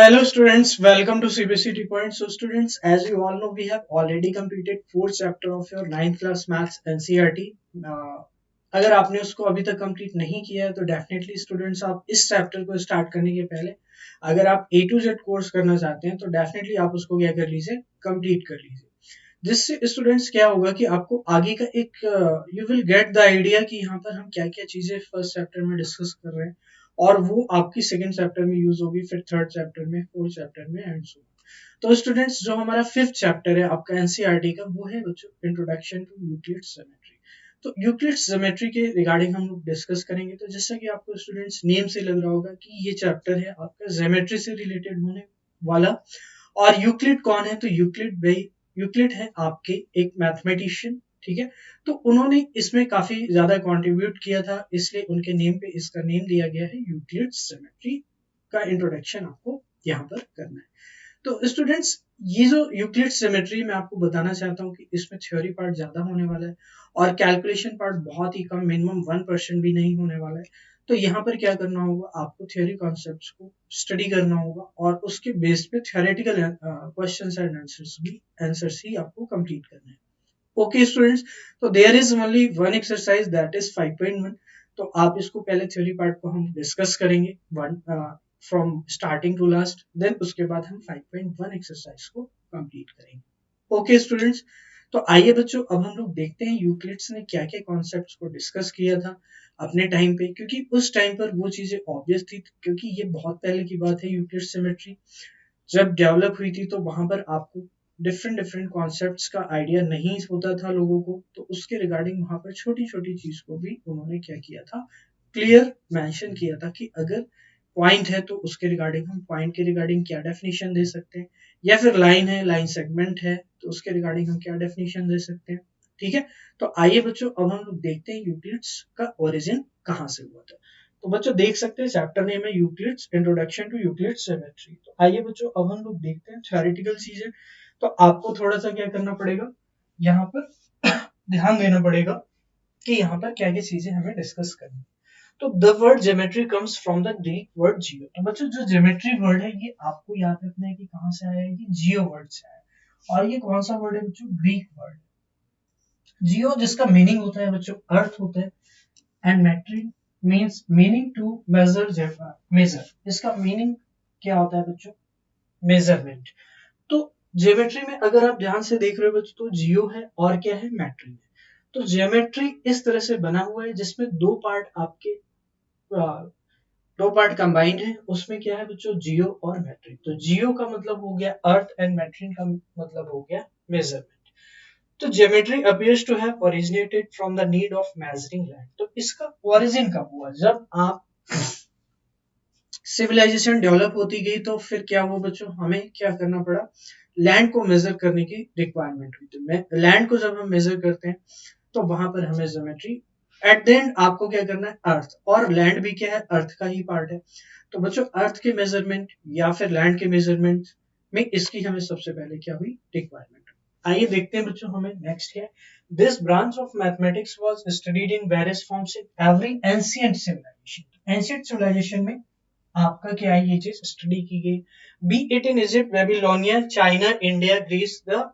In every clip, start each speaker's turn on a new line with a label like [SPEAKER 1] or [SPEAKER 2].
[SPEAKER 1] Hello students, welcome to CBSE T Point. So students, as you all know, we have already completed fourth chapter of your ninth class maths NCERT. अगर आपने उसको अभी तक complete नहीं किया है तो डेफिनेटली स्टूडेंट्स आप इस चैप्टर को स्टार्ट करने के पहले अगर आप A to Z कोर्स करना चाहते हैं तो डेफिनेटली आप उसको क्या कर लीजिए, कंप्लीट कर लीजिए। जिससे स्टूडेंट्स क्या होगा कि आपको आगे का एक you will get the idea कि यहाँ पर हम क्या क्या चीजें फर्स्ट चैप्टर में डिस्कस कर रहे हैं और वो आपकी सेकंड चैप्टर में यूज होगी, फिर थर्ड चैप्टर में, फोर्थ चैप्टर में एंड सो। तो स्टूडेंट्स जो हमारा फिफ्थ चैप्टर है आपका एनसीईआरटी का वो है बच्चों इंट्रोडक्शन टू यूक्लिड्स ज्योमेट्री। तो यूक्लिड्स ज्योमेट्री के रिगार्डिंग हम लोग डिस्कस करेंगे। तो जैसा कि आपको स्टूडेंट्स नेम से लग रहा होगा कि ये चैप्टर है आपका ज्योमेट्री से रिलेटेड होने वाला। और यूक्लिड कौन है? तो यूक्लिड भाई यूक्लिड है आपके एक मैथमेटिशियन, ठीक है। तो उन्होंने इसमें काफी ज्यादा कंट्रीब्यूट किया था, इसलिए उनके नेम पे इसका नेम दिया गया है यूक्लिड्स ज्योमेट्री। का इंट्रोडक्शन आपको यहाँ पर करना है। तो स्टूडेंट्स ये जो यूक्लिड्स ज्योमेट्री मैं आपको बताना चाहता हूँ कि इसमें थ्योरी पार्ट ज्यादा होने वाला है और कैलकुलेशन पार्ट बहुत ही कम, मिनिमम 1% भी नहीं होने वाला है। तो यहाँ पर क्या करना होगा, आपको थ्योरी कॉन्सेप्ट्स को स्टडी करना होगा और उसके बेस पे थ्योरेटिकल क्वेश्चंस एंड आंसर्स ही आपको कंप्लीट करना है। ओके स्टूडेंट्स, तो there is only one exercise that is 5.1। तो आप इसको पहले थ्योरी पार्ट को हम डिस्कस करेंगे one from starting to last, then उसके बाद हम 5.1 एक्सरसाइज को कंप्लीट करेंगे। ओके स्टूडेंट्स, तो आइए बच्चों अब हम लोग देखते हैं यूक्लिड्स ने क्या क्या कॉन्सेप्ट्स को डिस्कस किया था अपने टाइम पे, क्योंकि उस टाइम पर वो चीजें ऑब्वियस थी, क्योंकि ये बहुत पहले की बात है। यूक्लिड्स ज्योमेट्री जब डेवलप हुई थी तो वहां पर आपको डिफरेंट डिफरेंट कॉन्सेप्ट्स का आइडिया नहीं होता था लोगों को, तो उसके रिगार्डिंग वहां पर छोटी छोटी चीज को भी उन्होंने क्या किया था, क्लियर मेंशन किया था कि अगर पॉइंट है तो उसके रिगार्डिंग हम पॉइंट के रिगार्डिंग क्या डेफिनेशन दे सकते हैं, या फिर लाइन है, लाइन सेगमेंट है तो उसके रिगार्डिंग हम क्या डेफिनेशन दे सकते हैं। ठीक है, तो आइए बच्चों अब हम लोग देखते हैं यूक्लिड्स का ओरिजिन कहाँ से हुआ था। तो बच्चों देख सकते हैं चैप्टर नेम है Euclid's introduction to Euclid's geometry. तो आइए बच्चों अब हम लोग देखते हैं थ्योरेटिकल चीजें। तो आपको थोड़ा सा क्या करना पड़ेगा, यहाँ पर ध्यान देना पड़ेगा कि यहाँ पर क्या क्या चीजें हमें डिस्कस करनी। तो the word geometry comes from the Greek word geo. तो बच्चों जो ज्योमेट्री वर्ड है ये आपको याद रखना है कि कहाँ से आया है, ये जियो वर्ड से आया है। और ये कौन सा वर्ड है बच्चों? Greek word. जियो जिसका मीनिंग होता है बच्चों अर्थ होता है, and metry means meaning to measure. Measure इसका मीनिंग क्या होता है बच्चों? मेजरमेंट। तो ज्योमेट्री में अगर आप ध्यान से देख रहे हो बच्चों तो जियो है और क्या है, मेट्री है। तो ज्योमेट्री इस तरह से बना हुआ है जिसमें दो पार्ट आपके दो पार्ट कंबाइंड है, उसमें क्या है बच्चों, जियो और मैट्रिक। तो जियो का मतलब हो गया अर्थ एंड मैट्रिक का मतलब हो गया मेजरमेंट। तो geometry appears to have originated from the need of measuring land. तो इसका ओरिजिन कब हुआ? जब आप सिविलाइजेशन डेवलप होती गई तो फिर क्या हुआ बच्चों, हमें क्या करना पड़ा, लैंड को मेजर करने की रिक्वायरमेंट हुई। तो लैंड को जब हम मेजर करते हैं तो वहां पर हमें ज्योमेट्री, एट द एंड आपको क्या करना है, अर्थ, और लैंड भी क्या है, अर्थ का ही पार्ट है। तो बच्चों अर्थ के मेजरमेंट या फिर लैंड के मेजरमेंट में इसकी हमें सबसे पहले क्या हुई, रिक्वायरमेंट। आइए देखते हैं बच्चों हमें नेक्स्ट क्या है। This branch of mathematics was studied in various forms in every ancient civilisation. Ancient civilisation में आपका क्या है, ये चीज स्टडी की गई, be it in Egypt, Babylonia, China, India, Greece, the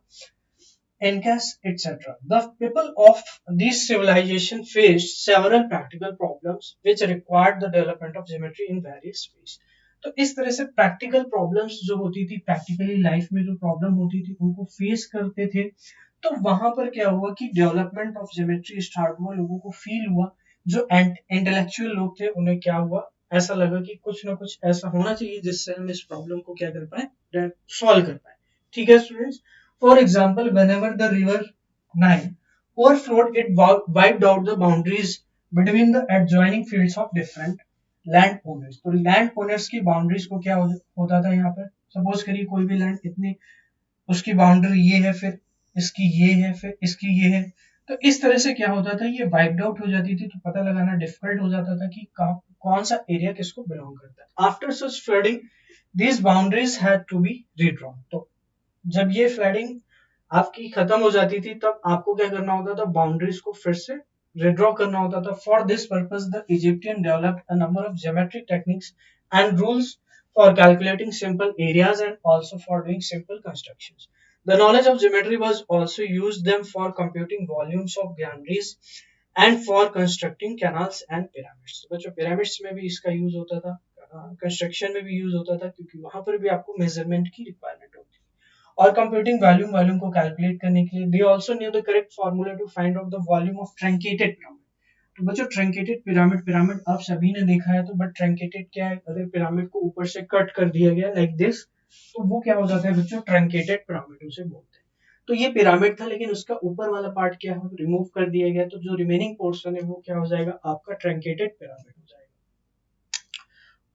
[SPEAKER 1] Incas, etc. The people of this civilization faced several practical problems which required the development of geometry in various ways. तो इस तरह से प्रैक्टिकल प्रॉब्लम्स जो होती थी, practically life में जो problem होती थी उनको फेस करते थे। तो वहां पर क्या हुआ कि डेवलपमेंट ऑफ ज्योमेट्री स्टार्ट हुआ, लोगों को फील हुआ, जो इंटेलेक्चुअल लोग थे उन्हें क्या हुआ, ऐसा लगा कि कुछ ना कुछ ऐसा होना चाहिए जिससे हम इस प्रॉब्लम को क्या कर पाए, सॉल्व कर पाए। ठीक है students, for example, whenever the river Nile overflowed, it wiped out the boundaries between the adjoining fields of different land owners. तो land owners की boundaries को क्या होता था यहाँ पर, सपोज करिए कोई भी लैंड इतनी, उसकी बाउंड्री ये है, फिर इसकी ये है, फिर इसकी ये है। तो इस तरह से क्या होता था, ये वाइप्ड आउट हो जाती थी, तो पता लगाना डिफिकल्ट हो जाता था कि कौन सा एरिया किसको बिलोंग करता है। After such flooding these boundaries had to be redrawn. तो जब ये फ्लडिंग आपकी खत्म हो जाती थी तब आपको क्या करना होता था, बाउंड्रीज को फिर से रिड्रॉ करना होता था। For this purpose the Egyptian developed a number of geometric techniques and rules for calculating simple areas and also for doing simple constructions. The knowledge of geometry was also used them for computing volumes of granaries and for constructing canals and pyramids. तो बच्चों pyramids में भी इसका use होता था, construction में भी use होता था, क्योंकि वहां पर भी आपको मेजरमेंट की रिक्वायरमेंट होती है। और कंप्यूटिंग वॉल्यूम को कैलकुलेट करने के लिए they also knew the correct formula to find out the volume of truncated pyramid. तो बच्चों ट्रंकेटेड पिरामिड पिरामिड आप सभी ने देखा है, तो बट ट्रंकेटेड क्या है, अगर पिरामिड को ऊपर से कट कर दिया गया लाइक दिस, तो वो क्या हो जाता है बच्चों, ट्रंकेटेड पिरामिड उसे बोलते हैं। तो ये पिरामिड था, लेकिन उसका ऊपर वाला पार्ट क्या है, रिमूव कर दिया गया, तो जो रिमेनिंग पोर्शन है वो क्या हो जाएगा, आपका ट्रंकेटेड पिरामिड हो जाएगा।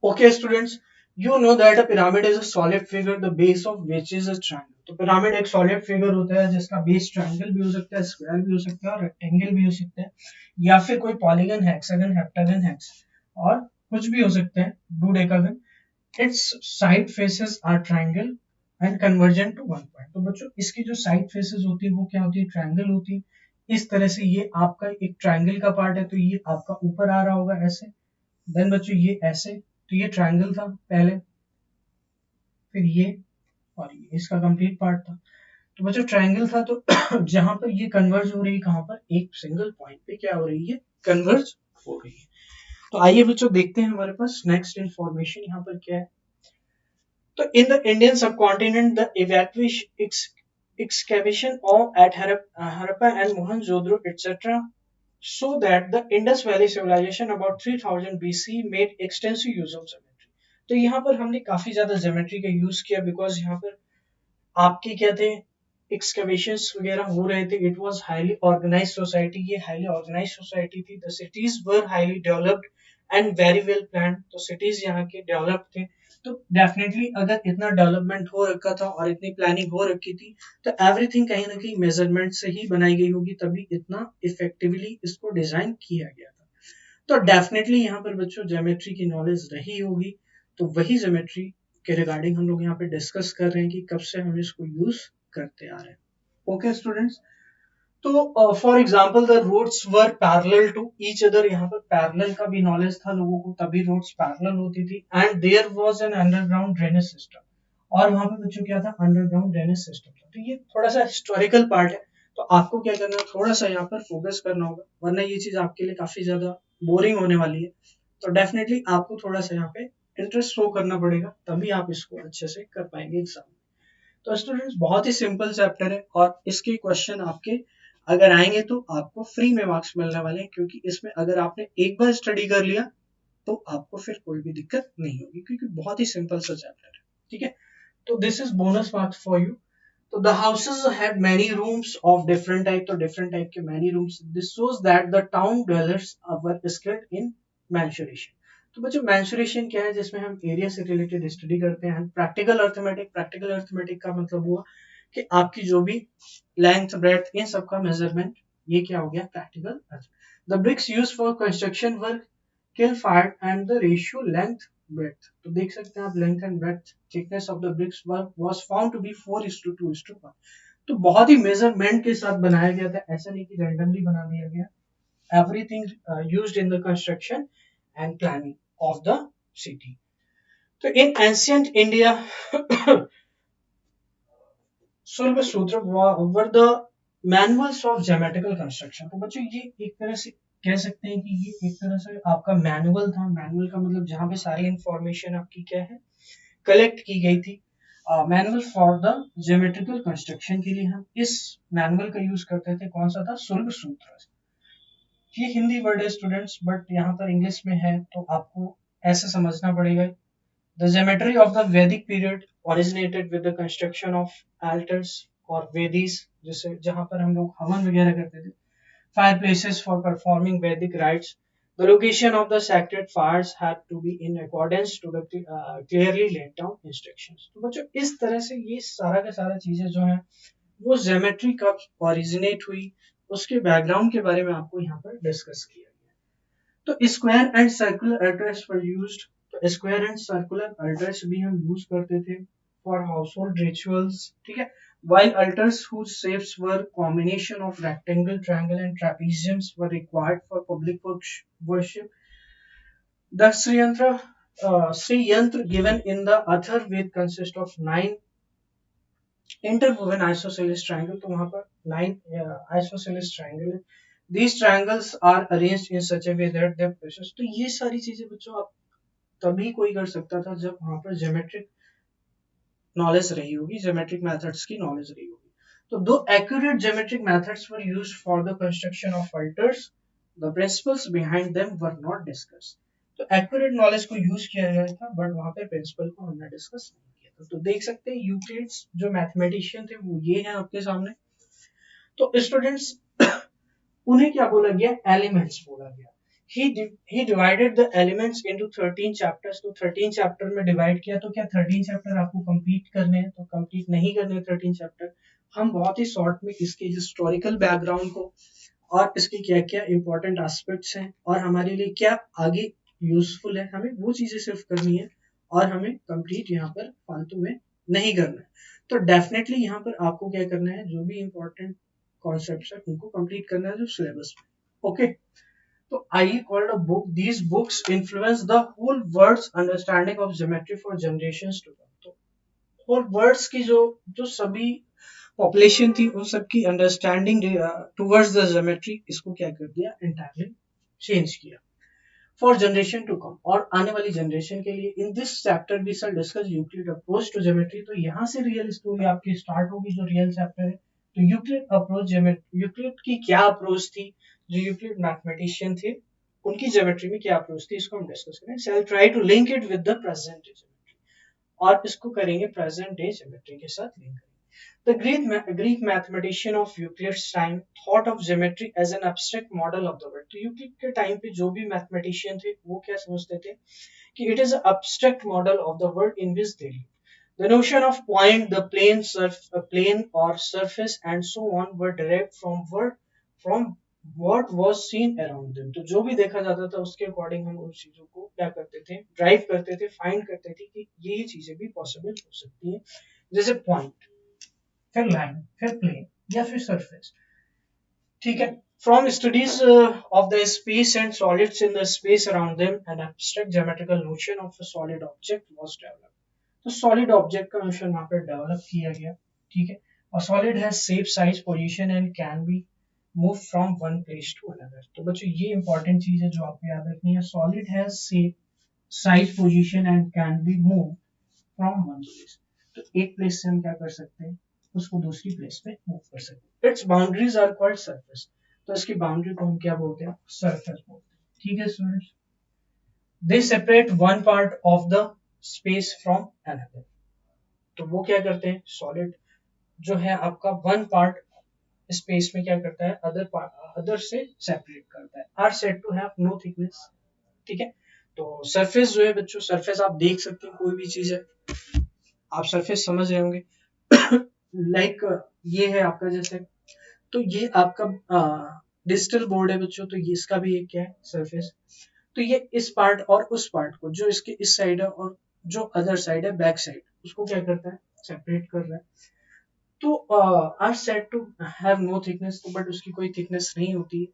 [SPEAKER 1] Okay, students, you know that a pyramid is a solid figure, the base of which is a triangle. तो पिरामिड एक सॉलिड फिगर होता है जिसका बेस ट्रायंगल भी हो सकता है, स्क्वायर भी हो सकता है और रेक्टेंगल भी हो सकता है, या फिर कोई पॉलीगन, हेक्सागन, हेप्टागन, हेक्स और कुछ भी हो सकते हैं, dodecagon. Its side faces are triangle and convergent to one point. तो बच्चों इसकी जो साइड फेसेस होती है वो क्या होती है, ट्रायंगल होती है। इस तरह से ये आपका एक ट्रायंगल का पार्ट है, तो ये आपका ऊपर आ रहा होगा ऐसे, देन बच्चों ये ऐसे, तो ये ट्रायंगल था पहले, फिर ये और ये इसका कंप्लीट पार्ट था। तो बच्चों ट्रायंगल था, तो जहां पर ये कन्वर्ज हो रही है, कहां पर, एक सिंगल पॉइंट पे क्या हो रही है, कन्वर्ज हो रही है। तो आइए बच्चों देखते हैं हमारे पास नेक्स्ट इंफॉर्मेशन यहाँ पर क्या है। तो in the Indian subcontinent the evacuation excavation of at Harappa and Mohenjo-daro etc. so that the Indus Valley civilization about 3000 BC made extensive use of geometry। तो यहाँ पर हमने काफी ज्यादा ज्योमेट्री का यूज किया, बिकॉज यहाँ पर आपके क्या थे, एक्सकवेशंस वगैरह हो रहे थे। It was highly organised society, ये हाईली ऑर्गेनाइज्ड सोसाइटी थी। The cities were highly developed and very well planned. तो सिटीज यहाँ के डेवलप थे, तो डेफिनेटली अगर इतना डेवलपमेंट हो रखा था और इतनी प्लानिंग हो रखी थी, तो एवरीथिंग कहीं ना कहीं मेजरमेंट से ही बनाई गई होगी, तभी इतना इफेक्टिवली इसको डिजाइन किया गया था। तो डेफिनेटली यहाँ पर बच्चों ज्योमेट्री की नॉलेज रही होगी, तो वही ज्योमेट्री के रिगार्डिंग हम लोग यहाँ पे डिस्कस कर रहे हैं कि कब से हम इसको यूज करते आ रहे हैं। ओके स्टूडेंट्स, तो for example the roads were parallel to each other. यहाँ पर पैरेलल का भी नॉलेज था लोगों को, तभी रोड्स पैरेलल होती थी। And there was an underground drainage system, और वहां पे बच्चों क्या था, अंडरग्राउंड ड्रेनेज सिस्टम था। तो ये थोड़ा सा हिस्टोरिकल पार्ट है, तो आपको क्या करना है, थोड़ा सा यहाँ पर फोकस करना होगा, वरना ये चीज आपके लिए काफी ज्यादा बोरिंग होने वाली है। तो डेफिनेटली आपको थोड़ा सा यहाँ पे इंटरेस्ट शो करना पड़ेगा, तभी आप इसको अच्छे से कर पाएंगे एग्जाम। तो स्टूडेंट्स बहुत ही सिंपल चैप्टर है, और इसके क्वेश्चन आपके अगर आएंगे तो आपको फ्री में मार्क्स मिलने वाले हैं, क्योंकि इसमें अगर आपने एक बार स्टडी कर लिया तो आपको फिर कोई भी दिक्कत नहीं होगी, क्योंकि बहुत ही सिंपल सा चैप्टर है। ठीक है, तो this is bonus marks for you. तो the houses have many rooms of different type, तो different type के many rooms, this shows that the town dwellers were skilled in mensuration। तो बच्चों mensuration क्या है, जिसमें हम एरिया से रिलेटेड स्टडी करते हैं। प्रैक्टिकल अर्थमेटिक का मतलब हुआ कि आपकी जो भी लेंथ ब्रेड्थ इन सब का मेजरमेंट, ये क्या हो गया, practical earth. The bricks use for construction work kiln fire and the ratio length breadth। तो देख सकते हैं आप, length and breadth thickness of the bricks was found to be 4:2:1। तो बहुत ही मेजरमेंट के साथ बनाया गया था, ऐसा नहीं कि रैंडमली बना दिया गया। Everything used in the construction and planning of the city. तो इन एंशिएंट इंडिया शुल्ब सूत्र were the manuals of geometrical construction. तो बच्चों ये एक तरह से कह सकते हैं कि ये एक तरह से आपका मैनुअल था। मैनुअल का मतलब जहां पे सारी इंफॉर्मेशन आपकी क्या है, कलेक्ट की गई थी। Manual for the geometrical construction के लिए हम इस मैनुअल का यूज करते थे, कौन सा था, शुल्ब सूत्र। ये हिंदी वर्ड है स्टूडेंट्स, बट यहाँ पर इंग्लिश में है, तो आपको ऐसे समझना पड़ेगा। The geometry of the Vedic period originated with the construction of altars or Vedis, जिसे जहाँ पर हम लोग हवन वगैरह करते थे, fireplaces for performing Vedic rites। The location of the sacred fires had to be in accordance to the clearly laid down instructions। तो बच्चों इस तरह से ये सारा का सारा चीजें जो हैं वो ज्योमेट्री कब ओरिजिनेट हुई, उसके बैकग्राउंड के बारे में आपको यहाँ पर डिस्कस किया गया। तो square and circular altars were used. तो स्क्वायर एंड सर्कुलर अल्टर्स भी हम यूज करते थे फॉर हाउसहोल्ड रिचुअल्स। ठीक है, while altars whose shapes were combination of rectangle, triangle and trapeziums were required for public worship। The Sri Yantra Sri Yantra given in the Atharvaved consist of 9 interwoven isosceles triangle. तो वहां पर 9 isosceles triangle है. These triangles are arranged in such a way that they precious. तो ये सारी चीजें बच्चों आप तभी कोई कर सकता था जब वहां पर ज्योमेट्रिक नॉलेज रही होगी, ज्योमेट्रिक मेथड्स की नॉलेज रही होगी. तो दो accurate geometric methods were used for the construction of altars, the principles behind them were not discussed. तो accurate knowledge को यूज किया गया था बट वहां पे प्रिंसिपल को हमने डिस्कस नहीं किया था. तो देख सकते हैं यूक्लिड्स जो मैथमेटिशियन थे वो ये हैं आपके सामने. तो स्टूडेंट्स उन्हें क्या बोला गया, एलिमेंट्स बोला गया. he divided the elements into 13 chapters. तो 13 चैप्टर में डिवाइड किया. तो क्या 13 चैप्टर आपको कंप्लीट करने हैं? तो कंप्लीट नहीं करने 13 चैप्टर. हम बहुत ही शॉर्ट में इसके हिस्टोरिकल बैकग्राउंड को और इसके क्या क्या इंपॉर्टेंट एस्पेक्ट्स हैं और हमारे लिए क्या आगे यूजफुल है, हमें वो चीजें सिर्फ करनी है और हमें कंप्लीट यहाँ पर फालतू में नहीं करना है. तो डेफिनेटली यहाँ पर आपको क्या करना है, जो भी इंपॉर्टेंट कॉन्सेप्ट्स है उनको कंप्लीट करना है जो सिलेबस में. ओके. तो I called a book, these books influence the whole world's understanding of geometry for generations to come. तो होल वर्ल्ड्स की जो जो सभी पॉपुलेशन थी उन सबकी अंडरस्टैंडिंग टुवर्ड्स द ज्योमेट्री, इसको क्या कर दिया, एंटायरली चेंज किया फॉर जनरेशन टू कम, और आने वाली जनरेशन के लिए. In this chapter we shall discuss Euclid approach to geometry. तो यहाँ से रियल स्टोरी आपकी स्टार्ट होगी, जो रियल चैप्टर है. तो यूक्लिड अप्रोच ज्योमेट्री, यूक्लिड की क्या अप्रोच थी, जो यूक्लिड मैथमेटिशियन थे उनकी ज्योमेट्री में क्या अप्रोच थी, इसको हम डिस्कस करें. Shall try to link it with the present day geometry, और इसको करेंगे प्रेजेंट डे ज्योमेट्री के साथ link. The Greek mathematician of Euclid's time thought of geometry as an abstract model of the world. तो Euclid के time पे जो भी मैथमेटिशियन थे वो क्या समझते थे कि it is an abstract model of the world in which they live. The notion of point, the plane or surface and so on were derived from what was seen around them. तो जो भी देखा जाता था उसके according हम उन चीजों को क्या करते थे, ड्राइव करते थे, फाइंड करते थे कि ये चीजें भी पॉसिबल हो सकती हैं. जैसे पॉइंट, फिर लाइन, फिर प्लेन या फिर सरफेस. ठीक है. From studies of the space and solids in the space around them an abstract geometrical notion of a solid object was developed. तो सॉलिड ऑब्जेक्ट का नोशन वहां पर डेवलप किया गया. ठीक है. और solid has shape, size, position and can be move from one place to another. तो बच्चों ये इंपॉर्टेंट चीज है जो आपको याद रखनी है. Solid has shape, size, position and can be move from one place. तो एक प्लेस से हम क्या कर सकते हैं, उसको दूसरी प्लेस पे मूव कर सकते हैं. Its boundaries are called surface. तो इसकी बाउंड्री को हम क्या बोलते हैं, सरफेस बोलते हैं. ठीक है students. They separate one part of the space from another. तो वो क्या करते हैं, सॉलिड जो है आपका वन पार्ट स्पेस में क्या करता है, अदर से सेपरेट करता है. Are said to have no thickness. ठीक है. तो सरफेस जो है बच्चों, सरफेस आप देख सकते हैं कोई भी चीज है, आप सरफेस समझ रहे होंगे. लाइक ये है आपका जैसे, तो ये आपका डिजिटल बोर्ड है बच्चों. तो ये इसका भी एक क्या है, सरफेस. तो ये इस पार्ट और उस पार्ट को, जो इसके इस साइड है और जो अदर साइड है, बैक साइड, उसको क्या करता है, सेपरेट कर रहा है. तो are said to have no thickness. तो बट उसकी कोई थिकनेस नहीं होती.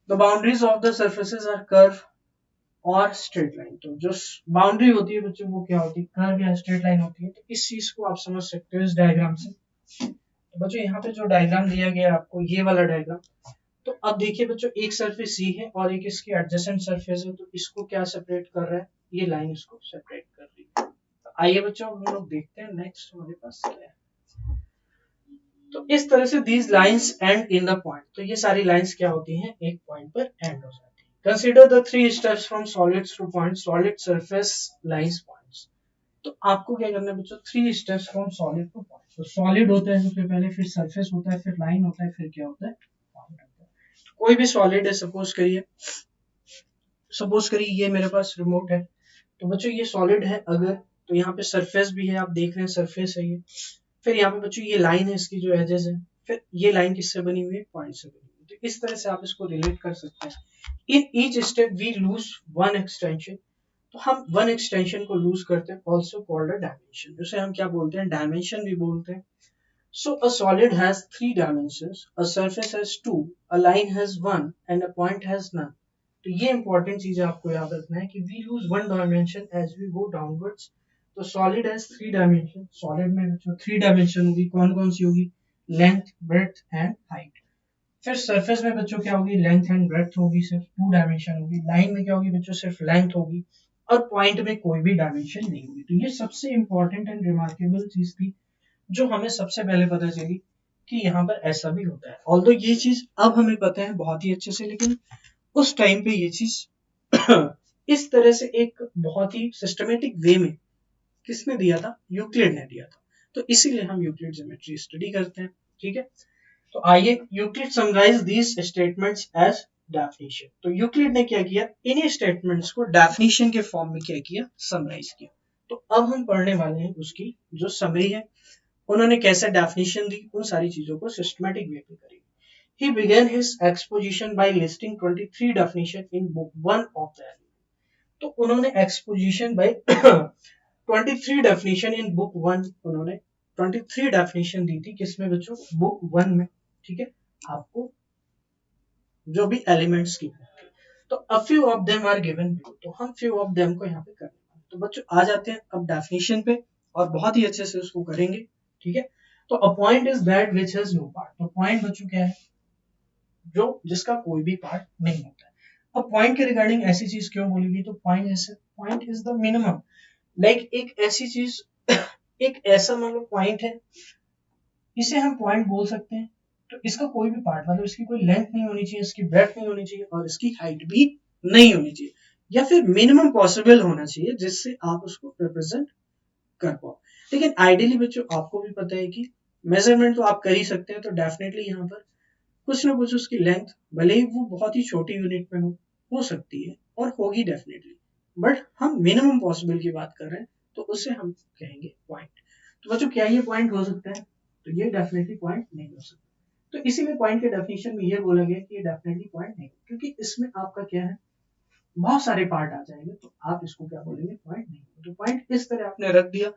[SPEAKER 1] The boundaries of the surfaces are curve और स्ट्रेट लाइन. तो जो बाउंड्री होती है बच्चों वो क्या होती है, कर्व या स्ट्रेट लाइन होती है. तो इस चीज को आप समझ सकते हो इस डायग्राम से. तो बच्चों यहाँ पे जो डायग्राम दिया गया है आपको, ये वाला डायग्राम. तो अब देखिए बच्चों, एक सरफेस सी है और एक इसकी एडजेसेंट सरफेस है. तो इसको क्या सेपरेट कर रहा है, ये लाइन इसको सेपरेट कर रही है. तो आइए बच्चों हम लोग देखते हैं नेक्स्ट हमारे पास क्या है. तो इस तरह से these lines and in the point. तो ये सारी लाइंस क्या होती हैं, एक पॉइंट पर एंड हो जाती है. Consider the 3 steps from solids two point, solid, surface, lines, points. तो आपको क्या करना है बच्चों, 3 steps from solid two point. तो सॉलिड होता है सबसे पहले, फिर सरफेस होता है, फिर लाइन होता है, फिर क्या होता है, पॉइंट होता है. तो कोई भी सॉलिड है, सपोज करिए ये मेरे पास रिमोट है. तो बच्चों ये सॉलिड है अगर, तो यहाँ पे सरफेस भी है, आप देख रहे हैं सरफेस है ये. फिर यहाँ पे बच्चों ये लाइन है, इसकी जो एजेस है. फिर ये लाइन किससे बनी हुई है, पॉइंट से बनी हुई है. तो इस तरह से आप इसको रिलेट कर सकते हैं. In each step we lose one extension. तो हम वन एक्सटेंशन को लूज करते हैं, ऑल्सो कॉल्ड अ डायमेंशन. जिसे हम क्या बोलते हैं, डायमेंशन भी बोलते हैं. So a solid has 3 dimensions, a surface has 2, a line has 1 and a point has none. तो ये इंपॉर्टेंट चीज आपको याद रखना है कि we use one dimension as we go downwards. तो solid has three dimension, solid में जो थ्री डायमेंशन होगी कौन कौन सी होगी, लेंथ, ब्रेड्थ एंड हाइट। फिर सरफेस में बच्चों क्या होगी, लेंथ एंड ब्रेड्थ होगी, सिर्फ टू डायमेंशन होगी। लाइन में क्या होगी बच्चों, सिर्फ लेंथ होगी। और पॉइंट में कोई भी डायमेंशन नहीं होगी। तो ये सबसे इंपॉर्टेंट एंड रिमार्केबल चीज थी जो हमें सबसे पहले पता चली कि यहाँ पर ऐसा भी होता है। ऑल्दो ये चीज अब हमें पता है बहुत ही अच्छे से, लेकिन उस टाइम पे ये चीज इस तरह से एक बहुत ही सिस्टमेटिक वे में किसने दिया था, यूक्लिड ने दिया था। तो इसीलिए हम यूक्लिड ज्योमेट्री स्टडी करते हैं। ठीक है, तो आइए Euclid summarise these statements as definition. तो यूक्लिड ने क्या किया, इन्हीं स्टेटमेंट्स को डेफिनेशन के फॉर्म में क्या किया, समराइज किया। तो अब हम पढ़ने वाले हैं उसकी जो समरी है, उन्होंने कैसे डेफिनेशन दी, उन सारी चीजों को सिस्टमैटिक वे पे करेंगे। He began his exposition by listing 23 definition in book 1 of the Element. तो उन्होंने exposition by 23 definition in book 1, उन्होंने 23 definition दी थी किसमें बच्चों, book 1 में। ठीक है, आपको जो भी एलिमेंट्स की तो a few of them are given below। तो हम few of them को यहाँ पे करेंगे। तो बच्चों आ जाते हैं अब डेफिनेशन पे और बहुत ही अच्छे से उसको करेंगे। ठीक है, तो a point is that which has no part। तो पॉइंट बच्चों क्या है, जो जिसका कोई भी पार्ट नहीं होता है। अब पॉइंट के रिगार्डिंग ऐसी चीज क्यों बोली गई, तो पॉइंट जैसे point is the minimum, like एक ऐसी चीज एक ऐसा मतलब पॉइंट है, इसे हम पॉइंट बोल सकते हैं। तो इसका कोई भी पार्ट मतलब इसकी कोई लेंथ नहीं होनी चाहिए, इसकी ब्रेड्थ नहीं होनी चाहिए और इसकी हाइट भी नहीं होनी चाहिए, या फिर मिनिमम पॉसिबल होना चाहिए जिससे आप उसको रिप्रेजेंट कर पाओ। लेकिन आइडियली बच्चों आपको भी पता है कि मेजरमेंट तो आप कर ही सकते हैं। तो डेफिनेटली यहाँ पर कुछ ना कुछ उसकी लेंथ भले ही वो बहुत ही छोटी यूनिट में हो सकती है और होगी डेफिनेटली, बट हम मिनिमम पॉसिबल की बात कर रहे हैं तो उसे हम कहेंगे पॉइंट। तो बच्चों क्या ये पॉइंट हो सकता है, तो ये डेफिनेटली पॉइंट नहीं हो सकता। तो इसीलिए पॉइंट के डेफिनेशन में ये बोला गया कि ये डेफिनेटली पॉइंट नहीं, क्योंकि इसमें आपका क्या है, बहुत सारे पार्ट आ जाएंगे तो आप इसको क्या बोलेंगे, पॉइंट नहीं। तो पॉइंट इस तरह आपने रख दिया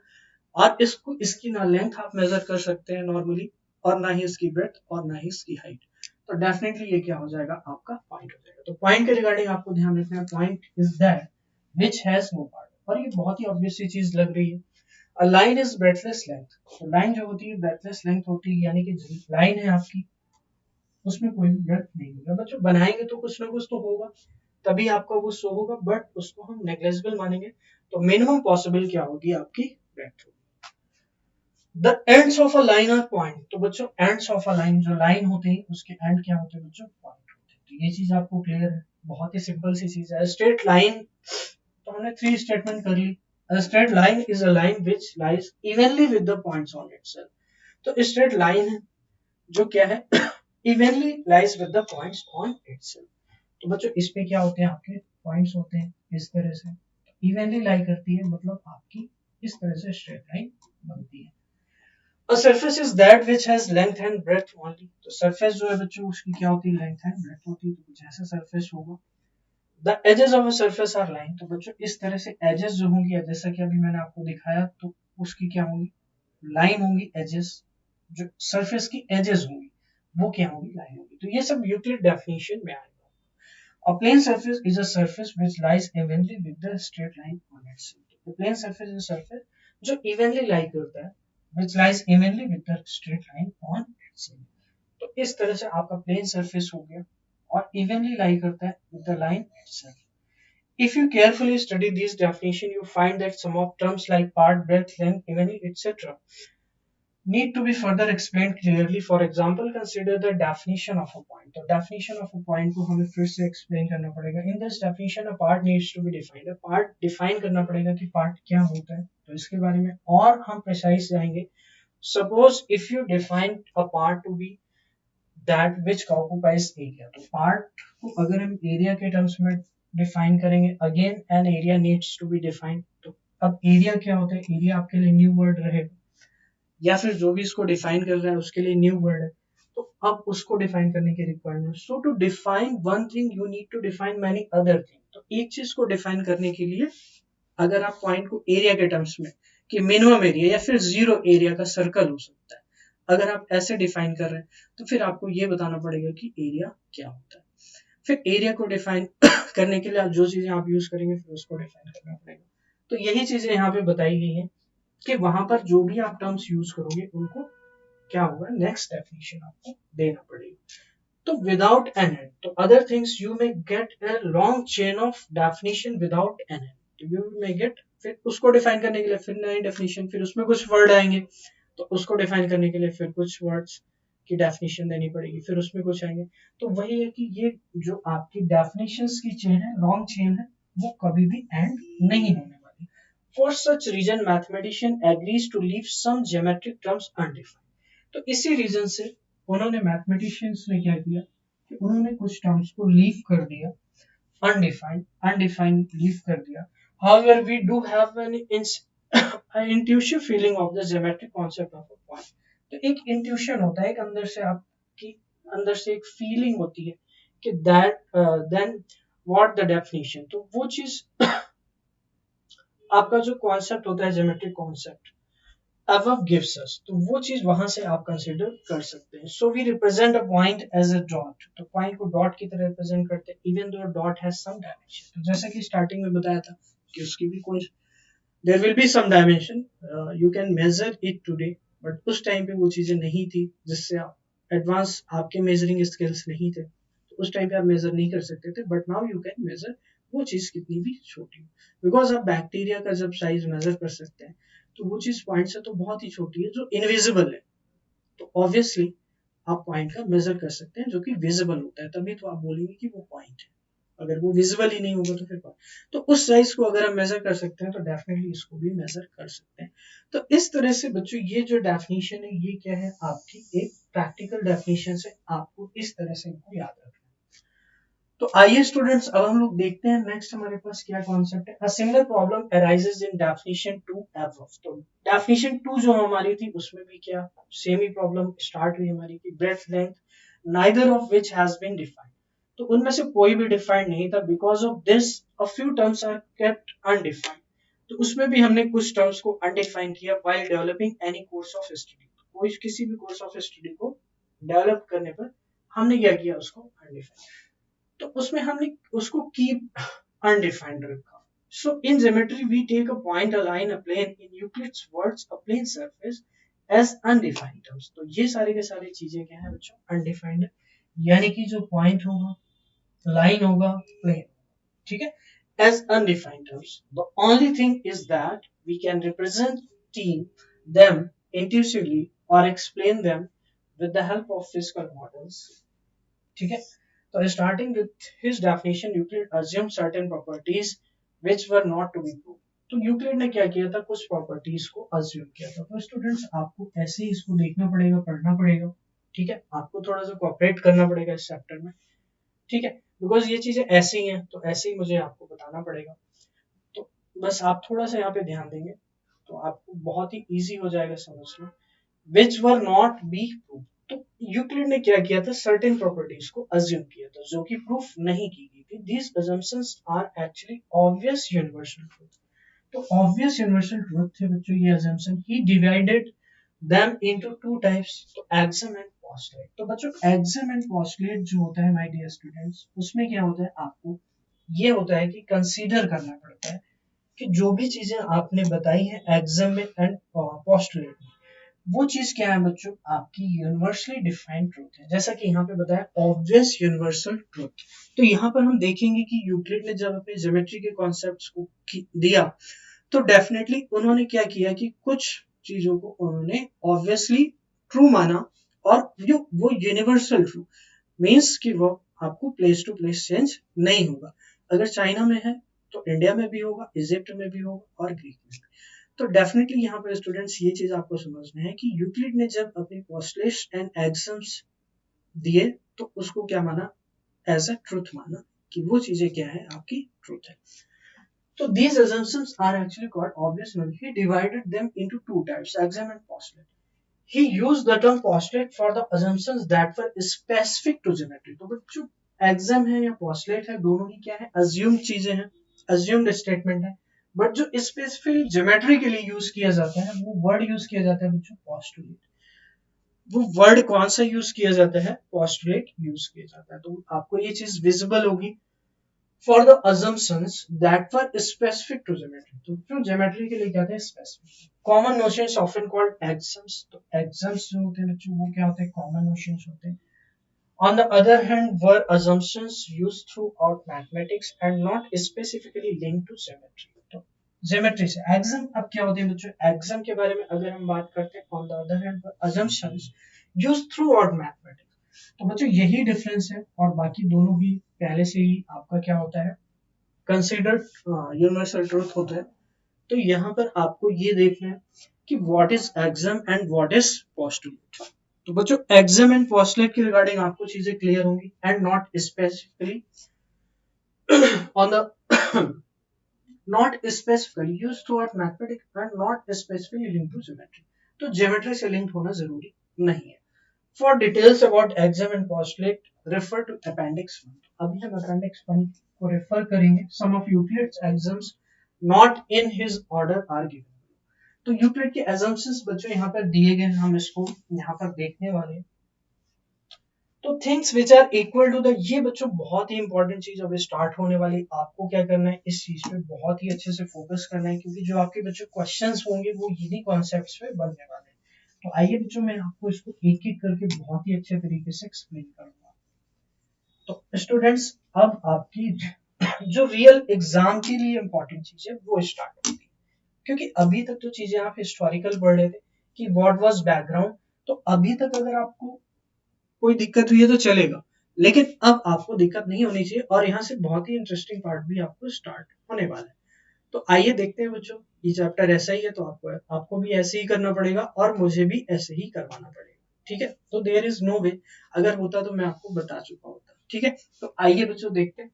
[SPEAKER 1] और इसको इसकी ना लेंथ आप मेजर कर सकते हैं नॉर्मली, और ना ही इसकी ब्रेड्थ और ना ही इसकी हाइट। तो डेफिनेटली ये क्या हो जाएगा, आपका पॉइंट हो जाएगा। तो पॉइंट के रिगार्डिंग आपको ध्यान रखना है, point is that which has no part. और ये बहुत ही ऑब्वियस सी चीज लग रही है, अ लाइन इज ब्रेडलेस लेंथ। तो लाइन जो होती है ब्रेडलेस लेंथ होती है, यानी कि लाइन है आपकी उसमें कोई भी ब्रेथ नहीं होगा। बच्चों बनाएंगे तो कुछ ना कुछ तो होगा, तभी आपका वो शो होगा, बट उसको हम नेग्लेजिबल मानेंगे। तो मिनिमम पॉसिबल क्या होगी, आपकी ब्रेथ होगी। The ends of a line are point. तो बच्चों एंड्स ऑफ अ लाइन, जो लाइन होते हैं उसके एंड क्या होते हैं बच्चों, पॉइंट होते हैं। तो ये चीज आपको क्लियर है, बहुत ही सिंपल सी चीज है। स्ट्रेट लाइन, तो हमने थ्री स्टेटमेंट कर ली। A straight line is a line which lies evenly with the points on itself। तो स्ट्रेट लाइन है जो क्या है, evenly lies with the points on itself। तो बच्चों इस पे क्या होते हैं, आपके पॉइंट्स होते हैं इस तरह से, इवेंटली लाई करती है, मतलब आपकी इस तरह से स्ट्रेट लाइन बनती है। A surface is that which has length and breadth only। तो सरफेस जो है बच्चों उसकी क्या होती है, लेंथ एंड ब्रेड्थ होती है। तो कुछ ऐसा सरफेस होगा। The edges of a surface are line। तो बच्चों इस तरह से एजेस जो होंगी, जैसा कि अभी मैंने आपको दिखाया, तो उसकी क्या होंगी, लाइन होंगी। एजेस जो सरफेस की एजेस होंगी वो क्या होगी, लाइन होगी। तो ये सब यूक्लिड डेफिनेशन में आएगा। A plane surface is a surface which lies evenly with the straight line on its side। तो plane surface is a surface जो evenly lie करता है, which lies evenly with the straight line on its side। तो इस तरह से आपका plane surface हो गया और evenly lie करता है with the line itself। If you carefully study these definition, you find that some of terms like part, breadth, length, evenly, etc. need to be further explained clearly। For example, consider the definition of a point। तो definition of a point को हमें फिर से explain करना पड़ेगा। In this definition, a part needs to be defined। a part define करना पड़ेगा कि part क्या होता है, तो इसके बारे में और हम precise जाएंगे। Suppose if you define a part to be that which occupies area। तो part को अगर हम area के terms में define करेंगे, again an area needs to be defined। तो अब area क्या होता है, area आपके लिए new word रहेगा, या फिर जो भी इसको डिफाइन कर रहा है उसके लिए न्यू वर्ड है। तो अब उसको डिफाइन करने की requirement, so to define one thing you need to define many other thing. तो एक चीज को डिफाइन करने के लिए अगर आप पॉइंट को एरिया के टर्म्स में कि मिनिमम एरिया या फिर जीरो एरिया का सर्कल हो सकता है, अगर आप ऐसे डिफाइन कर रहे हैं तो फिर आपको ये बताना पड़ेगा कि एरिया क्या होता है। फिर एरिया को डिफाइन करने के लिए आप जो चीजें आप यूज करेंगे फिर उसको डिफाइन करना पड़ेगा। तो यही चीजें यहाँ पे बताई गई हैं कि वहां पर जो भी आप टर्म्स यूज करोगे उनको क्या होगा, नेक्स्ट डेफिनेशन आपको देना पड़ेगा। तो विदाउट एन एंड, तो other things you may get a long chain of definition without an and, तो यू मे गेट, फिर उसको डिफाइन करने के लिए फिर नई डेफिनेशन, फिर उसमें कुछ वर्ड आएंगे तो उसको डिफाइन करने के लिए फिर कुछ वर्ड्स की डेफिनेशन देनी पड़ेगी, फिर उसमें कुछ आएंगे। तो वही है कि ये जो आपकी डेफिनेशंस की चेन है, लॉन्ग चेन है, वो कभी भी एंड नहीं होने वाली। For such reason mathematician agrees to leave some geometric terms undefined. तो इसी रीजन से उन्होंने, मैथमेटिशियंस ने क्या किया कि उन्होंने कुछ टर्म्स को लीव कर दिया, अनडिफाइंड लीव कर दिया। However, we do have an intuitive feeling of the geometric concept of a point. तो एक इंट्यूशन होता है, एक अंदर से आपकी अंदर से एक फीलिंग होती है कि that then what the definition, तो वो चीज आपका जो कॉन्सेप्ट होता है geometric concept above gives us, तो वो चीज वहां से आप कंसिडर कर सकते हैं। So we represent a point as a dot, तो पॉइंट को डॉट की तरह रिप्रेजेंट करते हैं even though dot has some dimension. तो जैसे कि स्टार्टिंग में बताया था कि उसकी भी कोई, there will be some dimension, you can measure it today, but उस टाइम पे वो चीजें नहीं थी, जिससे आप एडवांस आपके मेजरिंग स्किल्स नहीं थे, तो उस टाइम पे आप मेजर नहीं कर सकते थे, but now you can major वो चीज कितनी भी छोटी हो, बिकॉज आप बैक्टीरिया का जब साइज मेजर कर सकते हैं तो वो चीज पॉइंट से तो बहुत ही छोटी है जो इनविजिबल है, तो ऑब्वियसली आप पॉइंट का मेजर कर सकते हैं जो कि विजिबल होता है, तभी तो आप बोलेंगे कि वो पॉइंट है। अगर वो विजिबल ही नहीं होगा तो फिर तो उस साइज को अगर हम मेजर कर सकते हैं तो डेफिनेटली इसको भी मेजर कर सकते हैं। तो इस तरह से बच्चों ये जो डेफिनेशन है ये क्या है, आपकी एक प्रैक्टिकल डेफिनेशन है, आपको इस तरह से इनको याद रखना है। तो आइए स्टूडेंट्स अब हम लोग देखते हैं नेक्स्ट हमारे पास क्या कॉन्सेप्ट है। A similar problem arises in definition 2 above. तो डेफिनेशन 2 जो हमारी थी उसमें भी क्या सेम ही प्रॉब्लम स्टार्ट हुई हमारी की, breadth length neither of which has been defined, तो उनमें से कोई भी डिफाइंड नहीं था, because of this a few terms are kept undefined. तो उसमें भी हमने कुछ टर्म्स को अनडिफाइन किया while developing any course of study, कोई किसी भी कोर्स ऑफ स्टडी को डेवलप करने पर हमने क्या किया, उसको अनडिफाइन, तो उसमें हमने उसको कीप अनडिफाइंड रखा। So in geometry we take a point, a line, a plane, in Euclid's words a plane surface as undefined terms. तो ये सारे के सारे चीजें क्या है बच्चों, अनडिफाइंड है, यानी कि जो पॉइंट होगा, लाइन होगा, प्लेन, ठीक है, as undefined terms. The only thing is that we can represent them intuitively or explain them with the help of physical models, ठीक है। तो starting with his definition Euclid assume certain properties which were not to be proved. तो Euclid ने क्या किया था, कुछ properties को अज्यूम किया था। तो स्टूडेंट्स आपको ऐसे ही इसको देखना पड़ेगा, पढ़ना पड़ेगा, ठीक है, आपको थोड़ा सा कोऑपरेट करना पड़ेगा इस चैप्टर में, ठीक है, बिकॉज ये चीजें ऐसी हैं तो ऐसे ही मुझे आपको बताना पड़ेगा। तो बस आप थोड़ा सा यहाँ पे ध्यान देंगे तो आपको बहुत ही इजी हो जाएगा समझना। विच वर नॉट बी प्रूव, तो यूक्लिड ने क्या किया था, सर्टेन प्रॉपर्टीज को अज्यूम किया था जो कि प्रूफ नहीं की गई थी। These assumptions are actually obvious universal truth. तो ऑब्वियस यूनिवर्सल ट्रूथ थे बच्चों ये assumption. He divided them into two types, तो एक्सम एंड पोस्टुलेट। तो बच्चों एक्सम एंड पोस्टुलेट जो होता है माय डियर स्टूडेंट्स, उसमें क्या होता है, आपको ये होता है कि कंसीडर करना पड़ता है कि जो भी चीजें आपने बताई है एग्जाम में एंड पोस्टुलेट में, वो चीज क्या है बच्चों, आपकी यूनिवर्सली डिफाइंड ट्रूथ है, जैसा कि यहाँ पे बताया ऑब्वियस यूनिवर्सल ट्रूथ। तो यहाँ पर हम देखेंगे कि यूक्लिड ने जब अपने ज्योमेट्री के कॉन्सेप्ट्स को दिया तो डेफिनेटली उन्होंने क्या किया कि कुछ चीजों को उन्होंने ऑब्वियसली ट्रू माना, और वो यूनिवर्सल ट्रू मीन्स कि वो आपको प्लेस टू प्लेस चेंज नहीं होगा, अगर चाइना में है तो इंडिया में भी होगा, इजिप्ट में भी होगा और ग्रीक में भी। तो डेफिनेटली यहाँ पर स्टूडेंट्स ये चीज आपको समझना है कि यूक्लिड ने जब अपने पोस्टुलेट्स एंड एक्सम्स दिए तो उसको क्या माना, एज अ ट्रुथ माना कि वो चीजें क्या है, आपकी ट्रुथ है। So these assumptions are actually called obvious null. He divided them into two types, axiom and postulate. He used the term postulate for the assumptions that were specific to geometry. तो बच्चों axiom है या postulate है, दोनों ही क्या है, assumed चीजें हैं, assumed statement है, बट जो स्पेसिफिक ज्योमेट्री के लिए यूज किया जाता है वो वर्ड यूज किया जाता है बच्चों postulate। वो वर्ड कौन सा यूज किया जाता है, पोस्टुलेट यूज किया जाता है। तो आपको ये चीज विजिबल होगी। For the assumptions that were specific to geometry, तो जो ज्योमेट्री के लिए क्या थे, specific common notions often called axioms. तो एक्सम्स जो होते हैं बच्चों वो क्या होते हैं, कॉमन नोशंस होते हैं। On the other hand, were assumptions used throughout mathematics and not specifically linked to geometry. तो ज्योमेट्री से एक्सम अब क्या होते हैं बच्चों, एक्सम के बारे में अगर हम बात करते हैं, on the other hand were assumptions used throughout mathematics। तो बच्चों यही डिफरेंस है, और बाकी दोनों भी पहले से ही आपका क्या होता है, कंसिडर्ड यूनिवर्सल ट्रूथ होता है। तो यहाँ पर आपको ये देखना है कि what is axiom and what is postulate. तो बच्चों एक्सम एंड पोस्टुलेट के रिगार्डिंग आपको चीजें क्लियर होंगी, and not specifically on the not specifically used throughout mathematics and not specifically linked to geometry. तो ज्योमेट्री से लिंक होना जरूरी नहीं है। For details about exam and postulate, refer to Appendix 1। अभी हम Appendix 1 को refer करेंगे। Some of Euclid's exams not in his order are given। तो यूक्लिड के assumptions बच्चों यहाँ पर दिए गए हैं, हम इसको यहाँ पर देखने वाले हैं। तो things which are equal to the, ये बच्चों बहुत ही इंपॉर्टेंट चीज अब स्टार्ट होने वाली। आपको क्या करना है, इस चीज पे बहुत ही अच्छे से फोकस करना है, क्योंकि जो आपके बच्चों क्वेश्चंस होंगे वो इन्हीं कॉन्सेप्ट्स पे बनने वाले हैं। तो आइए बच्चों मैं आपको इसको एक एक करके बहुत ही अच्छे तरीके से एक्सप्लेन करूंगा। तो स्टूडेंट्स अब आपकी जो रियल एग्जाम के लिए इंपॉर्टेंट चीज है वो स्टार्ट होती है, क्योंकि अभी तक जो चीजें आप हिस्टोरिकल पढ़ रहे थे कि व्हाट वाज बैकग्राउंड, तो अभी तक अगर आपको कोई दिक्कत हुई है तो चलेगा, लेकिन अब आपको दिक्कत नहीं होनी चाहिए, और यहाँ से बहुत ही इंटरेस्टिंग पार्ट भी आपको स्टार्ट होने वाला है। तो आइए देखते हैं बच्चों, ये चैप्टर ऐसा ही है तो आपको भी ऐसे ही करना पड़ेगा, और मुझे भी ऐसे ही करवाना पड़ेगा। ठीक है, तो देयर इज नो वे, अगर होता तो मैं आपको बता चुका होता। ठीक है, तो आइए बच्चों देखते हैं।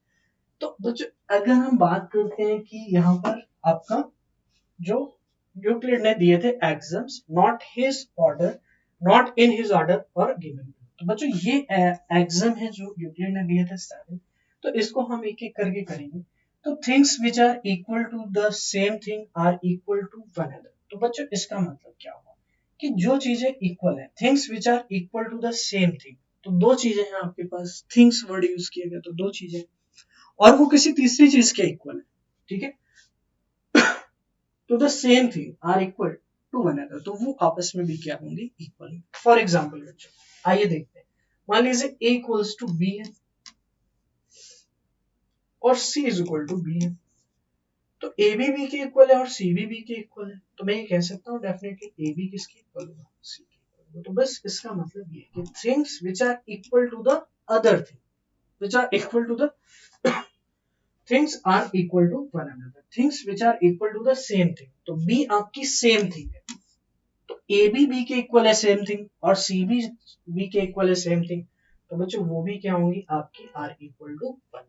[SPEAKER 1] तो बच्चों अगर हम बात करते हैं कि यहाँ पर आपका जो यूक्लिड ने दिए थे exams, not his order, not in his order और गिवन। तो बच्चों ये एग्जाम है जो यूक्लिड ने दिए थे 7, तो इसको हम एक एक करके करेंगे। तो things which are equal to the same thing are equal to one other. तो बच्चों इसका मतलब क्या हुआ कि जो चीजें इक्वल है, things which are equal to the same thing, तो दो चीजें हैं आपके पास, थिंग्स वर्ड यूज किया गया तो दो चीजें, और वो किसी तीसरी चीज के इक्वल है। ठीक है, तो the same thing are equal to one other, तो वो आपस में भी क्या होंगी, इक्वल। फॉर एग्जाम्पल बच्चों आइए देखते हैं, मान लीजिए ए इक्वल्स टू बी है और सी इज इक्वल टू बी है, तो ए भी बी के इक्वल है और सी भी बी के इक्वल है, तो मैं ये कह सकता हूँ डेफिनेटली ए भी किसके इक्वल होगा, सी के इक्वल होगा। तो बस इसका मतलब ये कि things which are equal to the other thing, which are equal to the things are equal to one another, things which are equal to the same thing, तो बी आपकी सेम थिंग है, तो ए भी बी के equal है same thing, और सी भी B के इक्वल है सेम थिंग, तो बच्चों वो भी क्या होंगी आपकी आर इक्वल टू वन,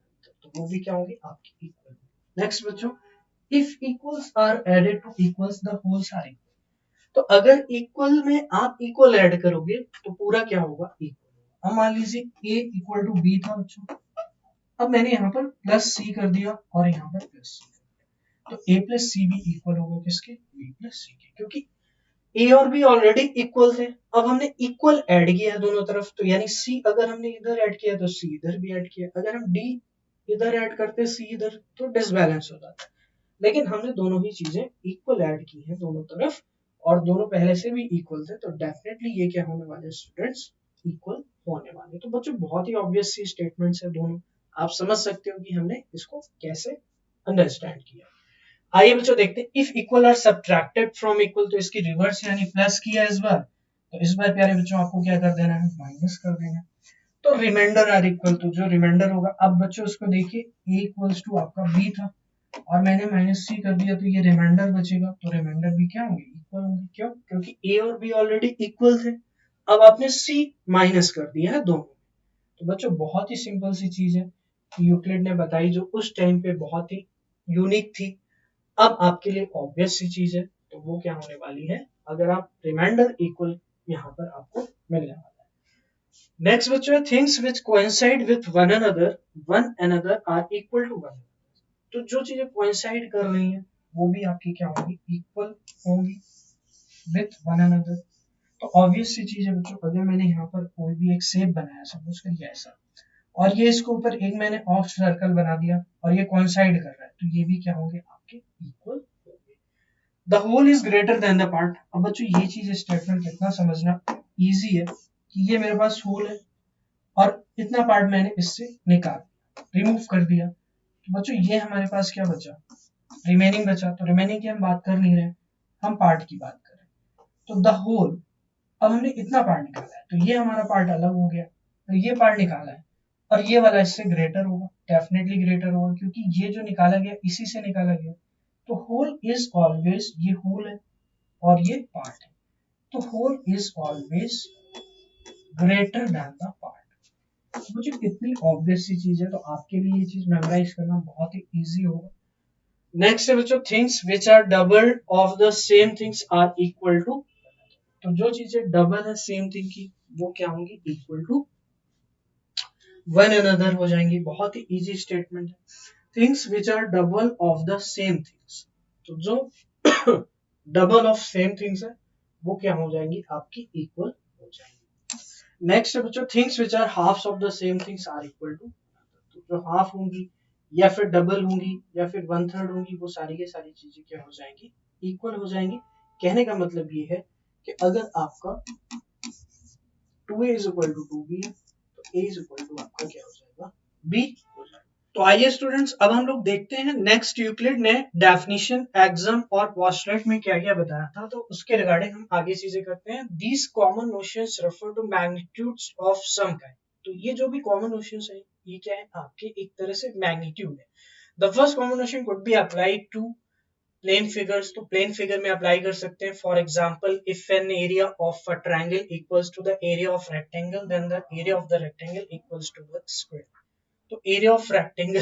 [SPEAKER 1] तो वो भी क्या होंगी आपकी इक्वल। नेक्स्ट बच्चों, if equals are added to equals the wholes are equal. तो अगर इक्वल में आप इक्वल ऐड करोगे तो पूरा क्या होगा, इक्वल। अब मान लीजिए a इक्वल टू बी था बच्चों, अब मैंने यहाँ पर प्लस सी कर दिया और यहाँ पर प्लस सी, तो a प्लस सी भी इक्वल होगा किसके, b प्लस सी के, क्योंकि a और b ऑलरेडी इक्वल थे। अब हमने इक्वल ऐड किया है दोनों तरफ, तो यानी c अगर हमने इधर ऐड किया तो c इधर भी ऐड किया, अगर हम d इधर ऐड करते c इधर तो डिसबैलेंस हो जाता है, लेकिन हमने दोनों ही चीजें इक्वल ऐड की हैं दोनों तरफ, और दोनों पहले से भी इक्वल थे, तो डेफिनेटली ये क्या होने वाले स्टूडेंट्स, इक्वल होने वाले। तो बच्चों बहुत ही ऑब्वियस सी स्टेटमेंट्स है दोनों, आप समझ सकते हो कि हमने इसको कैसे अंडरस्टैंड किया। आइए बच्चों देखते हैं, if equal are subtracted from equal, तो इसकी रिवर्स यानी प्लस किया इस बार, तो इस बार प्यारे बच्चों आपको क्या कर देना है, माइनस कर देना है। तो रिमाइंडर आर इक्वल, तो जो रिमाइंडर होगा, अब बच्चों उसको देखिए a इक्वल्स टू आपका b था और मैंने माइनस सी कर दिया, तो ये रिमाइंडर बचेगा, तो रिमाइंडर भी क्या होंगे, इक्वल होंगे। क्यों, क्योंकि a और b ऑलरेडी इक्वल थे, अब आपने c माइनस कर दिया है दोनों। तो बच्चों बहुत ही सिंपल सी चीज है यूक्लिड ने बताई, जो उस टाइम पे बहुत ही यूनिक थी, अब आपके लिए ऑब्वियस सी चीज है, तो वो क्या होने वाली है, अगर आप रिमाइंडर इक्वल यहाँ पर आपको मिलने वाला है। नेक्स्ट बच्चों, things which coincide with one another are equal to one. तो जो चीजें कोइंसाइड कर रही हैं वो भी आपकी क्या होंगी, इक्वल होंगी विथ वन अनदर। तो ऑब्वियस सी चीज है बच्चों, अगर मैंने यहाँ पर कोई भी एक शेप बनाया, सपोज करिए ऐसा, और ये इसके ऊपर एक मैंने ऑफ सर्कल बना दिया और ये कोइंसाइड कर रहा है, तो ये भी क्या होंगे आपके इक्वल होंगे। The whole is greater than the part. अब बच्चों ये चीज स्टेटमेंट कितना समझना इजी है कि ये मेरे पास होल है और इतना पार्ट मैंने इससे निकाल रिमूव कर दिया, तो बच्चों ये हमारे पास क्या बचा, रिमेनिंग बचा। तो रिमेनिंग की हम बात कर नहीं रहे, हम पार्ट की बात कर रहे हैं। तो द होल, अब हमने इतना पार्ट निकाला है, तो ये हमारा पार्ट अलग हो गया, तो ये पार्ट निकाला है और ये वाला इससे ग्रेटर होगा, डेफिनेटली ग्रेटर होगा, क्योंकि ये जो निकाला गया इसी से निकाला गया। तो होल इज ऑलवेज, ये होल है और ये पार्ट है, तो whole is always greater than the part. मुझे कितनी ऑब्वियस सी चीज है, तो आपके लिए ये चीज मेमोराइज करना बहुत ही इजी होगा। नेक्स्ट है बच्चों, things which are double of the same things are equal to. तो जो चीजें डबल है सेम थिंग की, वो क्या होंगी, इक्वल टू वन अनदर हो जाएंगी। बहुत ही इजी स्टेटमेंट है। Things which are double of the same things, तो जो डबल ऑफ सेम थिंग्स है वो क्या हो जाएंगी, आपकी इक्वल हो जाएंगी। नेक्स्ट है बच्चों, things which are halves of the same things are equal to. तो जो हाफ होंगी या फिर डबल होंगी या फिर वन थर्ड होंगी, वो सारी की सारी चीजें क्या हो जाएंगी, इक्वल हो जाएंगी। कहने का मतलब ये है कि अगर आपका 2a is equal to 2b है, तो a इज इक्वल टू आपका क्या हो जाएगा, b हो जाएगा। तो आइए स्टूडेंट्स, अब हम लोग देखते हैं नेक्स्ट यूक्लिड ने डेफिनेशन, एग्जाम और पोस्टलेट में क्या क्या बताया था, तो उसके रिगार्डिंग हम आगे चीजें करते हैं। These common notions refer to magnitudes of some kind. तो ये जो भी कॉमन नोशंस है, ये क्या है, आपके एक तरह से मैग्नीट्यूड है। The first common notion could be applied to plane figures. तो प्लेन फिगर में अप्लाई कर सकते हैं। For example, if an area of a triangle equals to the area of rectangle, then the area of the rectangle equals to the square. तो area of rectangle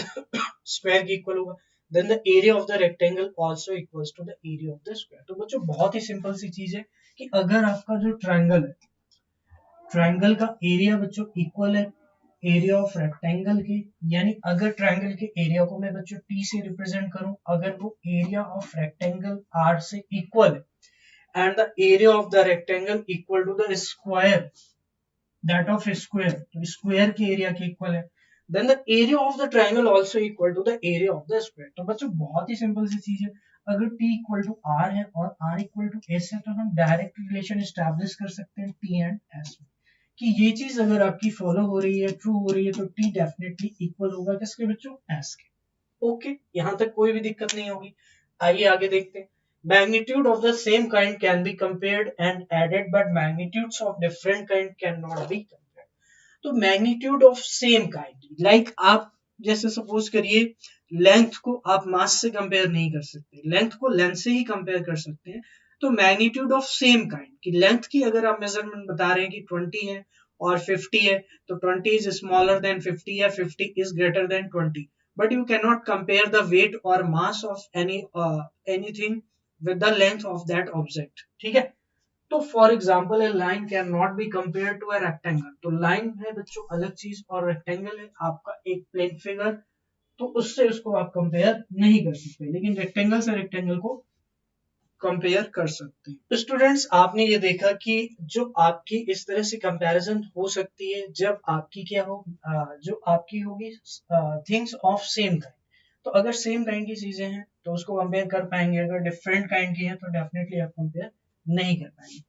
[SPEAKER 1] square के equal होगा, then the area of the rectangle also equals to the area of the square. तो बच्चों बहुत ही simple सी चीज है कि अगर आपका जो ट्रायंगल है, ट्रायंगल का एरिया बच्चों इक्वल है एरिया ऑफ रेक्टेंगल के, यानी अगर ट्रायंगल के एरिया को मैं बच्चों टी से रिप्रेजेंट करूं, अगर वो एरिया ऑफ रेक्टेंगल आर से इक्वल है and the area of the rectangle equal to the square that of square, तो स्क्वायर के एरिया के इक्वल है, then the area of the triangle also equal to the area of the square. तो बच्चों बहुत ही simple सी चीज है, अगर t इक्वल टू r है और r इक्वल टू s है, तो हम डायरेक्ट रिलेशन एस्टैब्लिश कर सकते हैं t एंड s में, कि ये चीज अगर आपकी फॉलो हो रही है, ट्रू हो रही है, तो t डेफिनेटली इक्वल होगा किसके बच्चों, s के। ओके, यहाँ तक कोई भी दिक्कत नहीं होगी। आइए आगे देखते हैं। Magnitude of the same kind can be compared and added, but magnitudes of different kind cannot be compared. तो magnitude of same kind, like आप जैसे सपोज करिए, लेंथ को आप मास से कंपेयर नहीं कर सकते, लेंथ को लेंथ से ही कंपेयर कर सकते हैं। तो मैग्नीट्यूड ऑफ सेम काइंड की लेंथ की अगर आप मेजरमेंट बता रहे हैं कि 20 है और 50 है, तो 20 इज स्मॉलर देन 50 या 50 is greater then 20, but you cannot compare the weight or mass of anything with the length of that object। ठीक है, तो for example a line can not be compare to a rectangle. तो line है बच्चों अलग चीज और rectangle है आपका एक प्लेन फिगर, तो उससे उसको आप कंपेयर नहीं कर सकते, लेकिन रेक्टेंगल से रेक्टेंगल को कंपेयर कर सकते हैं। तो स्टूडेंट्स आपने ये देखा कि जो आपकी इस तरह से कंपैरिजन हो सकती है जब आपकी क्या हो, जो आपकी होगी थिंग्स ऑफ सेम काइंड। तो अगर सेम काइंड की चीजें हैं तो उसको कंपेयर कर पाएंगे, अगर डिफरेंट काइंड की है तो डेफिनेटली आप कंपेयर नहीं कर पाएंगे।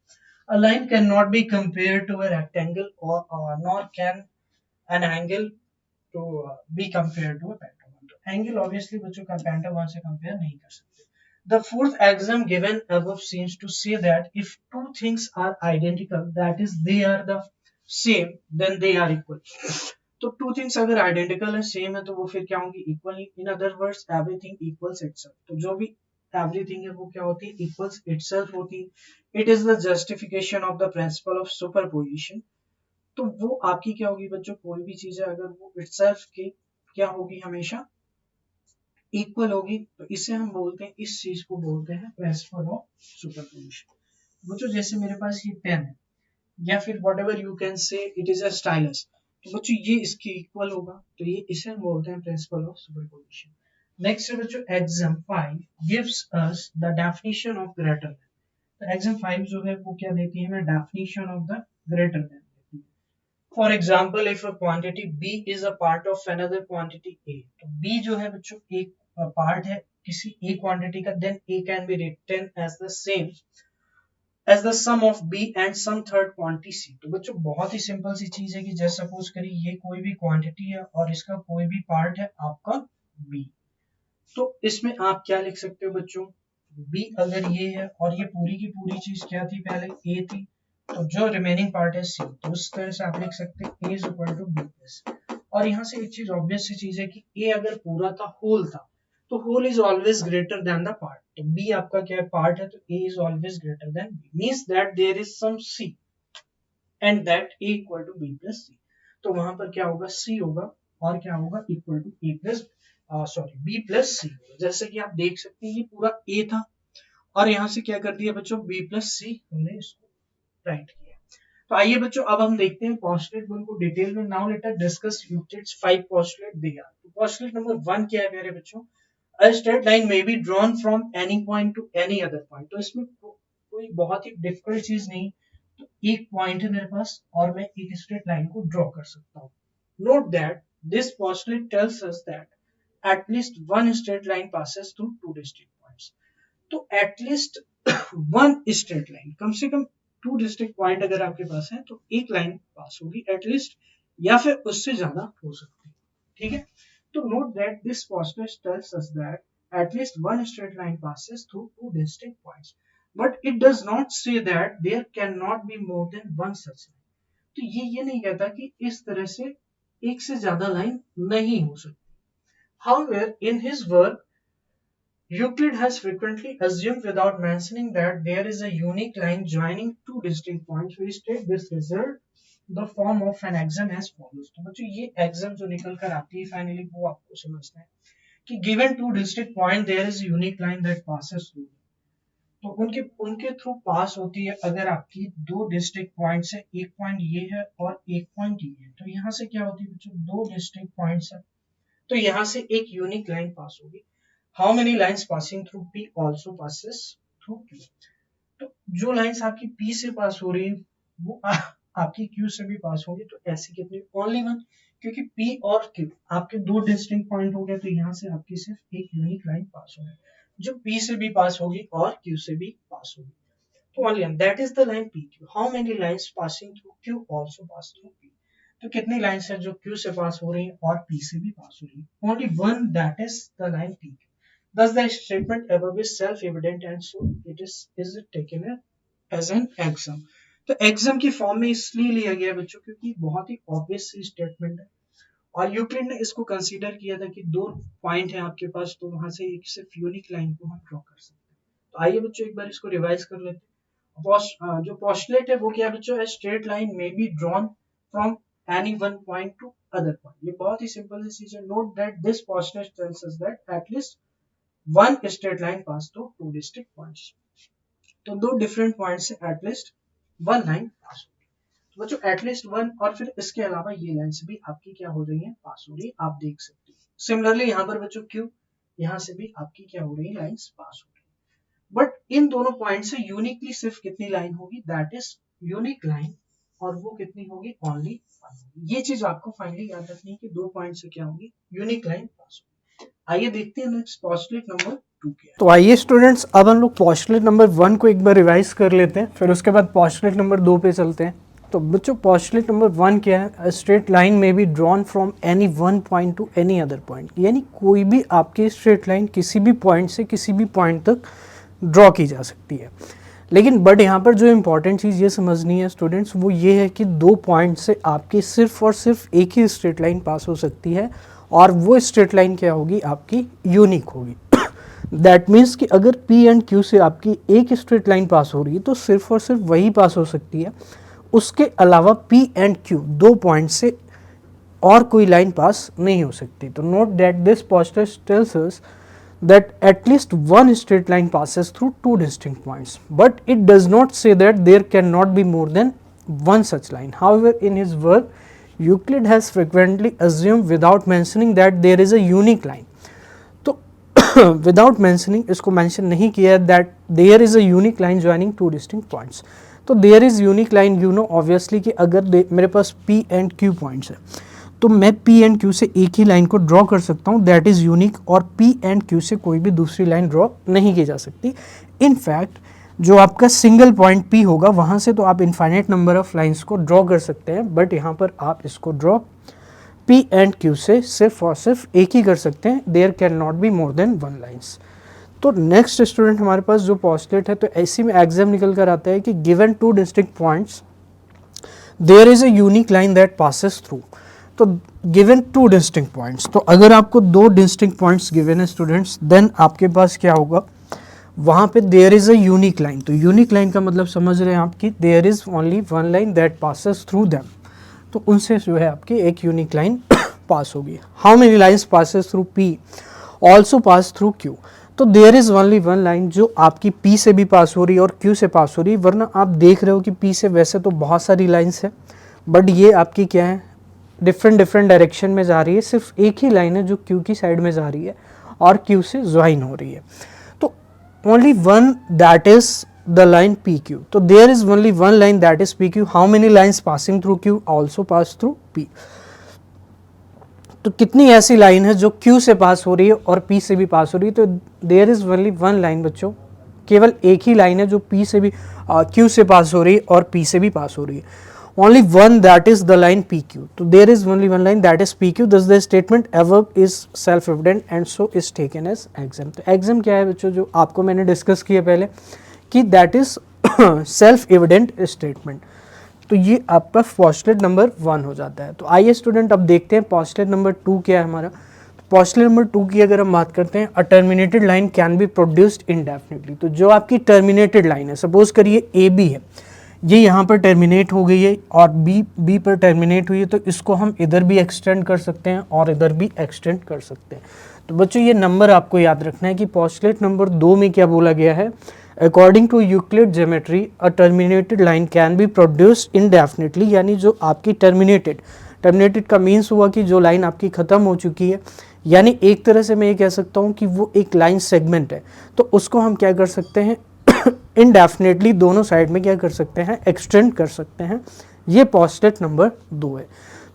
[SPEAKER 1] A line cannot be compared to a rectangle or nor can an angle to be compared to a pentagon। तो एंगल ऑब्वियसली बच्चों का पेंटागन से कंपेयर नहीं कर सकते। The fourth axiom given above seems to say that if two things are identical, that is they are the same, then they are equal। तो two things अगर identical है, same है, तो वो फिर क्या होंगी, equal. In other words everything equals itself. तो जो भी एवरीथिंग है वो क्या होती है, इक्वल्स इटसेल्फ होती है। It is the justification of the principle of superposition. तो वो आपकी क्या होगी बच्चों, कोई भी चीज है अगर वो इटसेल्फ की क्या होगी, हमेशा इक्वल होगी, तो इसे हम बोलते हैं, इस चीज को बोलते हैं प्रिंसिपल ऑफ सुपरपोजिशन। बच्चों जैसे मेरे पास ये पेन है या फिर whatever you can say it is a stylus, तो बच्चों ये इसके इक्वल होगा, तो ये इसे हम बोलते हैं प्रिंसिपल ऑफ सुपरपोजिशन। नेक्स्ट है बच्चों exam 5 gives us the definition of greater than. तो एग्जाम 5 जो है वो क्या देती है हमें, definition of the greater than देती है। For example if a quantity b is a part of another quantity a, तो b जो है बच्चों एक पार्ट है किसी a क्वांटिटी का, then a can be written as the same as the sum of b and some third quantity c। तो बच्चों बहुत ही सिंपल सी चीज है कि जैसे सपोज करिए ये कोई भी क्वांटिटी है और इसका कोई भी पार्ट है आपका b, तो इसमें आप क्या लिख सकते हो बच्चों, b अगर ये है और ये पूरी की पूरी चीज क्या थी, पहले a थी, तो जो रिमेनिंग पार्ट है c, तो उस तरह से आप लिख सकते हैं a is equal to b plus. और यहाँ से एक चीज ऑब्वियस सी चीज है कि a अगर पूरा था, होल था, तो whole is always greater than the part, तो b आपका क्या है, पार्ट है, तो a is always greater than b, means that there is some c and that a equal to b plus c। तो वहां पर क्या होगा, c होगा और क्या होगा, equal to a plus b plus c। जैसे कि आप देख सकते हैं ये पूरा a था और यहाँ से क्या कर दिया बच्चों, b प्लस c हमने इसको राइट किया। तो आइए बच्चों अब हम देखते हैं पोस्टुलेट 1 को डिटेल में। Now let us discuss Euclid's 5 postulate they are. तो पोस्टुलेट नंबर 1 क्या है मेरे बच्चों, a straight line may be drawn from any point to any other point। तो इसमें कोई बहुत ही डिफिकल्ट चीज नहीं, तो एक पॉइंट है मेरे पास और मैं एक स्ट्रेट लाइन को ड्रॉ कर सकता हूँ। Note that this postulate tells us that at least one straight line passes through two distinct points। तो at least one straight line, कम से कम टू डिस्ट्रिक्ट पॉइंट अगर आपके पास है तो एक लाइन पास होगी एटलीस्ट, या फिर उससे ज्यादा हो सकती है, ठीक है। तो note that this postulate tells us that at least one straight line passes through two distinct points, but it does not say that there cannot be more than one such line। तो ये नहीं कहता कि इस तरह से एक से ज्यादा लाइन नहीं हो सकती। However, in his work, Euclid has frequently assumed without mentioning that there is a unique line joining two distinct points. We state this result the form of an axiom as follows। तो बच्चों ये axiom जो निकल कर आती है finally वो आपको समझना है कि given two distinct point there is a unique line that passes through। तो उनके थ्रू पास होती है अगर आपकी दो डिस्ट्रिक्ट पॉइंट्स है, एक पॉइंट ये है और एक पॉइंट ये है, तो यहाँ से क्या होती है बच्चों, दो डिस्ट्रिक्ट पॉइंट्स है, तो यहाँ से एक यूनिक लाइन पास होगी। How many lines passing through P also passes through Q। तो जो लाइंस आपकी P से पास हो रही है वो आपकी Q से भी पास होगी, तो ऐसी कितनी, ओनली वन, क्योंकि P और Q आपके दो डिस्टिंक्ट पॉइंट हो गए, तो यहाँ से आपकी सिर्फ एक यूनिक लाइन पास होगी जो P से भी पास होगी और Q से भी पास होगी, तो only one, that is the line PQ। How many lines passing through Q also pass through P। तो कितनी लाइंस है जो Q से पास हो रही है और P से भी पास हो रही है, only one, that is the line PQ। Thus the statement above is self-evident and so it is taken as an axiom। तो axiom की फॉर्म में इसलिए लिया गया बच्चों क्योंकि बहुत ही ऑब्वियस सी स्टेटमेंट है और यूक्लिड ने इसको कंसीडर किया था कि दो पॉइंट है आपके पास, तो वहां से एक सिर्फ यूनिक लाइन को हम ड्रॉ कर सकते हैं। तो आइए बच्चों एक बार इसको रिवाइज कर लेते हैं। जो पोस्टुलेट है वो क्या है बच्चों, स्ट्रेट लाइन में be drawn from any one point to other point। ये बहुत ही सिंपल सी चीज है। Note that this postulate tells us that at least one straight line pass through two distinct points. तो दो डिफरेंट पॉइंट से एटलीस्ट वन लाइन पास होगी, तो बच्चों एटलीस्ट वन, और फिर इसके अलावा ये लाइंस भी आपकी क्या हो रही है, पास हो रही है, आप देख सकते हैं। सिमिलरली यहाँ पर बच्चों Q, यहाँ से भी आपकी क्या हो रही है, लाइंस पास हो रही है, बट इन दोनों पॉइंट से यूनिकली सिर्फ कितनी लाइन होगी, दैट इज यूनिक लाइन, और वो कितनी होगी, ओनली वन। ये चीज आपको फाइनली याद रखनी है कि दो पॉइंट से क्या होगी, यूनिक लाइन पास होगी। आइए देखते हैं नेक्स्ट पोस्टुलेट नंबर 2 क्या है।
[SPEAKER 2] तो आइए स्टूडेंट्स अब हम लोग पोस्टुलेट नंबर 1 को एक बार रिवाइज कर लेते हैं, फिर उसके बाद पोस्टुलेट नंबर 2 पे चलते हैं। तो बच्चों पोस्टुलेट नंबर 1 क्या है, अ स्ट्रेट लाइन में be drawn from any one point two any other point, यानी कोई भी आपकी स्ट्रेट लाइन किसी भी पॉइंट से किसी भी पॉइंट तक ड्रॉ की जा सकती है। लेकिन बट यहाँ पर जो इम्पॉर्टेंट चीज़ ये समझनी है स्टूडेंट्स, वो ये है कि दो पॉइंट से आपकी सिर्फ और सिर्फ एक ही स्ट्रेट लाइन पास हो सकती है, और वो स्ट्रेट लाइन क्या होगी, आपकी यूनिक होगी। दैट मीन्स कि अगर P एंड Q से आपकी एक स्ट्रेट लाइन पास हो रही है तो सिर्फ और सिर्फ वही पास हो सकती है, उसके अलावा P एंड Q दो पॉइंट से और कोई लाइन पास नहीं हो सकती। तो note that this postulate tells us that at least one straight line passes through two distinct points, but it does not say that there cannot be more than one such line। However, in his work, Euclid has frequently assumed without mentioning that there is a unique line। तो without mentioning, इसको mention नहीं किया है that there is a unique line joining two distinct points. तो there is unique line, you know obviously कि अगर मेरे पास पी एंड क्यू पॉइंट्स है तो मैं पी एंड क्यू से एक ही लाइन को ड्रॉ कर सकता हूँ, दैट इज़ यूनिक, और पी एंड क्यू से कोई भी दूसरी लाइन ड्रॉ नहीं की जा सकती। इनफैक्ट जो आपका सिंगल पॉइंट पी होगा वहाँ से तो आप इनफाइनाइट नंबर ऑफ लाइन्स को ड्रॉ कर सकते हैं, बट यहाँ पर आप इसको ड्रॉ पी एंड क्यू से सिर्फ और सिर्फ एक ही कर सकते हैं, there can not be more than one lines. तो नेक्स्ट स्टूडेंट हमारे पास जो पोस्टलेट है, तो ऐसी में एग्जाम निकल कर आता है कि given two distinct points there is a unique line that passes through. तो गिवन टू डिस्टिंक्ट पॉइंट्स, तो अगर आपको दो डिस्टिंक्ट पॉइंट्स गिवन है स्टूडेंट्स, देन आपके पास क्या होगा, वहाँ पे there is a unique line. तो यूनिक लाइन का मतलब समझ रहे हैं आपकी, there is only one line that passes through them, तो उनसे जो है आपकी एक यूनिक लाइन पास होगी। How many lines passes through P also pass through Q, तो there is only one line जो आपकी पी से भी पास हो रही है और क्यू से पास हो रही है, वरना आप देख रहे हो कि पी से वैसे तो बहुत सारी लाइन्स है, बट ये आपकी क्या है, डिफरेंट डायरेक्शन में जा रही है, सिर्फ एक ही लाइन है जो क्यू की साइड में जा रही है और क्यू से ज्वाइन हो रही है। तो only one that is the line P Q, तो there is only one line that is P Q. How many lines passing through Q also pass through P, तो कितनी ऐसी लाइन है जो क्यू से पास हो रही है और पी से भी पास हो रही है, तो there is only one line बच्चों, केवल एक ही लाइन है जो पी से भी क्यू से पास हो रही है और पी से भी पास हो रही है। Only one that is the line P Q, तो there is only one line that is P Q, this the statement above is self evident and so is taken as axiom. तो axiom क्या है बच्चों, जो आपको मैंने discuss किया पहले कि that is self evident statement, तो ये आपका पोस्टलेट नंबर 1 हो जाता है। तो आइए स्टूडेंट अब देखते हैं पोस्टलेट नंबर 2 क्या है हमारा। पोस्टलेट नंबर 2 की अगर हम बात करते हैं, a terminated line can be produced indefinitely, तो जो आपकी टर्मिनेटेड लाइन है, सपोज करिए ए बी है, ये यहाँ पर टर्मिनेट हो गई है और बी पर टर्मिनेट हुई है, तो इसको हम इधर भी एक्सटेंड कर सकते हैं और इधर भी एक्सटेंड कर सकते हैं। तो बच्चों ये नंबर आपको याद रखना है कि पोस्टलेट नंबर 2 में क्या बोला गया है, according to Euclid geometry a terminated line can be produced indefinitely, यानी जो आपकी टर्मिनेटेड का मीन्स हुआ कि जो लाइन आपकी ख़त्म हो चुकी है, यानी एक तरह से मैं ये कह सकता हूँ कि वो एक लाइन सेगमेंट है, तो उसको हम क्या कर सकते हैं इनडेफिनेटली दोनों साइड में क्या कर सकते हैं, एक्सटेंड कर सकते हैं। ये पोस्टलेट नंबर 2 है।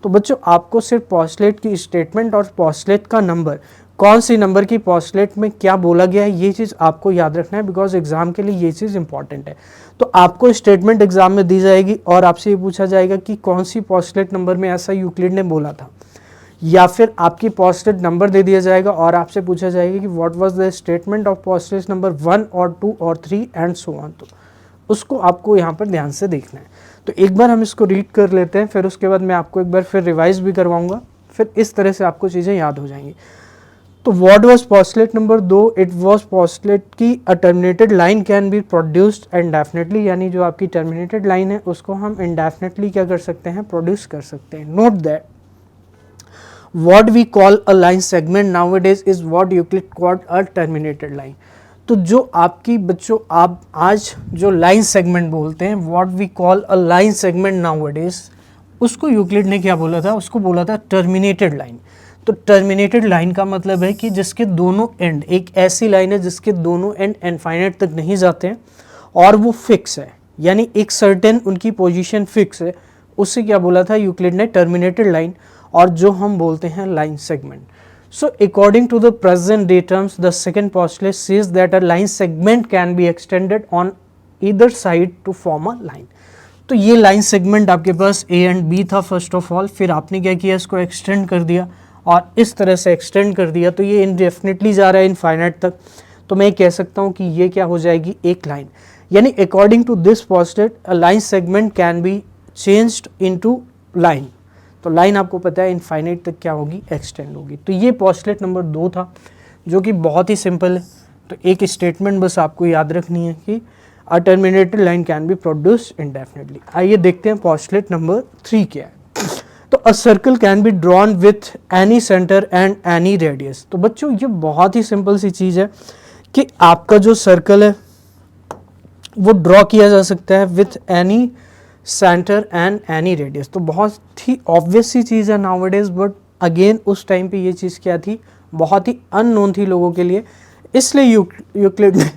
[SPEAKER 2] तो बच्चों आपको सिर्फ पोस्टलेट की स्टेटमेंट और पोस्टलेट का नंबर, कौन सी नंबर की पोस्टलेट में क्या बोला गया है, ये चीज़ आपको याद रखना है, बिकॉज एग्जाम के लिए ये चीज़ इंपॉर्टेंट है। तो आपको स्टेटमेंट एग्जाम में दी जाएगी और आपसे ये पूछा जाएगा कि कौन सी पोस्टलेट नंबर में ऐसा यूक्लिड ने बोला था, या फिर आपकी पोस्टलेट नंबर दे दिया जाएगा और आपसे पूछा जाएगा कि what was the statement of postulate number 1 और 2 और 3 एंड सो ऑन। तो उसको आपको यहाँ पर ध्यान से देखना है। तो एक बार हम इसको रीड कर लेते हैं, फिर उसके बाद मैं आपको एक बार फिर रिवाइज भी करवाऊंगा, फिर इस तरह से आपको चीज़ें याद हो जाएंगी। तो what was postulate number 2, it was postulate की a terminated line can be produced indefinitely, यानी जो आपकी टर्मिनेटेड लाइन है उसको हम इनडेफिनेटली क्या कर सकते हैं, प्रोड्यूस कर सकते हैं। Note that what we call a line segment nowadays is what Euclid called a terminated line। तो जो आपकी बच्चों आप आज जो लाइन सेगमेंट बोलते हैं, what we call a line segment nowadays, उसको यूक्लिड ने क्या बोला था, उसको बोला था टर्मिनेटेड लाइन। तो टर्मिनेटेड लाइन का मतलब है कि जिसके दोनों एंड, एक ऐसी लाइन है जिसके दोनों एंड इनफाइनाइट तक नहीं जाते हैं और वो फिक्स है, यानी एक सर्टेन उनकी पोजीशन फिक्स है, उससे क्या बोला था यूक्लिड ने, टर्मिनेटेड लाइन, और जो हम बोलते हैं line segment. So according to the present day terms the second postulate says that a line segment can be extended on either side to form a line. तो ये लाइन सेगमेंट आपके पास A and B था first of all, फिर आपने क्या किया, इसको एक्सटेंड कर दिया और इस तरह से एक्सटेंड कर दिया, तो ये इनडेफिनेटली जा रहा है इनफाइनाइट तक। तो मैं कह सकता हूँ कि ये क्या हो जाएगी, एक लाइन, यानी according to this postulate a line segment can be changed into line. तो लाइन आपको पता है इनफाइनाइट तक क्या होगी, एक्सटेंड होगी। तो ये पोस्टलेट नंबर 2 था, जो कि बहुत ही सिंपल है। तो एक स्टेटमेंट बस आपको याद रखनी है कि a terminated line can be produced indefinitely. आइए देखते हैं पोस्टलेट नंबर 3 क्या है। तो a circle can be drawn with any centre and any radius. तो बच्चों ये बहुत ही सिंपल सी चीज़ है कि आपका जो सर्कल है वो ड्रॉ किया जा सकता है with any centre and any radius. तो बहुत ही ऑब्वियस सी चीज़ है नाउअडेज, बट अगेन उस टाइम पे ये चीज़ क्या थी, बहुत ही अननोन थी लोगों के लिए, इसलिए यूक्लिड ने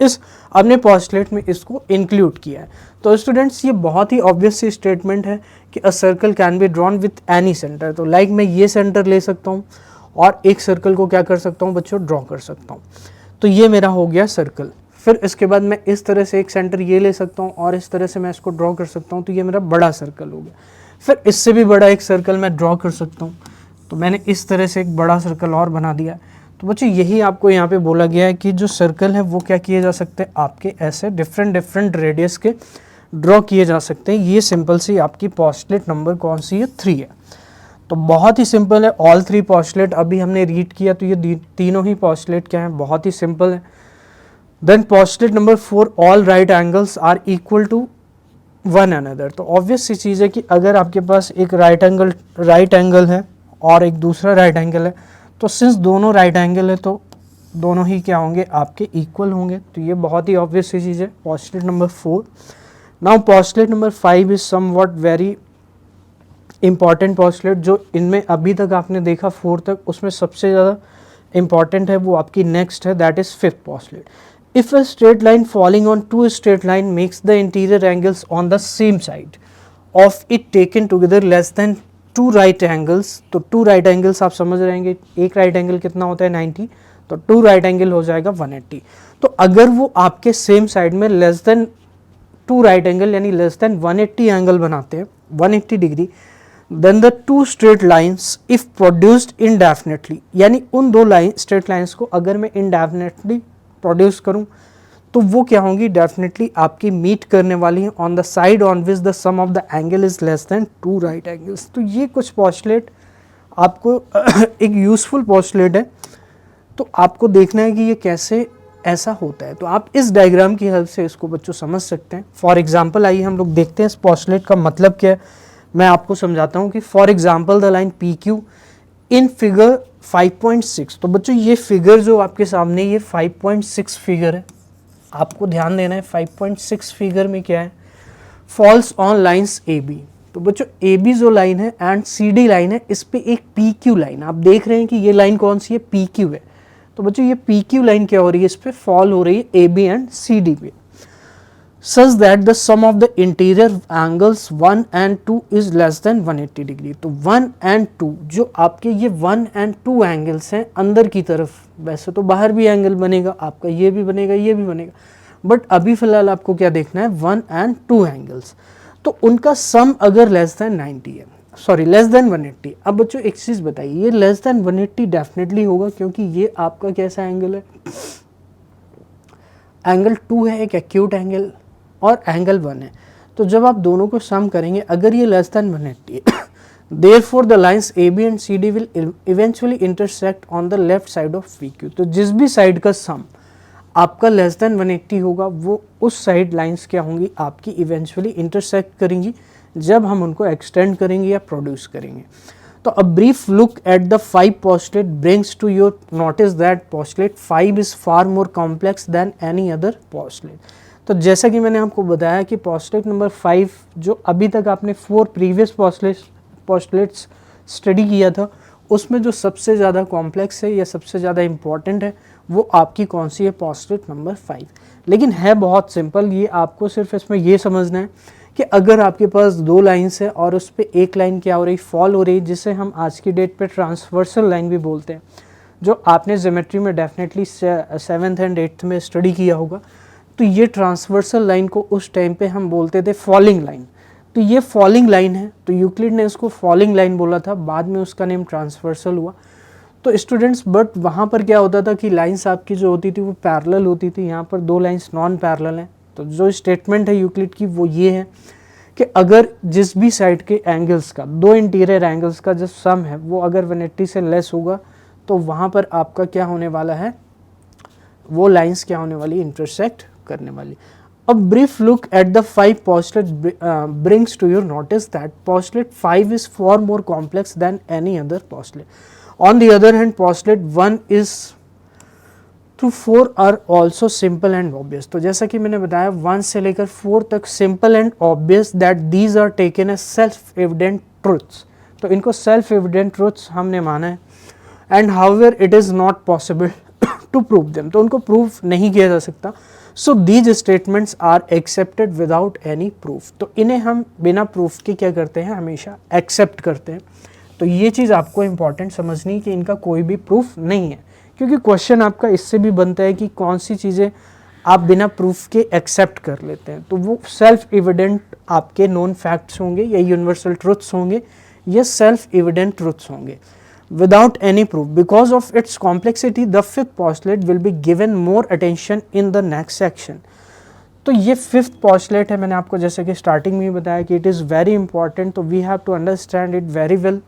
[SPEAKER 2] इस अपने पोस्टलेट में इसको इंक्लूड किया है। तो स्टूडेंट्स ये बहुत ही ऑब्वियस सी स्टेटमेंट है कि अ circle can be drawn with any centre. तो लाइक मैं ये सेंटर ले सकता हूँ और एक सर्कल को क्या कर सकता हूँ बच्चों, ड्रॉ कर सकता हूँ। तो ये मेरा हो गया सर्कल। फिर इसके बाद मैं इस तरह से एक सेंटर ये ले सकता हूँ और इस तरह से मैं इसको ड्रॉ कर सकता हूँ, तो ये मेरा बड़ा सर्कल हो गया। फिर इससे भी बड़ा एक सर्कल मैं ड्रॉ कर सकता हूँ, तो मैंने इस तरह से एक बड़ा सर्कल और बना दिया। तो बच्चों यही आपको यहाँ पे बोला गया है कि जो सर्कल है वो क्या किए जा सकते हैं, आपके ऐसे डिफरेंट रेडियस के ड्रॉ किए जा सकते हैं। ये सिंपल सी आपकी पोस्टलेट नंबर कौन सी है, 3 है। तो बहुत ही सिंपल है, ऑल 3 पोस्टलेट अभी हमने रीड किया, तो ये तीनों ही पोस्टलेट क्या है, बहुत ही सिंपल है। Then postulate number 4, all right angles are equal to one another. तो ऑब्वियस सी चीज़ है कि अगर आपके पास एक राइट एंगल है और एक दूसरा राइट एंगल है, तो सिंस दोनों राइट एंगल है तो दोनों ही क्या होंगे, आपके इक्वल होंगे। तो ये बहुत ही ऑब्वियस सी चीज़ है, postulate number 4। Now postulate number 5 is somewhat very important postulate. जो इनमें अभी तक आपने देखा 4 तक, उसमें सबसे ज़्यादा इंपॉर्टेंट है वो आपकी नेक्स्ट है, that is 5th postulate. If a straight line falling on two straight line makes the interior angles on the same side of it taken together less than two right angles, तो two right angles आप समझ रहे हैं, एक right angle कितना होता है 90, तो two right angle हो जाएगा 180। तो अगर वो आपके सेम साइड में less than two right angle यानी लेस देन 180 एंगल बनाते हैं, 180 degree, then the two straight lines if produced indefinitely, यानी उन दो स्ट्रेट लाइन्स को अगर मैं इनडेफिनेटली प्रोड्यूस करूं तो वो क्या होंगी, डेफिनेटली आपकी मीट करने वाली है on the side on which the sum of the angle is less than two right angles. तो ये कुछ पोस्टलेट आपको एक यूजफुल पोस्टलेट है, तो आपको देखना है कि ये कैसे ऐसा होता है। तो आप इस डायग्राम की हेल्प से इसको बच्चों समझ सकते हैं। फॉर एग्जाम्पल आइए हम लोग देखते हैं इस पोस्टलेट का मतलब क्या है। मैं आपको समझाता हूँ कि for example the line P Q in figure 5.6। तो बच्चों ये फिगर जो आपके सामने ये 5.6 फिगर है, आपको ध्यान देना है 5.6 फिगर में क्या है, falls on lines A B. तो बच्चों ए बी जो लाइन है एंड सी डी लाइन है, इस पे एक पी क्यू लाइन, आप देख रहे हैं कि ये लाइन कौन सी है, पी क्यू है। तो बच्चों ये पी क्यू लाइन क्या हो रही है, इस पे फॉल हो रही है A B and C D पे, such that the sum of the interior angles 1 and 2 is less than 180 degree. तो 1 and 2 जो आपके ये 1 and 2 एंगल्स हैं अंदर की तरफ, वैसे तो बाहर भी एंगल बनेगा आपका, ये भी बनेगा ये भी बनेगा, बट अभी फिलहाल आपको क्या देखना है, 1 and 2 एंगल्स, तो उनका सम अगर लेस देन 90 है, सॉरी लेस देन 180। अब बच्चों एक चीज़ बताइए, ये लेस देन 180 डेफिनेटली होगा क्योंकि ये आपका कैसा एंगल है, एंगल 2 है, एक एक्यूट एंगल और एंगल 1 है। तो जब आप दोनों को सम करेंगे, अगर ये less than 180 therefore the lines A B and C D will eventually intersect on the left side of P Q. तो जिस भी साइड का सम आपका लेस देन 180 होगा, वो उस साइड लाइंस क्या होंगी, आपकी इवेंचुअली इंटरसेक्ट करेंगी जब हम उनको एक्सटेंड करेंगे या प्रोड्यूस करेंगे। तो a brief look at the 5 postulate brings to your notice that postulate 5 is far more complex than any other postulate. तो जैसा कि मैंने आपको बताया कि पोस्टलेट नंबर 5 जो अभी तक आपने 4 प्रीवियस पोस्टलेट्स स्टडी किया था, उसमें जो सबसे ज़्यादा कॉम्प्लेक्स है या सबसे ज़्यादा इम्पॉर्टेंट है वो आपकी कौन सी है, पोस्टलेट नंबर 5। लेकिन है बहुत सिंपल, ये आपको सिर्फ इसमें ये समझना है कि अगर आपके पास 2 लाइन्स है और उस पर एक लाइन क्या हो रही, फॉल हो रही, जिसे हम आज की डेट पे ट्रांसवर्सल लाइन भी बोलते हैं, जो आपने ज्योमेट्री में डेफिनेटली 7th एंड 8th में स्टडी किया होगा। तो ये ट्रांसवर्सल लाइन को उस टाइम पे हम बोलते थे फॉलिंग लाइन। तो ये फॉलिंग लाइन है, तो यूक्लिड ने इसको फॉलिंग लाइन बोला था, बाद में उसका नेम ट्रांसवर्सल हुआ। तो स्टूडेंट्स बट वहाँ पर क्या होता था कि लाइंस आपकी जो होती थी वो पैरेलल होती थी, यहाँ पर 2 लाइंस नॉन पैरेलल हैं। तो जो स्टेटमेंट है यूक्लिड की वो ये है कि अगर जिस भी साइड के एंगल्स का, 2 इंटीरियर एंगल्स का जो सम है वो अगर 180 से लेस होगा, तो वहाँ पर आपका क्या होने वाला है, वो लाइंस क्या होने वाली, इंटरसेक्ट करने वाली। A brief look at the 5 postulate brings to your notice that postulate 5 is far more complex than any other postulate. On the other hand, postulate 1 is through 4 are also simple and obvious. तो जैसा कि मैंने बताया 1 से लेकर 4 तक simple and obvious that these are taken as self evident truths. तो इनको self evident truths हमने माना है। And however it is not possible to prove them, तो उनको प्रूव नहीं किया जा सकता। So these statements are accepted without any proof, तो इन्हें हम बिना प्रूफ के क्या करते हैं, हमेशा एक्सेप्ट करते हैं। तो ये चीज़ आपको इंपॉर्टेंट समझनी कि इनका कोई भी प्रूफ नहीं है, क्योंकि क्वेश्चन आपका इससे भी बनता है कि कौन सी चीज़ें आप बिना प्रूफ के एक्सेप्ट कर लेते हैं। तो वो सेल्फ एविडेंट आपके नॉन फैक्ट्स होंगे या यूनिवर्सल ट्रुथ्स होंगे या सेल्फ एविडेंट ट्रुथ्स होंगे without any proof. Because of its complexity, the fifth postulate will be given more attention in the next section. तो ये फिफ्थ postulate है, मैंने आपको जैसे कि स्टार्टिंग में ही बताया कि it is very important, तो we have to understand it very well.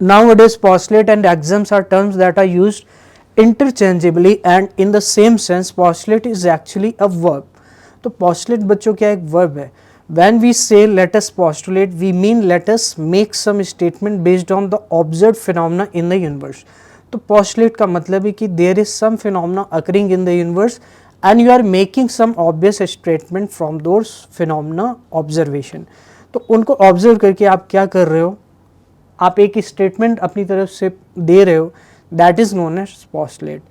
[SPEAKER 2] Nowadays postulate and axioms are terms that are used interchangeably and in the same sense. Postulate is actually a verb. तो postulate बच्चों क्या एक verb है। When we say let us postulate, we mean let us make some statement based on the observed phenomena in the universe. तो postulate का मतलब है कि there is some phenomena occurring in the universe and you are making some obvious statement from those phenomena observation. तो उनको observe करके आप क्या कर रहे हो, आप एक statement अपनी तरफ से दे रहे हो, that is known as postulate.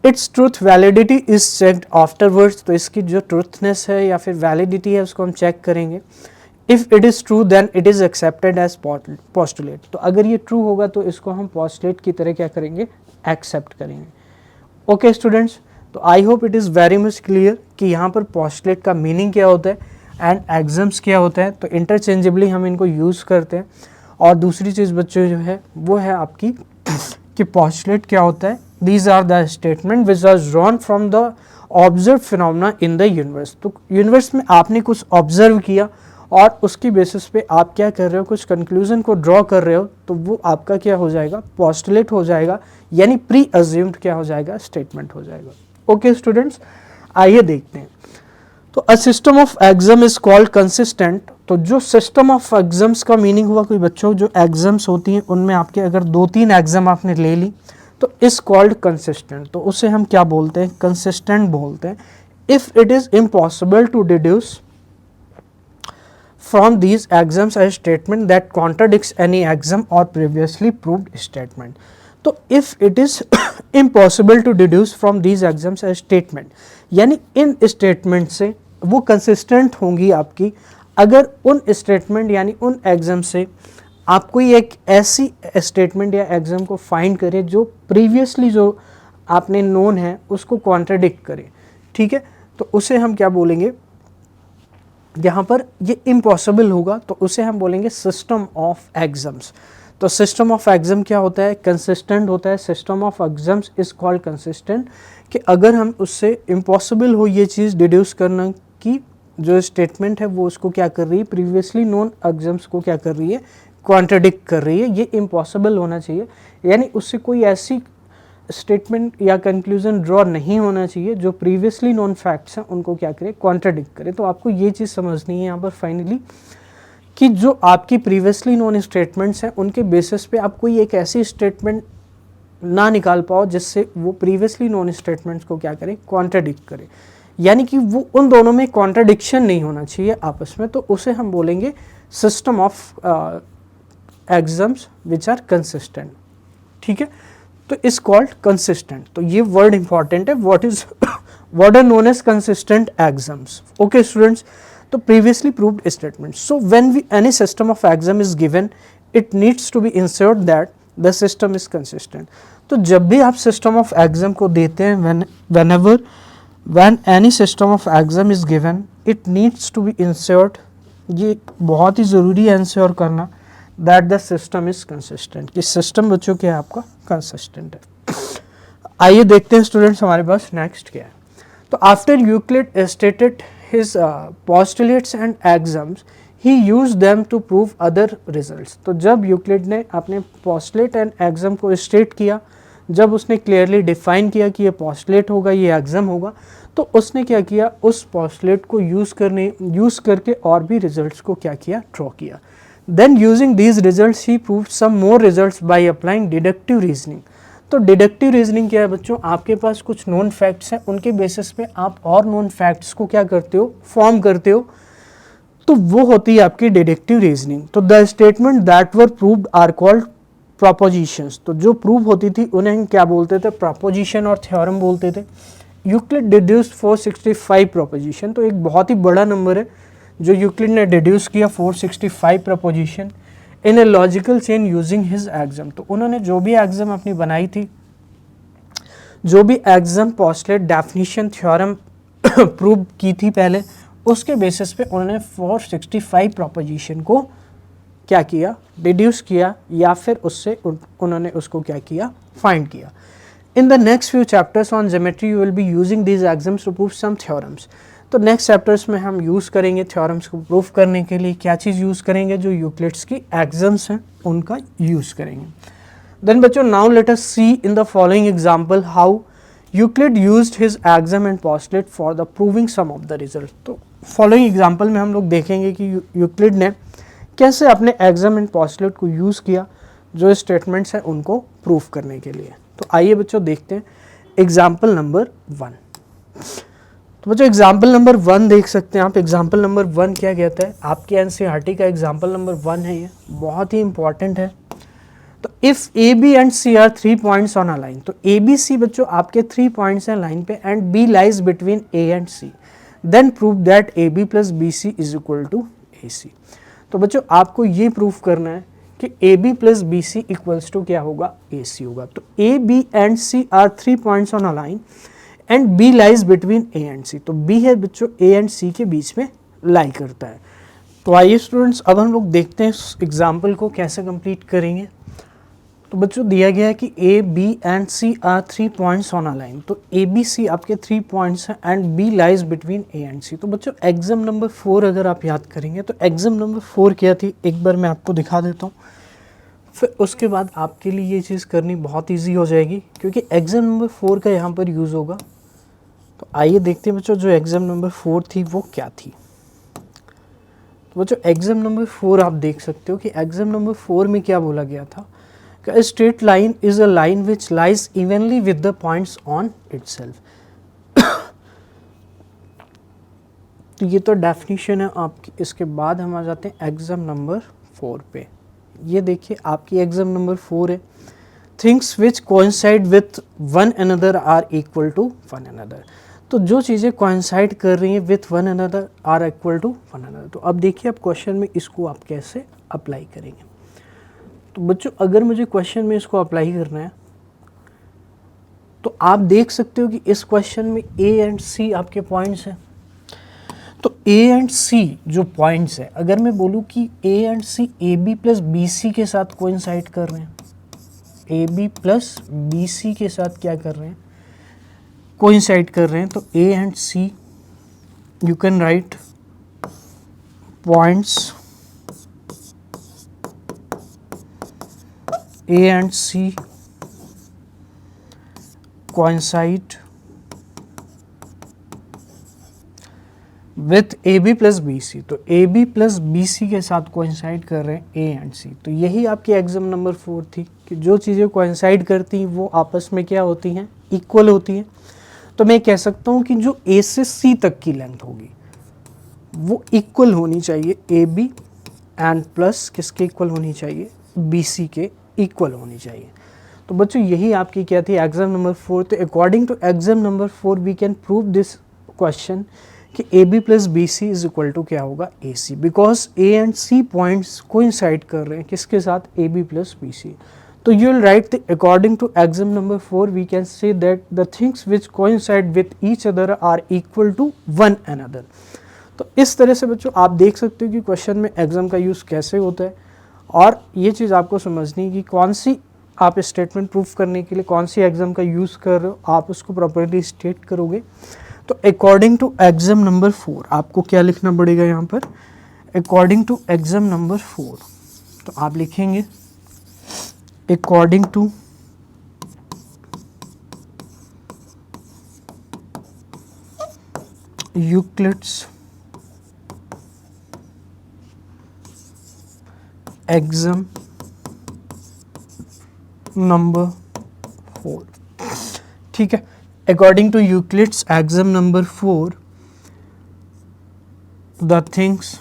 [SPEAKER 2] Its truth validity is checked afterwards, तो इसकी जो ट्रूथनेस है या फिर वैलिडिटी है उसको हम चेक करेंगे। If it is true then it is accepted as postulate, तो अगर ये ट्रू होगा तो इसको हम पोस्टुलेट की तरह क्या करेंगे, एक्सेप्ट करेंगे। ओके स्टूडेंट्स, तो I hope it is very much clear कि यहाँ पर पोस्टुलेट का मीनिंग क्या होता है एंड एक्सम्स क्या होता है। तो इंटरचेंजेबली हम इनको यूज़ करते हैं। और दूसरी चीज़ बच्चों जो है वो है आपकी कि पोस्टुलेट क्या होता है। These are the statement which are drawn from the observed phenomena in the universe. तो यूनिवर्स में आपने कुछ ऑब्जर्व किया और उसकी बेसिस पे आप क्या कर रहे हो, कुछ कंक्लूजन को ड्रॉ कर रहे हो, तो वो आपका क्या हो जाएगा, पोस्टुलेट हो जाएगा, यानी प्री अज्यूम्ड क्या हो जाएगा, स्टेटमेंट हो जाएगा। ओके स्टूडेंट्स, आइए देखते हैं। तो a system of axiom is called consistent. तो जो सिस्टम ऑफ एग्जाम्स का मीनिंग हुआ कोई बच्चों, जो एग्जाम्स होती हैं उनमें आपके अगर 2-3 एग्जाम आपने ले ली तो इज कॉल्ड कंसिस्टेंट, तो उसे हम क्या बोलते हैं, कंसिस्टेंट बोलते हैं। If it is impossible to deduce from these axioms a statement that contradicts any axiom और प्रीवियसली प्रूव्ड स्टेटमेंट। तो if it is impossible to deduce from these axioms a statement, यानी इन स्टेटमेंट से वो consistent होंगी आपकी अगर उन स्टेटमेंट यानी उन एग्जाम से आप कोई एक ऐसी स्टेटमेंट या एग्जाम को फाइंड करें जो प्रीवियसली जो आपने नोन है उसको कॉन्ट्राडिक्ट करे। ठीक है, तो उसे हम क्या बोलेंगे, यहाँ पर ये इम्पॉसिबल होगा तो उसे हम बोलेंगे सिस्टम ऑफ एग्जाम्स। तो सिस्टम ऑफ एग्जाम क्या होता है, कंसिस्टेंट होता है। System of exams is called consistent, कि अगर हम उससे इम्पॉसिबल हो ये चीज़ डिड्यूस करना कि जो स्टेटमेंट है वो उसको क्या कर रही है, प्रीवियसली नोन एग्जाम्स को क्या कर रही है, कॉन्ट्राडिक्ट कर रही है, ये इम्पॉसिबल होना चाहिए। यानी उससे कोई ऐसी स्टेटमेंट या कंक्लूजन ड्रॉ नहीं होना चाहिए जो प्रीवियसली नोन फैक्ट्स हैं उनको क्या करे, कॉन्ट्राडिक्ट करे। तो आपको ये चीज़ समझनी है यहाँ पर फाइनली कि जो आपकी प्रीवियसली नोन स्टेटमेंट्स हैं उनके बेसिस पे आप कोई एक ऐसी स्टेटमेंट ना निकाल पाओ जिससे वो प्रीवियसली नोन स्टेटमेंट्स को क्या करे, कॉन्ट्राडिक्ट करे। यानी कि वो उन दोनों में कॉन्ट्राडिक्शन नहीं होना चाहिए आपस में, तो उसे हम बोलेंगे system of axioms which are consistent. ठीक है, तो इज कॉल्ड कंसिस्टेंट। तो ये वर्ड इंपॉर्टेंट है, what are known as consistent axioms. Okay students, तो previously proved statement. So when we any system of axiom is given it needs to be ensured that the system is consistent. तो जब भी आप system of exam को देते हैं, when any system of exam is given it needs to be ensured, ये बहुत ही ज़रूरी है इंश्योर करना that the system is consistent, कि सिस्टम बच्चों क्या है आपका कंसिस्टेंट है। आइए देखते हैं स्टूडेंट्स हमारे पास नेक्स्ट क्या है। तो after Euclid stated his postulates and axioms he use them to prove other results. तो जब यूक्लिड ने अपने पोस्टुलेट एंड एग्जाम को स्टेट किया, जब उसने क्लियरली डिफाइन किया कि ये पोस्टुलेट होगा, ये एग्जाम होगा, तो उसने क्या किया, उस पोस्टुलेट को यूज़ करके और भी रिजल्ट्स को क्या किया, ड्रॉ किया। Then using these results he proved some more results by applying deductive reasoning. तो डिडक्टिव रीजनिंग क्या है बच्चों, आपके पास कुछ नोन फैक्ट्स हैं, उनके बेसिस पे आप और नोन फैक्ट्स को क्या करते हो, फॉर्म करते हो, तो वो होती है आपकी डिडक्टिव रीजनिंग। तो the statement that were proved are called propositions, तो जो प्रूव होती थी उन्हें हम क्या बोलते थे, प्रोपोजिशन और थ्योरम बोलते थे। यूक्लिड डिड्यूस्ड 465 प्रोपोजिशन, तो एक बहुत ही बड़ा नंबर है जो यूक्लिड ने डिड्यूस किया 465 proposition in a logical chain using his axiom. तो उन्होंने जो भी एक्सम अपनी बनाई थी, जो भी एक्सम, पोस्टलेट, डेफिनेशन, थ्योरम प्रूव की थी पहले, उसके बेसिस पे उन्होंने 465 प्रोपोजिशन को क्या किया, डिड्यूस किया, या फिर उससे उन्होंने उसको क्या किया, फाइंड किया। In the next few chapters on geometry you will be using these axioms to prove some theorems. तो नेक्स्ट चैप्टर्स में हम यूज़ करेंगे थ्योरम्स को प्रूव करने के लिए। क्या चीज़ यूज़ करेंगे, जो यूक्लिड्स की एग्जाम्स हैं उनका यूज़ करेंगे। देन बच्चों, now let us see in the following example how Euclid used his axiom and postulate for the proving some of the result. तो फॉलोइंग एग्जाम्पल में हम लोग देखेंगे कि यूक्लिड ने कैसे अपने एग्जाम एंड पोस्टलेट को यूज़ किया जो स्टेटमेंट्स हैं उनको प्रूफ करने के लिए। तो आइए बच्चों देखते हैं एग्जाम्पल नंबर 1। तो बच्चों एग्जाम्पल नंबर 1 देख सकते हैं आप। एग्जाम्पल नंबर 1 क्या कहता है, आपके एनसीईआरटी का एग्जाम्पल नंबर 1 है, ये बहुत ही इंपॉर्टेंट है। तो if A B and C are 3 points on a line, तो ए बी सी बच्चों आपके 3 पॉइंट्स हैं लाइन पे, and B lies between A and C, then prove that A B plus B C is equal to A C. तो बच्चों आपको ये proof करना है कि A B plus B C equals to क्या होगा, ए सी होगा। तो A B and C are 3 points on a line and B lies between A and C. तो बी है बच्चों ए एंड सी के बीच में लाई करता है। तो आइए स्टूडेंट्स अब हम लोग देखते हैं इस एग्जाम्पल को कैसे कंप्लीट करेंगे। तो बच्चों दिया गया है कि A B and C are 3 points on a line. तो ए बी सी आपके 3 पॉइंट्स हैं and B lies between A and C. तो बच्चों एग्जाम नंबर 4 अगर आप याद करेंगे तो एग्जाम नंबर 4 क्या थी, एक बार मैं आपको दिखा देता हूँ, फिर उसके बाद आपके लिए ये चीज़ करनी बहुत ईजी हो जाएगी क्योंकि एग्जाम नंबर 4 का यहाँ पर यूज़ होगा। तो आइए देखते हैं बच्चों जो एग्जाम नंबर 4 थी वो क्या थी। तो बच्चों एग्जाम नंबर 4 आप देख सकते हो कि एग्जाम नंबर 4 में क्या बोला गया था, A straight line is a line which lies evenly with the points on itself। तो ये तो डेफिनेशन है आपकी। इसके बाद हम आ जाते हैं एग्जाम नंबर 4 पे। ये देखिए आपकी एग्जाम नंबर 4 है, things which coincide with one another are equal to one another. तो जो चीज़ें कोइंसाइड कर रही हैं with one another are equal to one another. तो अब देखिए अब क्वेश्चन में इसको आप कैसे अप्लाई करेंगे। तो बच्चों अगर मुझे क्वेश्चन में इसको अप्लाई करना है तो आप देख सकते हो कि इस क्वेश्चन में ए एंड सी आपके पॉइंट्स हैं। तो ए एंड सी जो पॉइंट्स है, अगर मैं बोलूँ कि A and C A B plus B C के साथ कोइंसाइड कर रहे हैं, A B plus B C के साथ क्या कर रहे हैं, कोइंसाइड कर रहे हैं, तो A and C you can write points A and C coincide with AB plus BC। तो AB plus BC के साथ coincide कर रहे हैं A and C। तो यही आपकी एग्जाम नंबर 4 थी कि जो चीज़ें coincide करती हैं वो आपस में क्या होती हैं, इक्वल होती हैं। तो मैं कह सकता हूँ कि जो A से C तक की लेंथ होगी वो इक्वल होनी चाहिए AB एंड प्लस किसके इक्वल होनी चाहिए, BC के इक्वल होनी चाहिए। तो बच्चों यही आपकी क्या थी एग्जाम नंबर 4। तो according to axiom number 4 we can prove this question कि A B plus B C is equal to क्या होगा, A C, because A and C points coincide कर रहे हैं किसके साथ, A B plus B C. तो you will write according to axiom number 4 we can say that the things which coincide with each other are equal to one another. तो इस तरह से बच्चों आप देख सकते हो कि क्वेश्चन में एग्जाम का यूज़ कैसे होता है, और ये चीज़ आपको समझनी है कि कौन सी आप स्टेटमेंट प्रूफ करने के लिए कौन सी एग्जाम का यूज़ कर रहे हो, आप उसको प्रॉपर्ली स्टेट करोगे। तो अकॉर्डिंग टू एग्जाम नंबर 4 आपको क्या लिखना पड़ेगा यहाँ पर, अकॉर्डिंग टू एग्जाम नंबर 4। तो आप लिखेंगे according to Euclid's axiom number 4, ठीक है। According to Euclid's axiom number 4 the things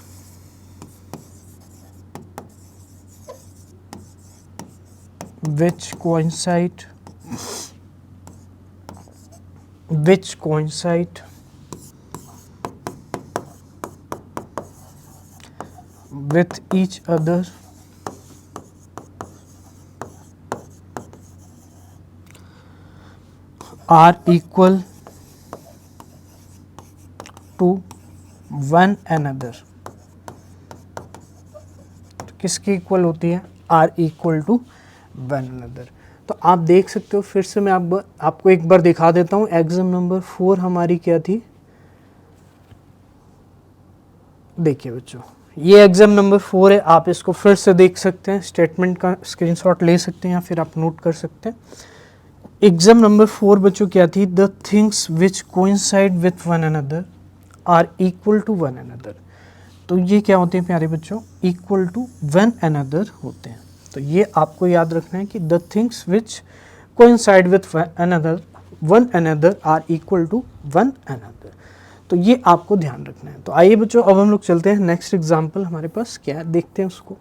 [SPEAKER 2] which coincide with each other are equal to one another। तो किसकी इक्वल होती है? Are equal to one another. तो आप देख सकते हो, फिर से मैं आपको एक बार दिखा देता हूँ। एग्जाम नंबर 4 हमारी क्या थी? देखिए बच्चों, ये एग्जाम नंबर 4 है। आप इसको फिर से देख सकते हैं, स्टेटमेंट का स्क्रीनशॉट ले सकते हैं या फिर आप नोट कर सकते हैं। एग्जाम नंबर 4 बच्चों क्या थी? The things which coincide with one another are equal to one another. तो ये क्या होते हैं प्यारे बच्चों? इक्वल टू वन अनदर होते हैं। तो ये आपको याद रखना है कि the things which coincide with one another are equal to one another. तो ये आपको ध्यान रखना है। तो आइए बच्चों, अब हम लोग चलते हैं नेक्स्ट एग्जाम्पल हमारे पास क्या है, देखते हैं उसको।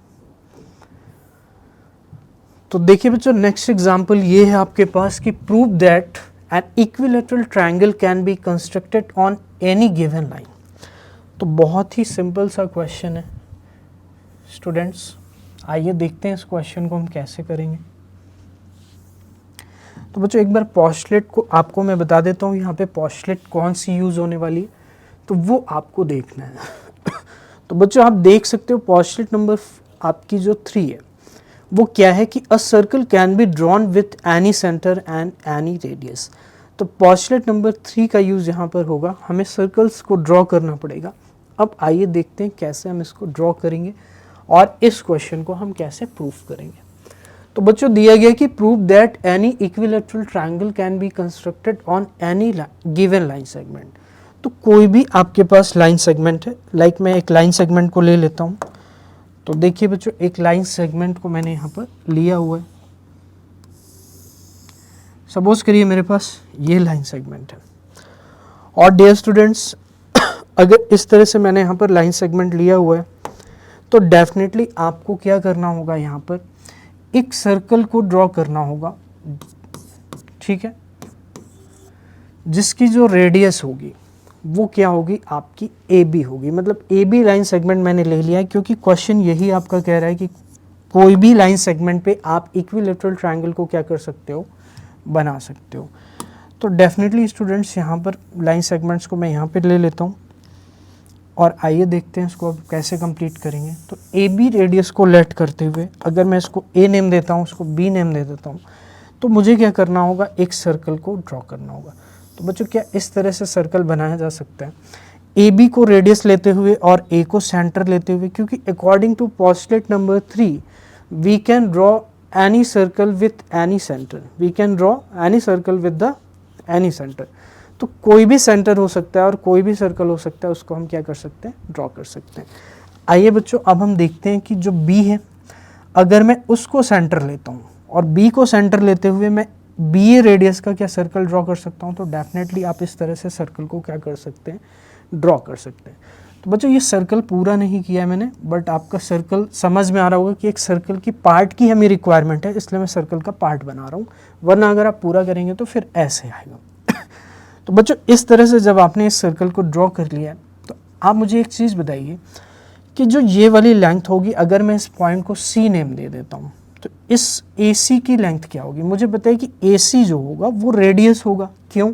[SPEAKER 2] तो देखिए बच्चों, नेक्स्ट एग्जाम्पल ये है आपके पास कि prove that an equilateral triangle can be constructed on any given line. तो बहुत ही सिंपल सा क्वेश्चन है स्टूडेंट्स। आइए देखते हैं इस क्वेश्चन को हम कैसे करेंगे। तो बच्चों एक बार पोस्टलेट को आपको मैं बता देता हूँ, यहाँ पे पोस्टलेट कौन सी यूज़ होने वाली है, तो वो आपको देखना है। तो बच्चों आप देख सकते हो पोस्टलेट नंबर आपकी जो 3 है वो क्या है कि अ circle can be drawn with any centre and any radius. तो पोस्टलेट नंबर 3 का यूज़ यहाँ पर होगा, हमें सर्कल्स को ड्रॉ करना पड़ेगा। अब आइए देखते हैं कैसे हम इसको ड्रॉ करेंगे और इस क्वेश्चन को हम कैसे प्रूफ करेंगे। तो बच्चों दिया गया कि prove that any equilateral triangle can be constructed on any given line segment. तो कोई भी आपके पास लाइन सेगमेंट है, लाइक मैं एक लाइन सेगमेंट को ले लेता हूँ। तो देखिए बच्चों, एक लाइन सेगमेंट को मैंने यहाँ पर लिया हुआ है। सपोज करिए मेरे पास ये लाइन सेगमेंट है। और डियर स्टूडेंट्स, अगर इस तरह से मैंने यहाँ पर लाइन सेगमेंट लिया हुआ है तो डेफिनेटली आपको क्या करना होगा, यहाँ पर एक सर्कल को ड्रॉ करना होगा, ठीक है, जिसकी जो रेडियस होगी वो क्या होगी? आपकी ए बी होगी। मतलब ए बी लाइन सेगमेंट मैंने ले लिया है क्योंकि क्वेश्चन यही आपका कह रहा है कि कोई भी लाइन सेगमेंट पे आप इक्विलैटरल ट्रायंगल को क्या कर सकते हो? बना सकते हो। तो डेफिनेटली स्टूडेंट्स यहाँ पर लाइन सेगमेंट्स को मैं यहाँ पे ले लेता हूँ और आइए देखते हैं इसको अब कैसे कंप्लीट करेंगे। तो ए बी रेडियस को लेट करते हुए अगर मैं इसको ए नेम देता हूँ, उसको बी नेम दे देता हूँ, तो मुझे क्या करना होगा? एक सर्कल को ड्रॉ करना होगा। तो बच्चों क्या इस तरह से सर्कल बनाया जा सकता है? ए बी को रेडियस लेते हुए और ए को सेंटर लेते हुए, क्योंकि according to postulate number 3 we can draw any circle with any centre. We can draw any circle with the any centre. तो कोई भी सेंटर हो सकता है और कोई भी सर्कल हो सकता है, उसको हम क्या कर सकते हैं? ड्रॉ कर सकते हैं। आइए बच्चों, अब हम देखते हैं कि जो बी है, अगर मैं उसको सेंटर लेता हूँ और बी को सेंटर लेते हुए मैं बी ए रेडियस का क्या सर्कल ड्रॉ कर सकता हूँ? तो डेफिनेटली आप इस तरह से सर्कल को क्या कर सकते हैं? ड्रॉ कर सकते हैं। तो बच्चों ये सर्कल पूरा नहीं किया है मैंने, बट आपका सर्कल समझ में आ रहा होगा कि एक सर्कल की पार्ट की हमें रिक्वायरमेंट है, इसलिए मैं सर्कल का पार्ट बना रहा हूँ, वरना अगर आप पूरा करेंगे तो फिर ऐसे आएगा। तो बच्चों इस तरह से जब आपने इस सर्कल को ड्रॉ कर लिया तो आप मुझे एक चीज़ बताइए कि जो ये वाली लेंथ होगी, अगर मैं इस पॉइंट को सी नेम दे देता हूँ, तो इस ए सी की लेंथ क्या होगी? मुझे बताइए कि ए सी जो होगा वो रेडियस होगा। क्यों?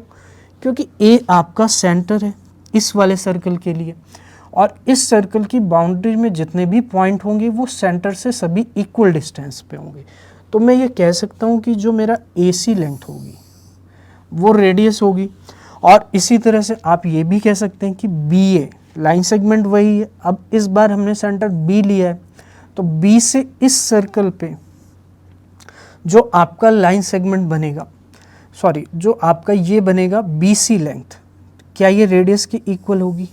[SPEAKER 2] क्योंकि ए आपका सेंटर है इस वाले सर्कल के लिए, और इस सर्कल की बाउंड्री में जितने भी पॉइंट होंगे वो सेंटर से सभी इक्वल डिस्टेंस पे होंगे। तो मैं ये कह सकता हूँ कि जो मेरा ए सी लेंथ होगी वो रेडियस होगी। और इसी तरह से आप ये भी कह सकते हैं कि बी ए लाइन सेगमेंट वही है, अब इस बार हमने सेंटर बी लिया है, तो बी से इस सर्कल पे जो आपका लाइन सेगमेंट बनेगा, सॉरी जो आपका ये बनेगा बी सी लेंथ, क्या ये रेडियस की इक्वल होगी?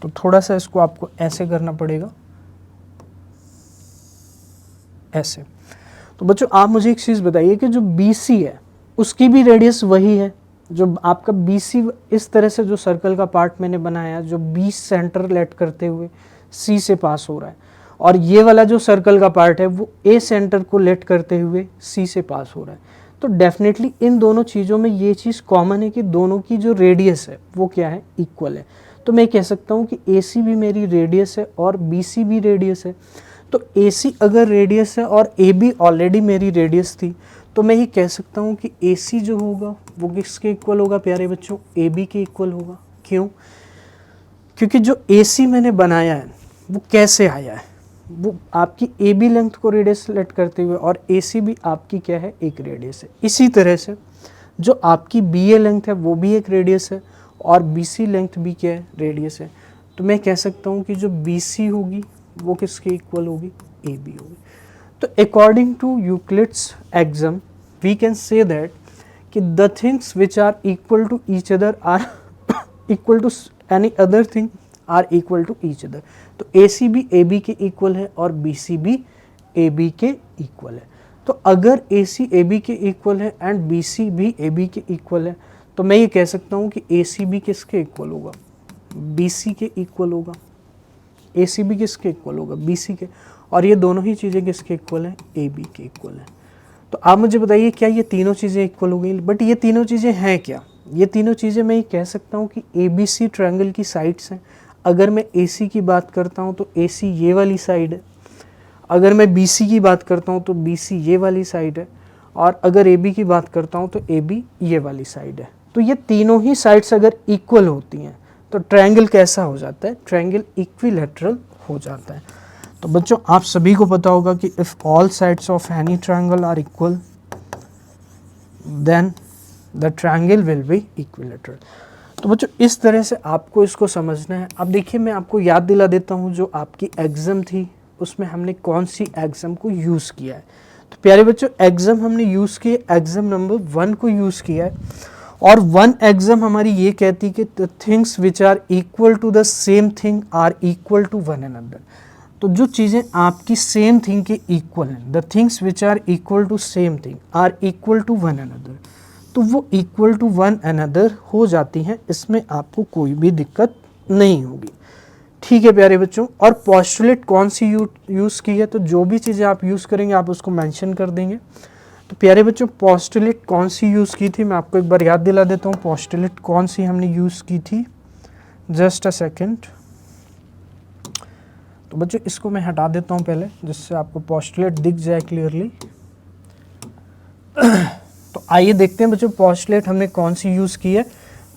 [SPEAKER 2] तो थोड़ा सा इसको आपको ऐसे करना पड़ेगा, ऐसे। तो बच्चों आप मुझे एक चीज़ बताइए कि जो बी सी है उसकी भी रेडियस वही है, जो आपका बी सी इस तरह से जो सर्कल का पार्ट मैंने बनाया, जो बी सेंटर लेट करते हुए सी से पास हो रहा है, और ये वाला जो सर्कल का पार्ट है वो ए सेंटर को लेट करते हुए सी से पास हो रहा है। तो डेफिनेटली इन दोनों चीज़ों में ये चीज़ कॉमन है कि दोनों की जो रेडियस है वो क्या है, इक्वल है। तो मैं कह सकता हूँ कि ए सी भी मेरी रेडियस है और बी सी भी रेडियस है। तो ए सी अगर रेडियस है और ए बी ऑलरेडी मेरी रेडियस थी, तो मैं ये कह सकता हूँ कि ए सी जो होगा वो किसके इक्वल होगा प्यारे बच्चों, ए बी के इक्वल होगा। क्यों? क्योंकि जो ए सी मैंने बनाया है वो कैसे आया है, वो आपकी ए बी लेंथ को रेडियस सेलेक्ट करते हुए, और ए सी भी आपकी क्या है, एक रेडियस है। इसी तरह से जो आपकी बी ए लेंथ है वो भी एक रेडियस है और बी सी लेंथ भी क्या है, रेडियस है। तो मैं कह सकता हूँ कि जो बी सी होगी वो किसके इक्वल होगी, ए बी होगी। तो according to Euclid's axiom we can say that कि the things which are equal to each other are equal to any other thing are equal to each other. तो A सी भी A B के equal है और B सी भी A B के equal है। तो अगर ए सी ए बी के इक्वल है एंड बी सी भी ए बी के इक्वल है, तो मैं ये कह सकता हूँ कि ए सी भी किसके इक्वल होगा, बी सी के इक्वल होगा। ए सी भी किसके इक्वल होगा, बी सी के। और ये दोनों ही चीज़ें किसके इक्वल हैं, ए बी के इक्वल हैं। तो आप मुझे बताइए क्या ये तीनों चीज़ें इक्वल हो गई? बट ये तीनों चीज़ें हैं क्या? ये तीनों चीज़ें मैं ये कह सकता हूँ कि ए बी सी ट्रायंगल की साइड्स हैं। अगर मैं ए सी की बात करता हूँ तो ए सी ये वाली साइड है, अगर मैं बी सी की बात करता हूँ तो बी सी ये वाली साइड है, और अगर ए बी की बात करता हूँ तो ए बी ये वाली साइड है। तो ये तीनों ही साइड्स अगर इक्वल होती हैं तो ट्रायंगल कैसा हो जाता है, ट्रायंगल इक्विलैटरल हो जाता है। तो बच्चों आप सभी को पता होगा कि if all sides of any triangle are equal then the triangle will be equilateral. तो बच्चों इस तरह से आपको इसको समझना है। अब देखिए मैं आपको याद दिला देता हूँ जो आपकी एग्ज़ाम थी उसमें हमने कौन सी एग्ज़ाम को यूज़ किया है। तो प्यारे बच्चों एग्ज़ाम हमने यूज़ किए एग्ज़ाम नंबर 1 को यूज़ किया है, और 1 एग्ज़ाम हमारी ये कहती कि the things which are equal to the same thing are equal to one another. तो जो चीज़ें आपकी सेम थिंग के इक्वल हैं, the things which are equal to same thing are equal to one another, तो वो इक्वल टू वन अनदर हो जाती हैं। इसमें आपको कोई भी दिक्कत नहीं होगी। ठीक है प्यारे बच्चों, और पोस्टुलेट कौन सी यूज़ की है, तो जो भी चीज़ें आप यूज़ करेंगे आप उसको मेंशन कर देंगे। तो प्यारे बच्चों पोस्टुलेट कौन सी यूज़ की थी मैं आपको एक बार याद दिला देता हूँ। पोस्टुलेट कौन सी हमने यूज़ की थी, जस्ट अ सेकेंड। तो बच्चों इसको मैं हटा देता हूँ पहले जिससे आपको पोस्टुलेट दिख जाए क्लियरली। तो आइए देखते हैं बच्चों पोस्टुलेट हमने कौन सी यूज़ की है।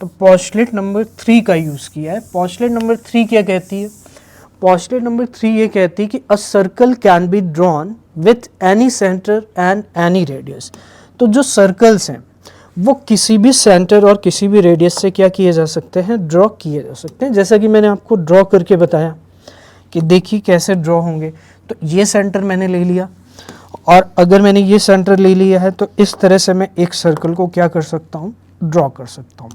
[SPEAKER 2] तो पोस्टुलेट नंबर 3 का यूज़ किया है। पोस्टुलेट नंबर 3 क्या कहती है? पोस्टुलेट नंबर 3 ये कहती है कि अ circle can be drawn with any centre and any radius. तो जो सर्कल्स हैं वो किसी भी सेंटर और किसी भी रेडियस से क्या किए जा सकते हैं, ड्रॉ किए जा सकते हैं। जैसा कि मैंने आपको ड्रॉ करके बताया कि देखिए कैसे ड्रॉ होंगे। तो ये सेंटर मैंने ले लिया, और अगर मैंने ये सेंटर ले लिया है तो इस तरह से मैं एक सर्कल को क्या कर सकता हूँ, ड्रॉ कर सकता हूँ।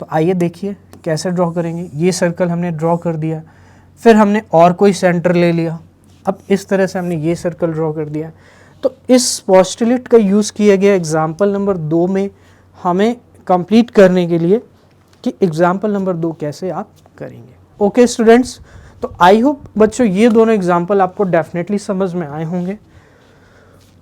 [SPEAKER 2] तो आइए देखिए कैसे ड्रॉ करेंगे। ये सर्कल हमने ड्रॉ कर दिया, फिर हमने और कोई सेंटर ले लिया, अब इस तरह से हमने ये सर्कल ड्रॉ कर दिया। तो इस पोस्टुलेट का यूज़ किया गया एग्जाम्पल नंबर 2 में हमें कंप्लीट करने के लिए कि एग्जाम्पल नंबर 2 कैसे आप करेंगे। ओके स्टूडेंट्स, तो आई होप बच्चों ये दोनों एग्जाम्पल आपको डेफिनेटली समझ में आए होंगे।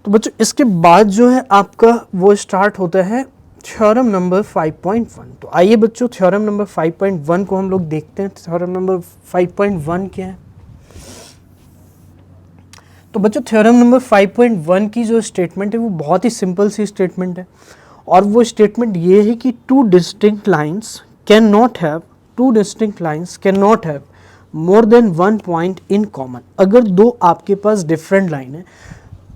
[SPEAKER 2] तो बच्चों इसके बाद जो है आपका वो स्टार्ट होता है थ्योरम नंबर 5.1। तो आइए बच्चों थ्योरम नंबर 5.1 को हम लोग देखते हैं। थ्योरम नंबर 5.1 क्या है? तो बच्चों थ्योरम नंबर 5.1 की जो स्टेटमेंट है वो बहुत ही सिंपल सी स्टेटमेंट है, और वो स्टेटमेंट ये है कि two distinct lines can not have more than one point in common. अगर दो आपके पास डिफरेंट लाइन है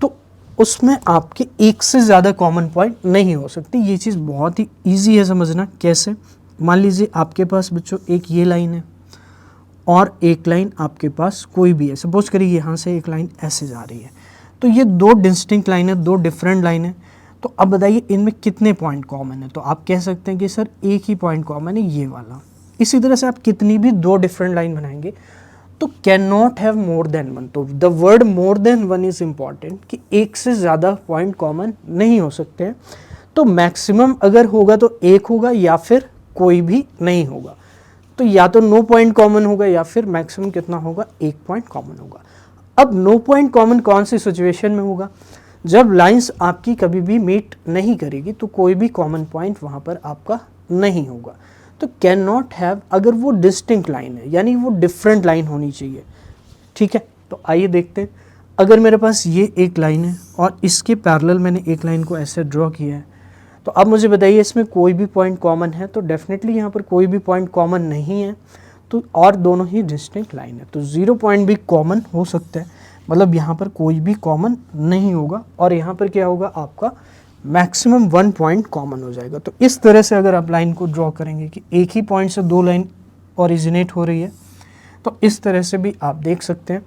[SPEAKER 2] तो उसमें आपके एक से ज़्यादा कॉमन पॉइंट नहीं हो सकती। ये चीज़ बहुत ही ईजी है समझना। कैसे? मान लीजिए आपके पास बच्चों एक ये लाइन है और एक लाइन आपके पास कोई भी है। सपोज करिए यहाँ से एक लाइन ऐसे जा रही है, तो ये दो डिस्टिंक्ट लाइन है, दो डिफरेंट लाइन है। तो अब बताइए इनमें कितने पॉइंट कॉमन है? तो आप कह सकते हैं कि सर एक ही पॉइंट कॉमन है, ये वाला। इसी तरह से आप कितनी भी दो डिफरेंट लाइन बनाएंगे तो can not have more than one. तो the word more than one is important कि एक से ज़्यादा पॉइंट कॉमन नहीं हो सकते हैं। तो मैक्सिमम अगर होगा तो एक होगा या फिर कोई भी नहीं होगा। तो या तो नो पॉइंट कॉमन होगा या फिर मैक्सिमम कितना होगा, एक पॉइंट कॉमन होगा। अब नो पॉइंट कॉमन कौन सी सिचुएशन में होगा, जब लाइंस आपकी कभी भी मीट नहीं करेगी तो कोई भी कॉमन पॉइंट वहाँ पर आपका नहीं होगा। तो कैन नॉट हैव, अगर वो डिस्टिंक्ट लाइन है यानी वो डिफरेंट लाइन होनी चाहिए, ठीक है। तो आइए देखते हैं, अगर मेरे पास ये एक लाइन है और इसके पैरेलल मैंने एक लाइन को ऐसे ड्रॉ किया है, तो अब मुझे बताइए इसमें कोई भी पॉइंट कॉमन है, तो डेफिनेटली यहाँ पर कोई भी पॉइंट कॉमन नहीं है, तो और दोनों ही डिस्टिंक्ट लाइन है, तो 0 पॉइंट भी कॉमन हो सकता है, मतलब यहाँ पर कोई भी कॉमन नहीं होगा और यहाँ पर क्या होगा आपका मैक्सिमम 1 पॉइंट कॉमन हो जाएगा। तो इस तरह से अगर आप लाइन को ड्रॉ करेंगे कि एक ही पॉइंट से 2 लाइन ओरिजिनेट हो रही है, तो इस तरह से भी आप देख सकते हैं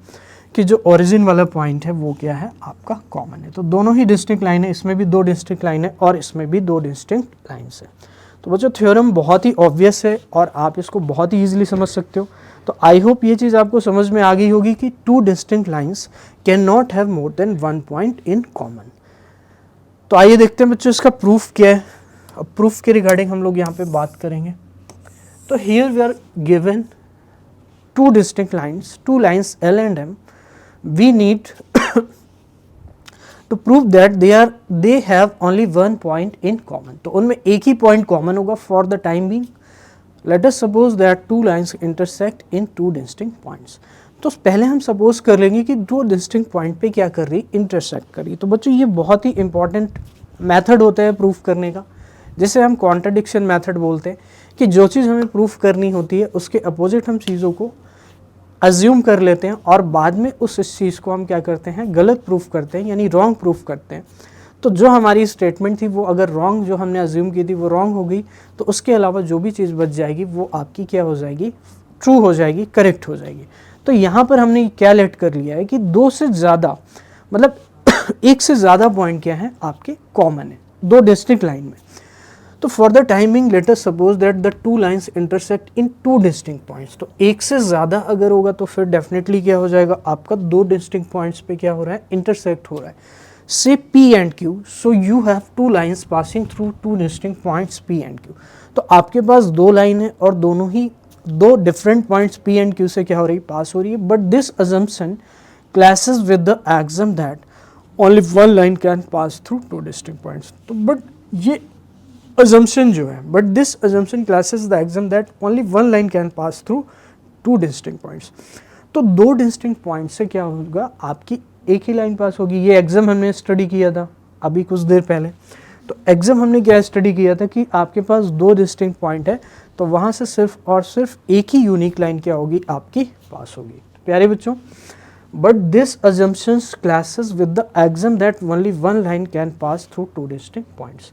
[SPEAKER 2] कि जो ओरिजिन वाला पॉइंट है वो क्या है आपका कॉमन है। तो दोनों ही डिस्टिंक्ट लाइन है, इसमें भी 2 डिस्टिंक्ट लाइन है और इसमें भी 2 डिस्टिंक्ट लाइन्स है। तो बच्चों थ्योरम बहुत ही ऑब्वियस है और आप इसको बहुत ही ईजिली समझ सकते हो। तो आई होप ये चीज़ आपको समझ में आ गई होगी कि 2 distinct lines can not have more then 1 point in common. तो आइए देखते हैं बच्चों इसका प्रूफ क्या है। अब प्रूफ के रिगार्डिंग हम लोग यहाँ पे बात करेंगे। तो here we are given 2 distinct lines, 2 lines L and M. We need to prove that they have only 1 point in common. तो उनमें एक ही पॉइंट कॉमन होगा for the time being. Let us suppose that 2 lines intersect in 2 distinct points. तो पहले हम suppose कर लेंगे कि 2 डिस्टिंक्ट पॉइंट पे क्या कर रही, इंटरसेक्ट कर रही। तो बच्चों ये बहुत ही इंपॉर्टेंट मेथड होता है प्रूफ करने का, जिसे हम कॉन्ट्रडिक्शन मेथड बोलते हैं, कि जो चीज़ हमें प्रूफ करनी होती है उसके अपोजिट हम चीज़ों को अज्यूम कर लेते हैं और बाद में उस चीज़ को हम क्या करते हैं, गलत प्रूफ करते हैं, यानी रॉन्ग प्रूफ करते हैं। तो जो हमारी स्टेटमेंट थी वो अगर रॉन्ग, जो हमने अज्यूम की थी वो रॉन्ग हो गई, तो उसके अलावा जो भी चीज़ बच जाएगी वो आपकी क्या हो जाएगी, ट्रू हो जाएगी, करेक्ट हो जाएगी। तो यहाँ पर हमने क्या लेट कर लिया है कि 2 से ज़्यादा, मतलब एक से ज़्यादा पॉइंट क्या है आपके कॉमन है 2 डिस्टिंक्ट लाइन में। तो for the timing let us suppose that the 2 lines intersect in 2 distinct points. तो एक से ज़्यादा अगर होगा तो फिर डेफिनेटली क्या हो जाएगा आपका 2 डिस्टिंक्ट पॉइंट्स पे क्या हो रहा है, इंटरसेक्ट हो रहा है। से P and Q, so you have 2 lines passing through 2 distinct points P and Q. तो आपके पास 2 लाइन है और दोनों ही 2 different points P and Q से क्या हो रही है, पास हो रही है। But this assumption clashes with the axiom that only 1 line can pass through 2 distinct points. तो बट ये assumption जो है, but this assumption clashes the axiom that only 1 line can pass through 2 distinct points. तो 2 distinct point से क्या होगा, आपकी एक ही लाइन पास होगी। ये एग्जाम हमने स्टडी किया था अभी कुछ देर पहले। तो एग्जाम हमने क्या स्टडी किया था कि आपके पास 2 डिस्टिंक्ट पॉइंट है, तो वहाँ से सिर्फ और सिर्फ एक ही यूनिक लाइन क्या होगी आपकी पास होगी। प्यारे बच्चों, but this assumptions clashes with the axiom that only 1 line can pass through 2 distinct points.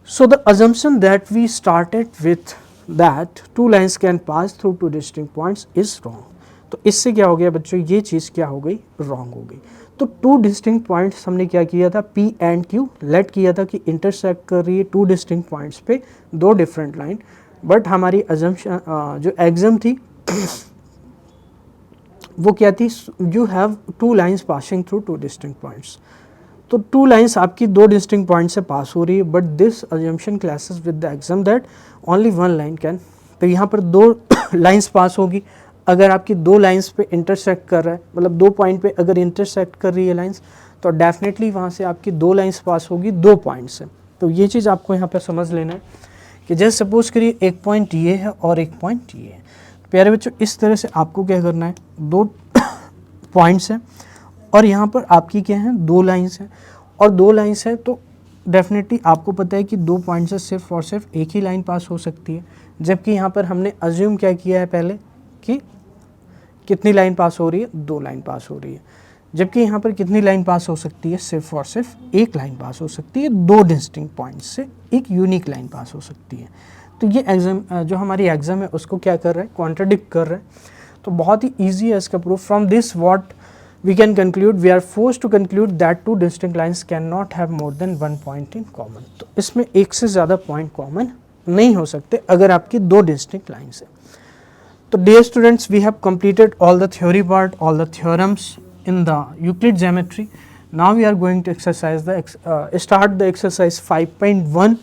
[SPEAKER 2] So the assumption that we started with, that 2 lines can pass through 2 distinct points is wrong. तो इससे क्या हो गया बच्चों, ये चीज़ क्या हो गई, रॉन्ग हो गई। तो 2 डिस्टिंक्ट पॉइंट्स हमने क्या किया था, P and Q लेट किया था कि इंटरसेक्ट कर रही है 2 डिस्टिंक्ट पॉइंट्स पे 2 डिफरेंट लाइन। बट हमारी अजम्पशन जो एग्जाम थी वो क्या थी, you have 2 lines passing through 2 distinct points. तो 2 लाइन्स आपकी 2 डिस्टिंक्ट पॉइंट से पास हो रही है, but this assumption classes with the axiom that only 1 line can. तो यहाँ पर 2 लाइन्स पास होगी। अगर आपकी 2 लाइन्स पे इंटरसेक्ट कर रहा है, मतलब 2 पॉइंट पे अगर इंटरसेक्ट कर रही है लाइन्स, तो डेफिनेटली वहाँ से आपकी 2 लाइन्स पास होगी 2 पॉइंट से। तो ये चीज़ आपको यहाँ पे समझ लेना है कि जैसे सपोज करिए एक पॉइंट ये है और एक पॉइंट ये है। प्यारे बच्चों, इस तरह से आपको क्या करना है, 2 पॉइंट्स हैं और यहाँ पर आपकी क्या है, 2 लाइन्स हैं और 2 लाइन्स है। तो डेफिनेटली आपको पता है कि 2 पॉइंट से सिर्फ और सिर्फ एक ही लाइन पास हो सकती है, जबकि यहाँ पर हमने अज्यूम क्या किया है पहले कि कितनी लाइन पास हो रही है, 2 लाइन पास हो रही है। जबकि यहाँ पर कितनी लाइन पास हो सकती है, सिर्फ और सिर्फ एक लाइन पास हो सकती है। 2 डिस्टिंक्ट पॉइंट्स से एक यूनिक लाइन पास हो सकती है। तो ये एग्जाम जो हमारी एग्जाम है उसको क्या कर रहा है, कॉन्ट्रडिक्ट कर रहा है। तो बहुत ही ईजी है इसका proof. From this what we can conclude, we are forced to conclude that 2 distinct lines cannot have more than 1 point in common. तो इसमें एक से ज़्यादा पॉइंट कॉमन नहीं हो सकते अगर आपकी 2 डिस्टिंक्ट लाइन्स है। तो dear students, we have completed all the theory part, all the theorems in the Euclid geometry. Now we are going to exercise start the exercise 5.1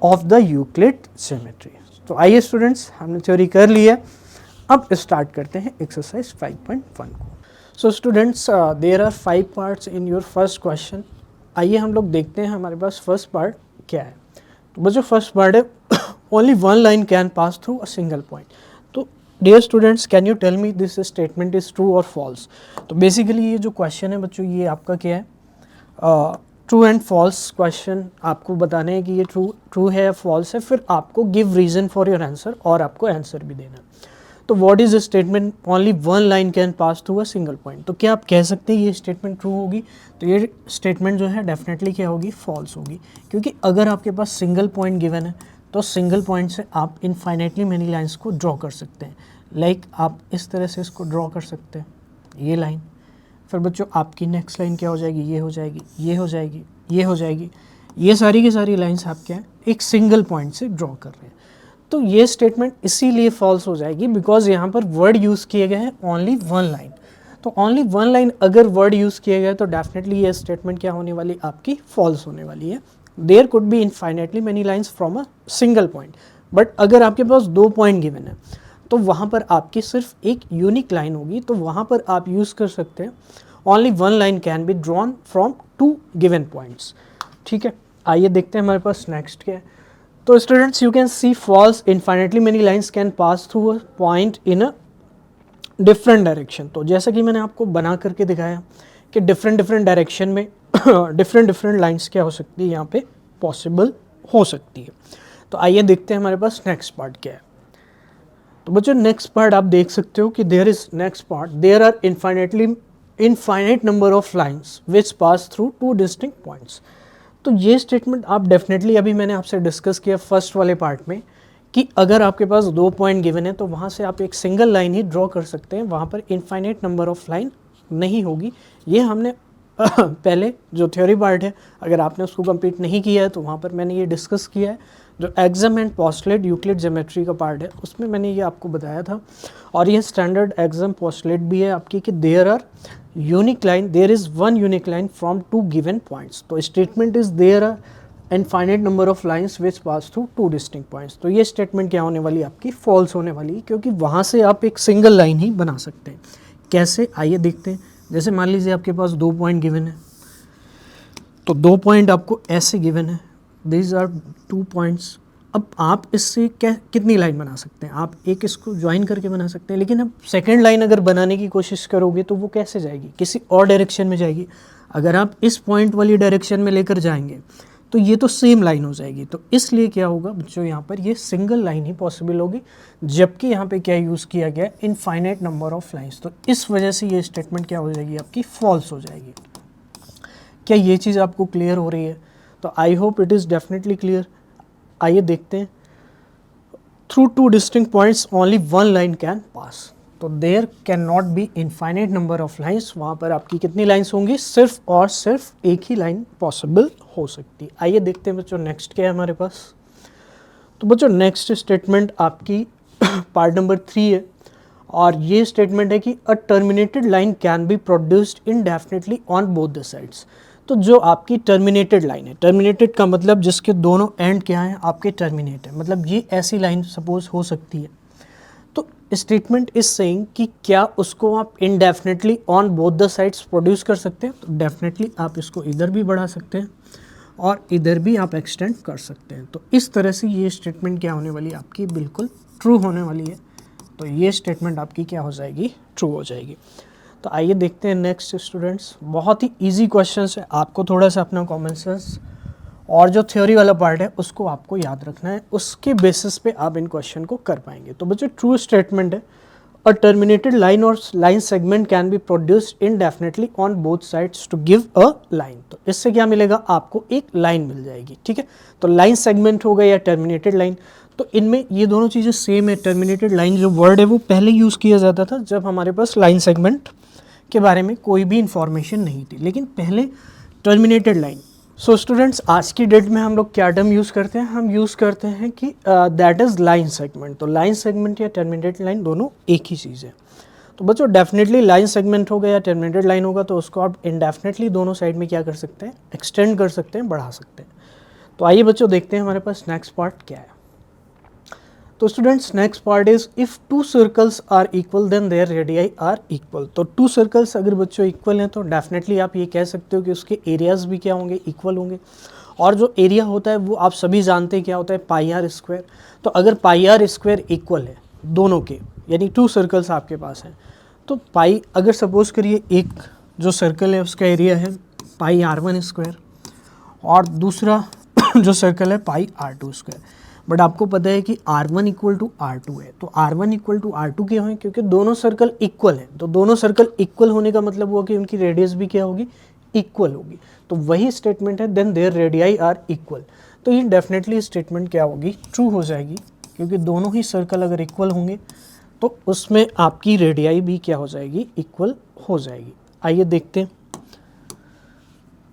[SPEAKER 2] of the Euclid geometry. तो आइए students, हमने theory कर ली है, अब start करते हैं exercise 5.1 को। So students there are 5 parts in your first question. आइए हम लोग देखते हैं हमारे पास फर्स्ट पार्ट क्या है। तो बच्चों फर्स्ट पार्ट है only one line can pass through a single point. तो dear students can you tell me this statement is true और फॉल्स। तो बेसिकली ये जो क्वेश्चन है बच्चों ये आपका क्या है, ट्रू एंड फॉल्स क्वेश्चन आपको बताने हैं कि ये ट्रू है या फॉल्स है, फिर आपको give reason for your answer और आपको आंसर भी देना है। तो what is the statement only one line can pass through a single point. तो क्या आप कह सकते हैं ये स्टेटमेंट ट्रू होगी? तो ये स्टेटमेंट जो है डेफिनेटली क्या होगी, फॉल्स होगी, क्योंकि अगर आपके पास सिंगल पॉइंट गिवन है तो सिंगल पॉइंट से आप इनफाइनाइटली मेनी लाइंस को ड्रॉ कर सकते हैं। लाइक आप इस तरह से इसको ड्रॉ कर सकते हैं, ये लाइन, फिर बच्चों आपकी नेक्स्ट लाइन क्या हो जाएगी, ये हो जाएगी, ये हो जाएगी, ये हो जाएगी, ये सारी की सारी लाइंस आप क्या है एक सिंगल पॉइंट से ड्रॉ कर रहे हैं। तो ये स्टेटमेंट इसीलिए फॉल्स हो जाएगी बिकॉज यहाँ पर वर्ड यूज़ किए गए हैं ओनली वन लाइन। तो ओनली वन लाइन अगर वर्ड यूज़ किए गए तो डेफिनेटली ये स्टेटमेंट क्या होने वाली, आपकी फॉल्स होने वाली है। There could be infinitely many lines from a single point, but अगर आपके पास 2 पॉइंट गिवन है तो वहाँ पर आपकी सिर्फ एक यूनिक लाइन होगी, तो वहाँ पर आप यूज़ कर सकते हैं only one line can be drawn from 2 given points. ठीक है, आइए देखते हैं हमारे पास नेक्स्ट क्या है। तो students you can see false infinitely many lines can pass through a point in a different direction. तो जैसा कि मैंने आपको बना करके दिखाया कि डिफरेंट डायरेक्शन में डिफरेंट लाइंस क्या हो सकती है, यहाँ पे पॉसिबल हो सकती है। तो आइए देखते हैं हमारे पास नेक्स्ट पार्ट क्या है। तो बच्चों नेक्स्ट पार्ट आप देख सकते हो कि there is next part, there are infinite number of lines which pass through 2 distinct points. तो ये स्टेटमेंट आप डेफिनेटली अभी मैंने आपसे डिस्कस किया फर्स्ट वाले पार्ट में कि अगर आपके पास 2 पॉइंट गिवन है तो वहाँ से आप एक सिंगल लाइन ही ड्रॉ कर सकते हैं, वहाँ पर इनफाइनाइट नंबर ऑफ लाइन नहीं होगी। ये हमने पहले जो थ्योरी पार्ट है अगर आपने उसको कंप्लीट नहीं किया है तो वहाँ पर मैंने ये डिस्कस किया है। जो exam and postulate Euclid geometry का पार्ट है उसमें मैंने ये आपको बताया था, और ये स्टैंडर्ड एग्जाम पोस्टुलेट भी है आपकी कि there are unique line, there is one unique line from 2 given points. तो statement is there are infinite number of lines which pass through 2 distinct points. तो ये स्टेटमेंट क्या होने वाली है, आपकी फॉल्स होने वाली है, क्योंकि वहाँ से आप एक सिंगल लाइन ही बना सकते हैं। कैसे, आइए देखते हैं। जैसे मान लीजिए आपके पास 2 पॉइंट गिवन है, तो 2 पॉइंट आपको ऐसे गिवन है, दीज आर 2 पॉइंट्स। अब आप इससे क्या कितनी लाइन बना सकते हैं, आप एक इसको ज्वाइन करके बना सकते हैं, लेकिन अब सेकंड लाइन अगर बनाने की कोशिश करोगे तो वो कैसे जाएगी, किसी और डायरेक्शन में जाएगी। अगर आप इस पॉइंट वाली डायरेक्शन में लेकर जाएंगे तो ये तो सेम लाइन हो जाएगी। तो इसलिए क्या होगा बच्चों, यहाँ पर ये सिंगल लाइन ही पॉसिबल होगी, जबकि यहाँ पे क्या यूज़ किया गया, इनफाइनाइट नंबर ऑफ लाइंस। तो इस वजह से ये स्टेटमेंट क्या हो जाएगी, आपकी फॉल्स हो जाएगी। क्या ये चीज़ आपको क्लियर हो रही है? तो I hope it is definitely clear. आइए देखते हैं। Through 2 distinct points only one line can pass. तो there can not be infinite number of lines, वहाँ पर आपकी कितनी लाइंस होंगी, सिर्फ और सिर्फ एक ही लाइन पॉसिबल हो सकती है। आइए देखते हैं बच्चों नेक्स्ट क्या है हमारे पास। तो बच्चों नेक्स्ट स्टेटमेंट आपकी पार्ट नंबर 3 है, और ये स्टेटमेंट है कि a terminated line can be produced indefinitely on both the sides. तो जो आपकी टर्मिनेटेड लाइन है, टर्मिनेटेड का मतलब जिसके दोनों एंड क्या है, आपके टर्मिनेट है, मतलब ये ऐसी लाइन सपोज हो सकती है। तो स्टेटमेंट इज सेइंग कि क्या उसको आप indefinitely on both the sides produce कर सकते हैं। तो डेफिनेटली आप इसको इधर भी बढ़ा सकते हैं और इधर भी आप एक्सटेंड कर सकते हैं। तो इस तरह से ये स्टेटमेंट क्या होने वाली है, आपकी बिल्कुल ट्रू होने वाली है। तो ये स्टेटमेंट आपकी क्या हो जाएगी, ट्रू हो जाएगी। तो आइए देखते हैं नेक्स्ट स्टूडेंट्स। बहुत ही इजी क्वेश्चंस है, आपको थोड़ा सा अपना कॉमन सेंस और जो थ्योरी वाला पार्ट है उसको आपको याद रखना है, उसके बेसिस पे आप इन क्वेश्चन को कर पाएंगे। तो बच्चों ट्रू स्टेटमेंट है, अ टर्मिनेटेड लाइन और line segment can be produced indefinitely on both sides to give a line. तो इससे क्या मिलेगा, आपको एक लाइन मिल जाएगी। ठीक है, तो लाइन सेगमेंट हो गया या टर्मिनेटेड लाइन, तो इनमें ये दोनों चीज़ें सेम है। टर्मिनेटेड लाइन जो वर्ड है वो पहले यूज़ किया जाता था जब हमारे पास लाइन सेगमेंट के बारे में कोई भी इंफॉर्मेशन नहीं थी, लेकिन पहले टर्मिनेटेड लाइन। सो स्टूडेंट्स आज की डेट में हम लोग क्या टर्म यूज़ करते हैं, हम यूज़ करते हैं कि दैट इज़ लाइन सेगमेंट। तो लाइन सेगमेंट या टर्मिनेटेड लाइन दोनों एक ही चीज़ है। तो बच्चों डेफिनेटली लाइन सेगमेंट हो गया या टर्मिनेटेड लाइन होगा तो उसको आप इनडेफिनेटली दोनों साइड में क्या कर सकते हैं, एक्सटेंड कर सकते हैं, बढ़ा सकते हैं। तो आइए बच्चों देखते हैं हमारे पास नेक्स्ट पार्ट क्या है। तो students next part is if two circles are equal then their radii are equal. तो टू सर्कल्स अगर बच्चों इक्वल हैं तो डेफिनेटली आप ये कह सकते हो कि उसके एरियाज भी क्या होंगे, इक्वल होंगे। और जो एरिया होता है वो आप सभी जानते हैं क्या होता है, पाई आर स्क्वायर। तो अगर पाई आर स्क्वायर इक्वल है दोनों के, यानी टू सर्कल्स आपके पास हैं, तो पाई अगर सपोज करिए एक जो सर्कल है उसका एरिया है पाई आर वन स्क्वायर और दूसरा जो सर्कल है पाई आर टू स्क्वायर, बट आपको पता है कि R1 इक्वल टू R2 है। तो R1 इक्वल टू R2 क्यों है, क्योंकि दोनों सर्कल इक्वल हैं। तो दोनों सर्कल इक्वल होने का मतलब हुआ कि उनकी रेडियस भी क्या होगी, इक्वल होगी। तो वही स्टेटमेंट है then their radii are equal. तो ये डेफिनेटली स्टेटमेंट क्या होगी, ट्रू हो जाएगी, क्योंकि दोनों ही सर्कल अगर इक्वल होंगे तो उसमें आपकी रेडियाई भी क्या हो जाएगी, इक्वल हो जाएगी। आइए देखते हैं।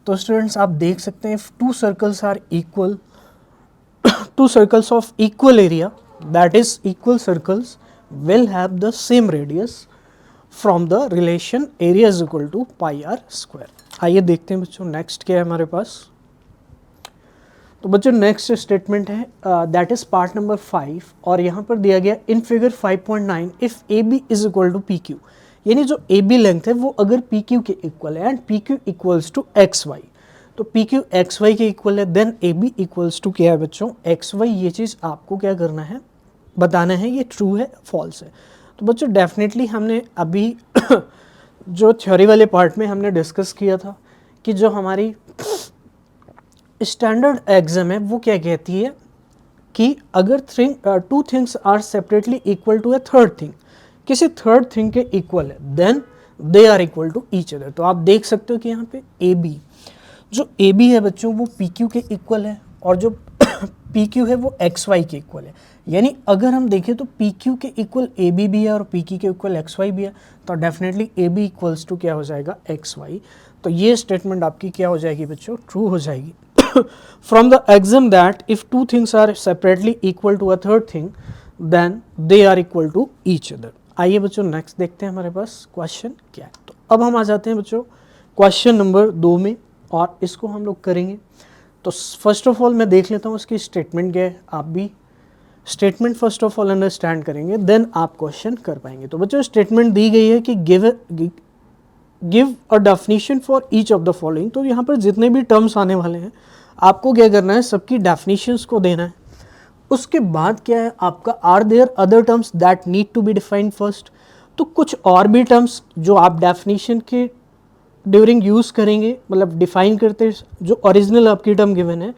[SPEAKER 2] तो स्टूडेंट्स आप देख सकते हैं if two circles are equal, two circles of equal area, that is equal circles will have the same radius from the relation area is equal to pi r square। आइए देखते हैं बच्चों नेक्स्ट क्या है हमारे पास। तो बच्चों नेक्स्ट स्टेटमेंट है दैट इज पार्ट नंबर 5 और यहाँ पर दिया गया in figure 5.9 if A B is equal to P Q, यानी जो ए बी लेंथ है वो अगर पी क्यू के इक्वल है and P Q equals to X Y, तो पी क्यू एक्स वाई के इक्वल है then A B equals to क्या है बच्चों, एक्स वाई। ये चीज़ आपको क्या करना है, बताना है ये ट्रू है फॉल्स है। तो बच्चों डेफिनेटली हमने अभी जो थ्योरी वाले पार्ट में हमने डिस्कस किया था कि जो हमारी स्टैंडर्ड एग्जाम है वो क्या कहती है कि अगर two things are separately equal to a third thing, किसी थर्ड थिंग के इक्वल है then they are equal to each other. तो आप देख सकते हो कि यहाँ पे ए बी, जो ए बी है बच्चों वो पी क्यू के इक्वल है और जो पी क्यू है वो एक्स वाई के इक्वल है। यानी अगर हम देखें तो पी क्यू के इक्वल ए बी भी है और पी क्यू के इक्वल एक्स वाई भी है, तो definitely A B equals to क्या हो जाएगा, एक्स वाई। तो ये स्टेटमेंट आपकी क्या हो जाएगी बच्चों, ट्रू हो जाएगी। From the axiom that if two things are separately equal to a third thing then they are equal to each other. आइए बच्चों नेक्स्ट देखते हैं हमारे पास क्वेश्चन क्या है। तो अब हम आ जाते हैं बच्चों क्वेश्चन नंबर 2 में और इसको हम लोग करेंगे। तो फर्स्ट ऑफ ऑल मैं देख लेता हूँ उसकी स्टेटमेंट क्या है, आप भी statement first of all understand करेंगे देन आप क्वेश्चन कर पाएंगे। तो बच्चों स्टेटमेंट दी गई है कि give a definition for each of the following. तो यहाँ पर जितने भी टर्म्स आने वाले हैं आपको क्या करना है, सबकी डेफिनेशंस को देना है। उसके बाद क्या है आपका, are there other terms that need to be defined first. तो कुछ और भी टर्म्स जो आप डेफिनेशन के ड्यूरिंग यूज़ करेंगे, मतलब डिफाइन करते जो ओरिजिनल आपकी टर्म गिवन है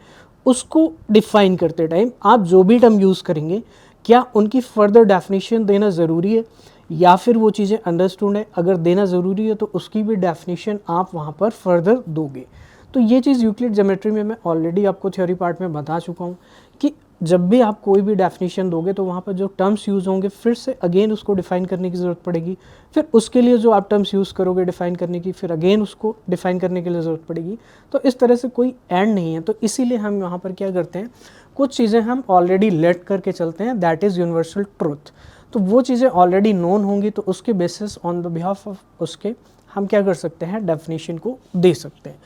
[SPEAKER 2] उसको डिफाइन करते टाइम आप जो भी टर्म यूज़ करेंगे क्या उनकी फर्दर डेफिनेशन देना ज़रूरी है या फिर वो चीज़ें अंडरस्टूड है। अगर देना ज़रूरी है तो उसकी भी डेफिनेशन आप वहाँ पर फर्दर दोगे। तो ये चीज़ यूक्लिड ज्योमेट्री में मैं ऑलरेडी आपको थ्योरी पार्ट में बता चुका हूँ कि जब भी आप कोई भी डेफिनेशन दोगे तो वहाँ पर जो टर्म्स यूज़ होंगे फिर से अगेन उसको डिफाइन करने की ज़रूरत पड़ेगी। फिर उसके लिए जो आप टर्म्स यूज़ करोगे डिफाइन करने की, फिर अगेन उसको डिफाइन करने के लिए ज़रूरत पड़ेगी। तो इस तरह से कोई एंड नहीं है। तो इसीलिए हम यहाँ पर क्या करते हैं, कुछ चीज़ें हम ऑलरेडी लेट करके चलते हैं, दैट इज़ यूनिवर्सल ट्रुथ। तो वो चीज़ें ऑलरेडी नोन होंगी तो उसके basis on the behalf of उसके हम क्या कर सकते हैं, डेफिनेशन को दे सकते हैं।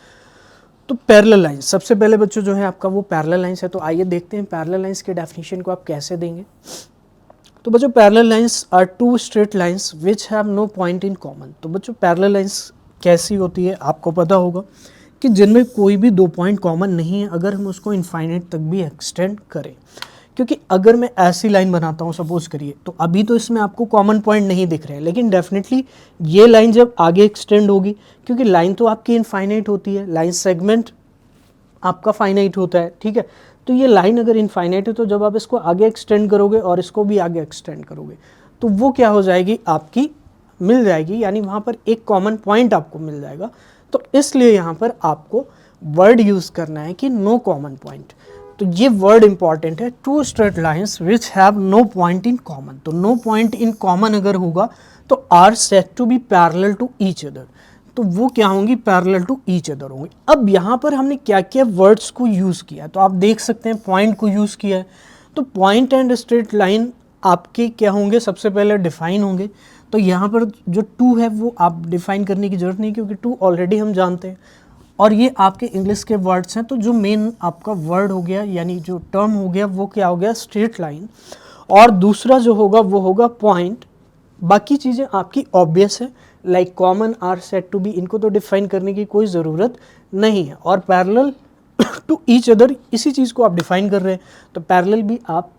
[SPEAKER 2] तो पैरेलल लाइंस सबसे पहले बच्चों जो है आपका वो पैरेलल लाइंस है। तो आइए देखते हैं पैरेलल लाइंस के डेफिनेशन को आप कैसे देंगे। तो बच्चों parallel lines are two straight lines which have no point in common. तो बच्चों पैरेलल लाइंस कैसी होती है आपको पता होगा कि जिनमें कोई भी 2 पॉइंट कॉमन नहीं है अगर हम उसको इनफाइनाइट तक भी एक्सटेंड करें। क्योंकि अगर मैं ऐसी लाइन बनाता हूँ सपोज करिए, तो अभी तो इसमें आपको कॉमन पॉइंट नहीं दिख रहे हैं, लेकिन डेफिनेटली ये लाइन जब आगे एक्सटेंड होगी, क्योंकि लाइन तो आपकी इनफाइनाइट होती है, लाइन सेगमेंट आपका फाइनाइट होता है, ठीक है। तो ये लाइन अगर इनफाइनाइट है तो जब आप इसको आगे एक्सटेंड करोगे और इसको भी आगे एक्सटेंड करोगे तो वो क्या हो जाएगी, आपकी मिल जाएगी, यानी वहाँ पर एक कॉमन पॉइंट आपको मिल जाएगा। तो इसलिए यहाँ पर आपको वर्ड यूज़ करना है कि नो कॉमन पॉइंट। तो ये वर्ड इंपॉर्टेंट है, two straight lines which have no point in common. तो नो पॉइंट इन कॉमन अगर होगा तो are set to be parallel to each other, तो वो क्या होंगी, पैरेलल टू ईच अदर होंगी। अब यहाँ पर हमने क्या क्या वर्ड्स को यूज़ किया, तो आप देख सकते हैं पॉइंट को यूज़ किया है। तो पॉइंट एंड स्ट्रेट लाइन आपके क्या होंगे, सबसे पहले डिफाइन होंगे। तो यहाँ पर जो टू है वो आप डिफाइन करने की ज़रूरत नहीं, क्योंकि टू ऑलरेडी हम जानते हैं और ये आपके इंग्लिश के वर्ड्स हैं। तो जो मेन आपका वर्ड हो गया, यानी जो टर्म हो गया वो क्या हो गया, स्ट्रेट लाइन। और दूसरा जो होगा वो होगा पॉइंट। बाकी चीज़ें आपकी ऑब्वियस है, like common are set to be, इनको तो डिफाइन करने की कोई ज़रूरत नहीं है। और पैरेलल टू ईच अदर, इसी चीज़ को आप डिफाइन कर रहे हैं, तो पैरेलल भी आप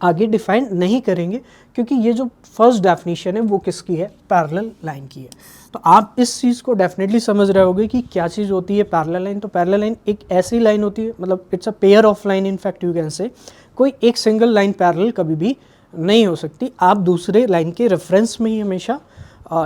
[SPEAKER 2] आगे डिफाइन नहीं करेंगे, क्योंकि ये जो फर्स्ट डेफिनेशन है वो किसकी है, पैरेलल लाइन की है। तो आप इस चीज़ को डेफिनेटली समझ रहे होगे कि क्या चीज़ होती है पैरेलल लाइन। तो पैरेलल लाइन एक ऐसी लाइन होती है, मतलब it's a pair of line, in fact you can say, कोई एक सिंगल लाइन पैरेलल कभी भी नहीं हो सकती। आप दूसरे लाइन के रेफरेंस में ही हमेशा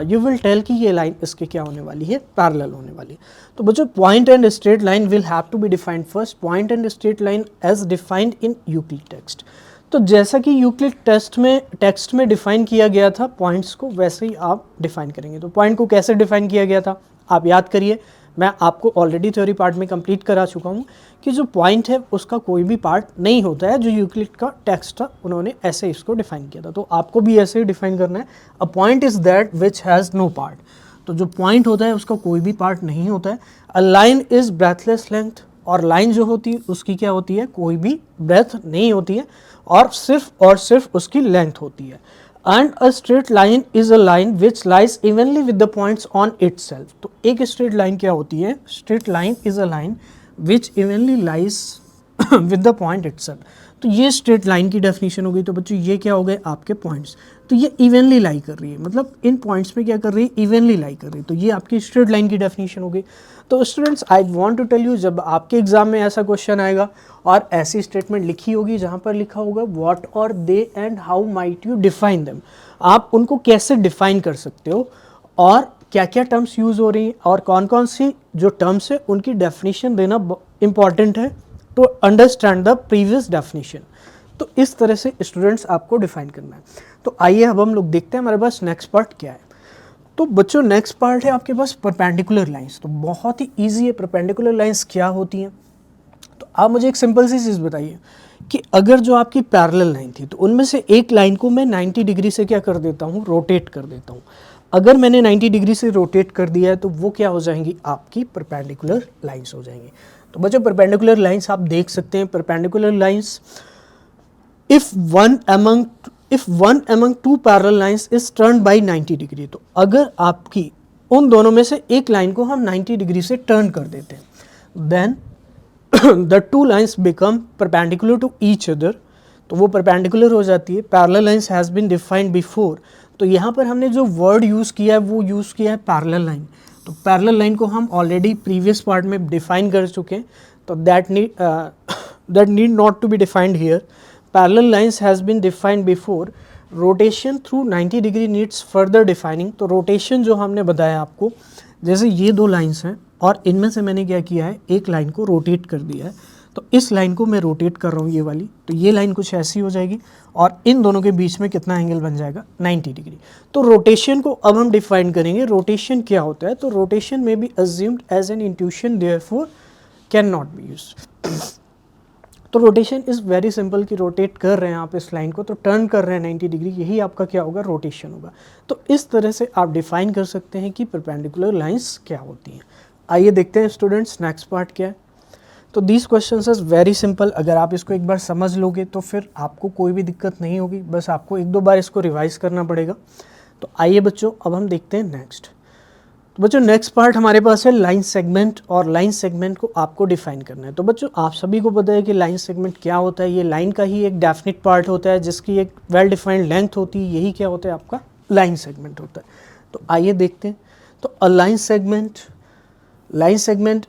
[SPEAKER 2] यू विल टेल कि ये लाइन इसके क्या होने वाली है, पैरेलल होने वाली है। तो बच्चों point and straight line will have to be defined first, point and straight line as defined in Euclid text. तो जैसा कि यूक्लिड टेक्स्ट में डिफाइन किया गया था पॉइंट्स को, वैसे ही आप डिफाइन करेंगे। तो पॉइंट को कैसे डिफाइन किया गया था आप याद करिए, मैं आपको ऑलरेडी थ्योरी पार्ट में कंप्लीट करा चुका हूँ कि जो पॉइंट है उसका कोई भी पार्ट नहीं होता है। जो यूक्लिड का टेक्स्ट था उन्होंने ऐसे इसको डिफाइन किया था, तो आपको भी ऐसे ही डिफाइन करना है। A point is that which has no part. तो जो पॉइंट होता है उसका कोई भी पार्ट नहीं होता है। A line is breathless length, और लाइन जो होती है उसकी क्या होती है, कोई भी ब्रेथ नहीं होती है, और सिर्फ उसकी लेंथ होती है। And a straight line is a line which lies evenly with the points on itself. तो एक स्ट्रेट लाइन क्या होती है, straight line is a line which evenly lies with the point itself. तो ये स्ट्रेट लाइन की definition हो गई। तो बच्चों ये क्या हो गए आपके पॉइंट्स, तो ये इवनली लाई कर रही है, मतलब इन पॉइंट्स में क्या कर रही है, इवनली लाई कर रही है। तो ये आपकी स्ट्रेट लाइन की डेफिनेशन हो गई। तो students I want to tell you, जब आपके एग्जाम में ऐसा क्वेश्चन आएगा और ऐसी स्टेटमेंट लिखी होगी जहाँ पर लिखा होगा what are they and how might you define them, आप उनको कैसे डिफाइन कर सकते हो और क्या क्या टर्म्स यूज़ हो रही हैं और कौन कौन सी जो टर्म्स है उनकी डेफिनेशन देना इंपॉर्टेंट है to understand the previous definition. तो इस तरह से स्टूडेंट्स आपको डिफाइन करना है। तो आइए अब हम लोग देखते हैं हमारे पास नेक्स्ट पार्ट क्या है। तो बच्चों नेक्स्ट पार्ट है आपके पास परपेंडिकुलर लाइंस। तो बहुत ही इजी है, परपेंडिकुलर लाइंस क्या होती हैं। तो आप मुझे एक सिंपल सी चीज़ बताइए कि अगर जो आपकी पैरेलल लाइन थी तो उनमें से एक लाइन को मैं 90 डिग्री से क्या कर देता हूँ, रोटेट कर देता हूँ। अगर मैंने 90 डिग्री से रोटेट कर दिया है तो वो क्या हो जाएंगी, आपकी परपेंडिकुलर लाइंस हो जाएंगी। तो बच्चों परपेंडिकुलर लाइंस आप देख सकते हैं, perpendicular lines if one among two parallel lines is turned by 90 degree, तो अगर आपकी उन दोनों में से एक लाइन को हम 90 डिग्री से टर्न कर देते हैं then the two lines become perpendicular to each other, तो वो परपेंडिकुलर हो जाती है। Parallel lines has been defined before, तो यहाँ पर हमने जो वर्ड यूज़ किया है वो यूज़ किया है पैरेलल लाइन। तो पैरेलल लाइन को हम ऑलरेडी प्रीवियस पार्ट में डिफाइन कर चुके हैं, तो that need not to be defined here. Parallel lines has been defined before. Rotation through 90 degree needs further defining. तो rotation जो हमने बताया आपको, जैसे ये दो लाइंस हैं और इनमें से मैंने क्या किया है, एक लाइन को रोटेट कर दिया है। तो इस लाइन को मैं रोटेट कर रहा हूँ ये वाली, तो ये लाइन कुछ ऐसी हो जाएगी और इन दोनों के बीच में कितना एंगल बन जाएगा, 90 डिग्री। तो रोटेशन को अब हम डिफाइन करेंगे। रोटेशन क्या होता है, तो रोटेशन में be assumed as an intuition therefore can not be used. तो रोटेशन इज़ वेरी सिंपल कि रोटेट कर रहे हैं आप इस लाइन को, तो टर्न कर रहे हैं 90 डिग्री, यही आपका क्या होगा, रोटेशन होगा। तो इस तरह से आप डिफाइन कर सकते हैं कि परपेंडिकुलर लाइंस क्या होती हैं। आइए देखते हैं स्टूडेंट्स नेक्स्ट पार्ट क्या है। तो this questions is very simple, अगर आप इसको एक बार समझ लोगे तो फिर आपको कोई भी दिक्कत नहीं होगी, बस आपको एक दो बार इसको रिवाइज करना पड़ेगा। तो आइए बच्चों अब हम देखते हैं नेक्स्ट। तो बच्चों नेक्स्ट पार्ट हमारे पास है लाइन सेगमेंट, और लाइन सेगमेंट को आपको डिफाइन करना है। तो बच्चों आप सभी को पता है कि लाइन सेगमेंट क्या होता है, ये लाइन का ही एक डेफिनिट पार्ट होता है जिसकी एक वेल डिफाइंड लेंथ होती है, यही क्या होता है, आपका लाइन सेगमेंट होता है। तो आइए देखते हैं। तो a line segment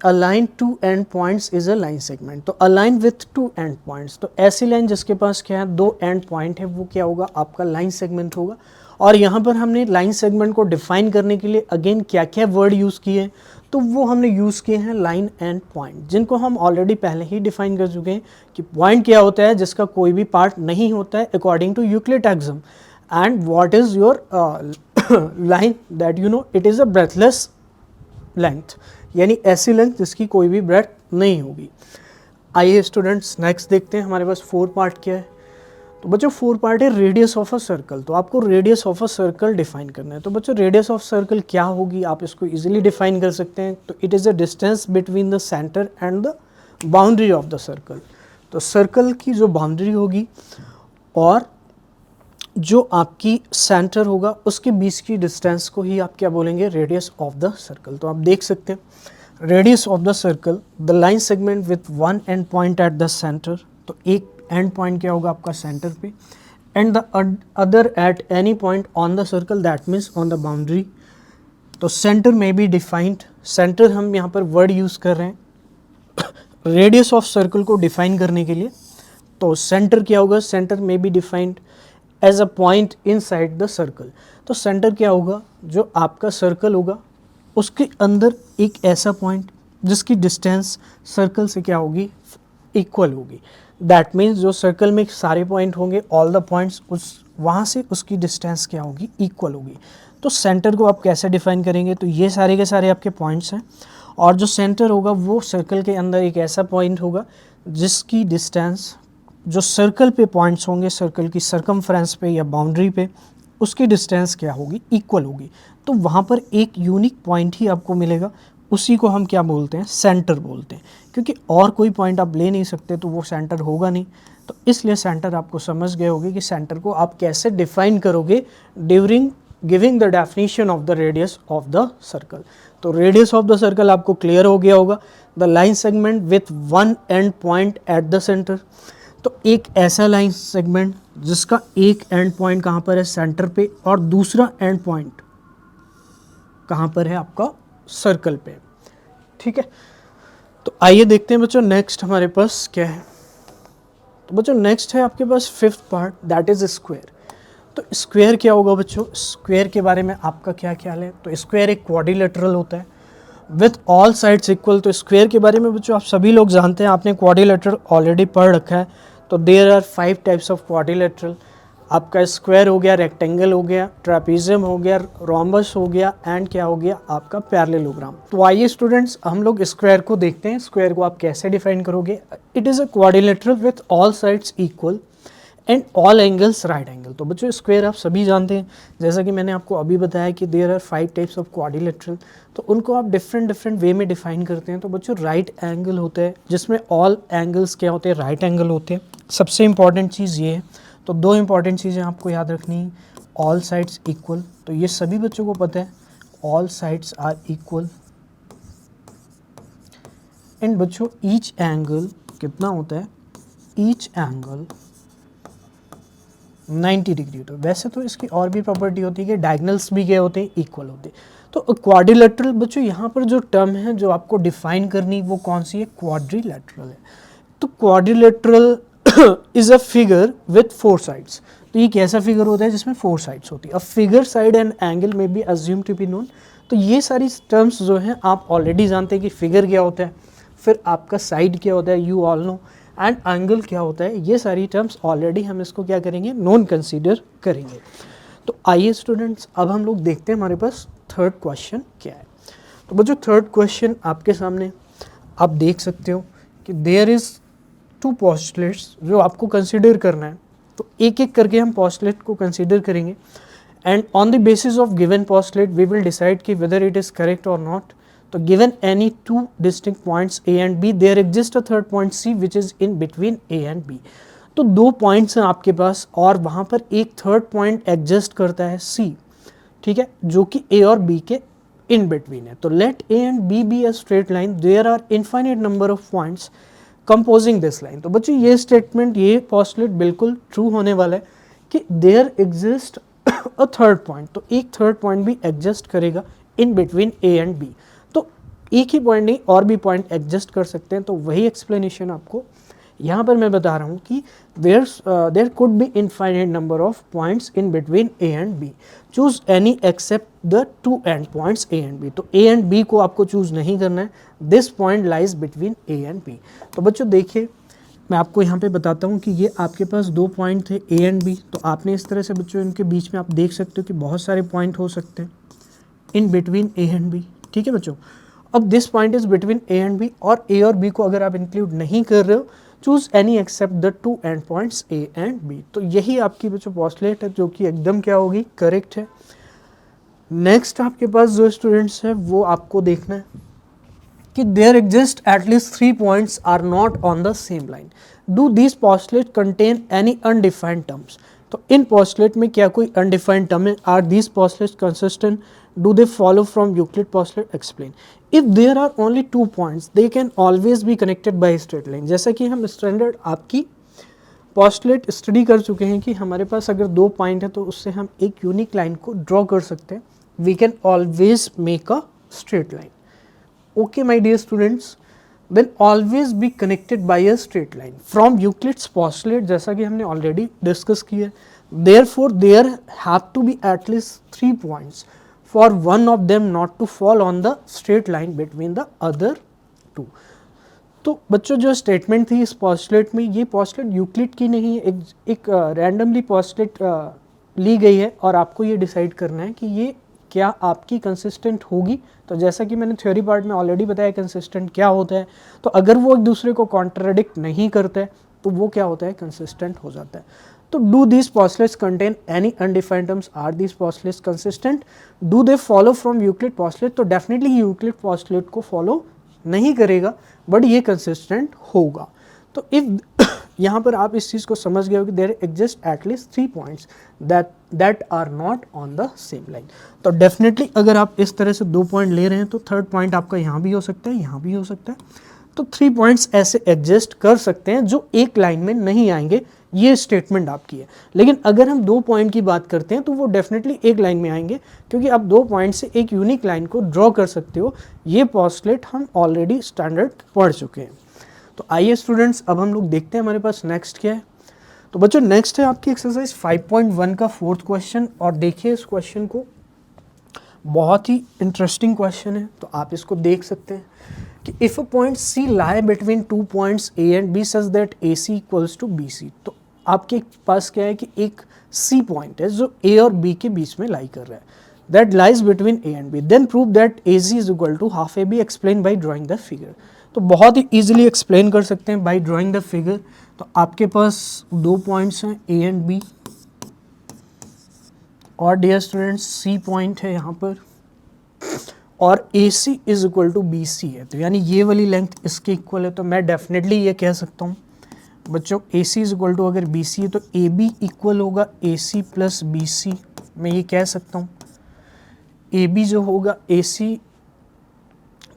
[SPEAKER 2] a line two end points is a line segment. तो a line with two end points, तो ऐसी लाइन जिसके पास क्या है, दो एंड पॉइंट है, वो क्या होगा, आपका लाइन सेगमेंट होगा। और यहाँ पर हमने लाइन सेगमेंट को डिफाइन करने के लिए अगेन क्या क्या वर्ड यूज़ किए, तो वो हमने यूज़ किए हैं लाइन एंड पॉइंट, जिनको हम ऑलरेडी पहले ही डिफाइन कर चुके हैं कि पॉइंट क्या होता है, जिसका कोई भी पार्ट नहीं होता है according to Euclid axiom, and what is your line that you know it is a breathless length, यानी ऐसी लेंथ जिसकी कोई भी ब्रेथ नहीं होगी। आइए स्टूडेंट्स नेक्स्ट देखते हैं हमारे पास 4 पार्ट क्या है। तो बच्चों 4 पार्ट है रेडियस ऑफ अ सर्कल। तो आपको radius of a circle define करना है। तो बच्चों रेडियस ऑफ सर्कल क्या होगी, आप इसको इजीली डिफाइन कर सकते हैं। तो it is a distance between the centre and the boundary of the circle. तो सर्कल की जो बाउंड्री होगी और जो आपकी सेंटर होगा उसके बीच की डिस्टेंस को ही आप क्या बोलेंगे, रेडियस ऑफ द सर्कल। तो आप देख सकते हैं radius of the circle, the line segment with one and point at the centre. तो एक एंड पॉइंट क्या होगा आपका सेंटर पे, and the other at any point on the circle, that means on the boundary. तो centre में be defined, centre हम यहाँ पर वर्ड यूज़ कर रहे हैं रेडियस ऑफ सर्कल को डिफाइन करने के लिए। तो सेंटर क्या होगा, सेंटर में be defined as a point inside the circle. तो सेंटर क्या होगा, जो आपका सर्कल होगा उसके अंदर एक ऐसा पॉइंट जिसकी डिस्टेंस सर्कल से क्या होगी, इक्वल होगी। दैट मीन्स जो सर्कल में सारे पॉइंट होंगे, ऑल द पॉइंट्स, उस वहाँ से उसकी डिस्टेंस क्या होगी, इक्वल होगी। तो सेंटर को आप कैसे डिफाइन करेंगे, तो ये सारे के सारे आपके पॉइंट्स हैं, और जो सेंटर होगा वो सर्कल के अंदर एक ऐसा पॉइंट होगा जिसकी डिस्टेंस, जो सर्कल पे पॉइंट्स होंगे, सर्कल की सरकमफ्रेंस पे या बाउंड्री पे, उसकी डिस्टेंस क्या होगी, इक्वल होगी। तो वहाँ पर एक यूनिक पॉइंट ही आपको मिलेगा, उसी को हम क्या बोलते हैं, सेंटर बोलते हैं, क्योंकि और कोई पॉइंट आप ले नहीं सकते तो वो सेंटर होगा नहीं। तो इसलिए सेंटर आपको समझ गए होगे कि सेंटर को आप कैसे डिफाइन करोगे during giving the definition of the radius of the circle. तो रेडियस ऑफ द सर्कल आपको क्लियर हो गया होगा, the line segment with one and point at the centre. तो एक ऐसा लाइन सेगमेंट जिसका एक एंड पॉइंट कहाँ पर है, सेंटर पे, और दूसरा एंड पॉइंट कहाँ पर है, आपका सर्कल पे। ठीक है, तो आइए देखते हैं बच्चों नेक्स्ट हमारे पास क्या है। तो बच्चों नेक्स्ट है आपके पास fifth part, that is square. तो स्क्वायर क्या होगा बच्चों, स्क्वायर के बारे में आपका क्या ख्याल है। तो स्क्वायर एक क्वाड्रिलेटरल होता है विथ ऑल साइड्स इक्वल। तो स्क्वायर के बारे में बच्चों आप सभी लोग जानते हैं, आपने क्वाड्रिलेटरल ऑलरेडी पढ़ रखा है। तो there are 5 types of quadrilateral. आपका स्क्वायर हो गया, रेक्टेंगल हो गया, ट्रापीजियम हो गया, रोम्बस हो गया, एंड क्या हो गया आपका पैरेललोग्राम। तो आइए स्टूडेंट्स हम लोग स्क्वायर को देखते हैं, स्क्वायर को आप कैसे डिफाइन करोगे। It is a quadrilateral with all sides equal and all angles right angle. तो बच्चों स्क्वायर आप सभी जानते हैं, जैसा कि मैंने आपको अभी बताया कि there are 5 types of quadrilateral. तो उनको आप डिफरेंट वे में डिफाइन करते हैं। तो बच्चों राइट एंगल होता है जिसमें ऑल एंगल्स क्या होते हैं, राइट एंगल होते हैं। सबसे इंपॉर्टेंट चीज़ ये है। तो 2 इंपॉर्टेंट चीज़ें आपको याद रखनी है, ऑल साइड्स इक्वल। तो ये सभी बच्चों को पता है, all sides are equal. And बच्चों ईच एंगल कितना होता है, ईच एंगल 90 डिग्री होता है। वैसे तो इसकी और भी प्रॉपर्टी होती है कि डायगनल्स भी क्या होते हैं, इक्वल होते हैं। तो क्वाड्रिलेटरल बच्चों यहाँ पर जो टर्म है जो आपको डिफाइन करनी वो कौन सी है, क्वाड्रिलेटरल है। तो quadrilateral is a figure with 4 sides. तो ये कैसा फिगर होता है जिसमें 4 साइड्स होती है। A figure, side and angle में be assume to be known. तो ये सारी टर्म्स जो हैं आप ऑलरेडी जानते हैं कि फिगर क्या होता है, फिर आपका साइड क्या होता है, you all know, and angle क्या होता है। ये सारी टर्म्स ऑलरेडी हम इसको क्या करेंगे, नोन कंसीडर करेंगे। तो आइए स्टूडेंट्स अब हम लोग देखते हैं हमारे पास थर्ड क्वेश्चन क्या है। तो बच्चों थर्ड क्वेश्चन आपके सामने आप देख सकते हो कि देयर इज़ 2 पोस्टुलेट्स जो आपको कंसीडर करना है। तो एक एक करके हम पोस्टुलेट को कंसीडर करेंगे, and on the basis of given postulate we will decide कि whether it is correct or not. तो given any 2 distinct points A and B, there exists a third point C which is in between A and B। तो 2 points हैं आपके पास और वहाँ पर एक third point exist करता है C, ठीक है, जो कि A और B के इन बिटवीन है। तो let A and B be a straight line, there are infinite number of points composing this line। तो बच्चों ये स्टेटमेंट, ये पोस्टुलेट बिल्कुल ट्रू होने वाला है कि there exists a third point। तो एक थर्ड पॉइंट भी एग्जिस्ट करेगा in between A and B। तो एक ही पॉइंट नहीं और भी पॉइंट एडजस्ट कर सकते हैं। तो वही एक्सप्लेनेशन आपको यहाँ पर मैं बता रहा हूँ कि there could be infinite number of points in between A and B, choose any except the 2 end points A and B. तो ए एंड बी को आपको चूज नहीं करना है, this point lies between A and B. तो बच्चों देखिए मैं आपको यहाँ पे बताता हूँ कि ये आपके पास 2 पॉइंट थे ए एंड बी। तो आपने इस तरह से बच्चों इनके बीच में आप देख सकते हो कि बहुत सारे पॉइंट हो सकते हैं in between A and B, ठीक है बच्चों। अब this point is between A and B, और ए और बी को अगर आप इंक्लूड नहीं कर रहे हो, choose any except the 2 end points A and B. तो यही आपकी बच्चों पोस्टुलेट है जो कि एकदम क्या होगी, करेक्ट है। नेक्स्ट आपके पास जो स्टूडेंट्स है वो आपको देखना है कि there exist at least 3 points are not on the same line. Do this postulate contain any undefined terms. तो इन पोस्टुलेट में क्या कोई अनडिफाइंड टर्म है? Are this postulates consistent? Do they follow from Euclid postulate? Explain. If there are only 2 points they can always be connected by straight line. जैसा कि हम standard आपकी पोस्टुलेट स्टडी कर चुके हैं कि हमारे पास अगर 2 पॉइंट है तो उससे हम एक यूनिक लाइन को ड्रॉ कर सकते हैं। We can always make a straight line. Okay, my dear students, then always be connected by a straight line from Euclid's postulate, जैसा कि हमने already discuss किया है। Therefore, there have to be at least 3 points for one of them not to fall on the straight line between the other 2। तो बच्चों जो statement थी इस पोस्टुलेट में, ये पोस्टुलेट यूक्लिड की नहीं है, एक रैंडमली पोस्टुलेट ली गई है और आपको ये डिसाइड करना है कि ये क्या आपकी कंसिस्टेंट होगी। तो जैसा कि मैंने थ्योरी पार्ट में ऑलरेडी बताया कंसिस्टेंट क्या होता है, तो अगर वो एक दूसरे को कॉन्ट्राडिक्ट नहीं करते तो वो क्या होता है? कंसिस्टेंट हो जाता है। तो do this postulates contain any undefined terms? Are this postulates consistent? Do they follow from Euclid postulate? तो डेफिनेटली यूक्लिड पोस्टुलेट को फॉलो नहीं करेगा, बट ये कंसिस्टेंट होगा। तो इफ यहाँ पर आप इस चीज़ को समझ गए हो कि there exist at least 3 points that are not on the same line. तो डेफिनेटली अगर आप इस तरह से 2 पॉइंट ले रहे हैं तो थर्ड पॉइंट आपका यहाँ भी हो सकता है, यहाँ भी हो सकता है। तो 3 पॉइंट्स ऐसे एग्जिस्ट कर सकते हैं जो एक लाइन में नहीं आएंगे, ये स्टेटमेंट आपकी है। लेकिन अगर हम 2 पॉइंट की बात करते हैं तो वो डेफिनेटली एक लाइन में आएंगे, क्योंकि आप 2 पॉइंट से एक यूनिक लाइन को ड्रॉ कर सकते हो। ये पोस्टुलेट हम ऑलरेडी स्टैंडर्ड पढ़ चुके हैं। तो आइए स्टूडेंट्स, अब हम लोग देखते हैं हमारे पास नेक्स्ट क्या है। तो बच्चों नेक्स्ट है आपकी एक्सरसाइज 5.1 का 4th क्वेश्चन, और देखिए इस क्वेश्चन को, बहुत ही इंटरेस्टिंग क्वेश्चन है। तो आप इसको देख सकते हैं कि if a point C lie between 2 points A and B such that A C equals to B C. तो आपके पास क्या है कि एक सी पॉइंट है जो ए और बी के बीच में लाई कर रहा है, that lies between A and B, then prove that A C is equal to half A B, explain by drawing the figure. तो बहुत ही ईजिली एक्सप्लेन कर सकते हैं बाई ड्रॉइंग द फिगर। तो आपके पास 2 पॉइंट्स हैं ए एंड बी, और dear students C point है यहाँ पर, और A C is equal to B C है। तो यानी ये वाली लेंथ इसके इक्वल है। तो मैं डेफिनेटली ये कह सकता हूँ बच्चों, ए सी इज इक्वल टू अगर बी सी है तो ए बी इक्वल होगा ए सी प्लस बी सी। मैं ये कह सकता हूँ ए बी जो होगा A C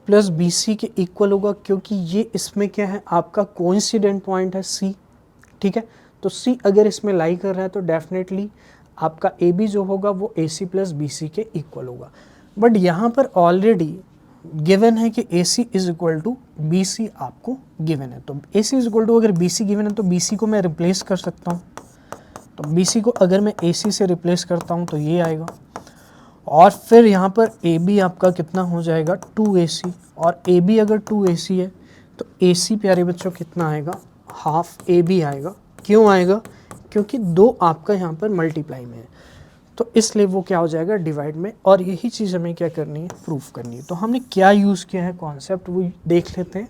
[SPEAKER 2] plus B C के इक्वल होगा, क्योंकि ये इसमें क्या है, आपका कोइंसिडेंट पॉइंट है सी। ठीक है, तो सी अगर इसमें लाई कर रहा है तो डेफिनेटली आपका ए बी जो होगा वो ए सी प्लस बी सी के इक्वल होगा। बट यहाँ पर ऑलरेडी गिवन है कि A C is equal to B C आपको गिवन है। तो A C is equal to अगर बी सी गिवन है तो बी सी को मैं रिप्लेस कर सकता हूँ। तो बी सी को अगर मैं ए सी से रिप्लेस करता हूँ तो ये आएगा, और फिर यहाँ पर ए बी आपका कितना हो जाएगा 2ac, और ए बी अगर 2ac है तो ए सी प्यारे बच्चों कितना आएगा, हाफ ए बी आएगा। क्यों आएगा? क्योंकि 2 आपका यहाँ पर मल्टीप्लाई में है, तो इसलिए वो क्या हो जाएगा, डिवाइड में। और यही चीज़ हमें क्या करनी है, प्रूफ करनी है। तो हमने क्या यूज़ किया है कॉन्सेप्ट, वो देख लेते हैं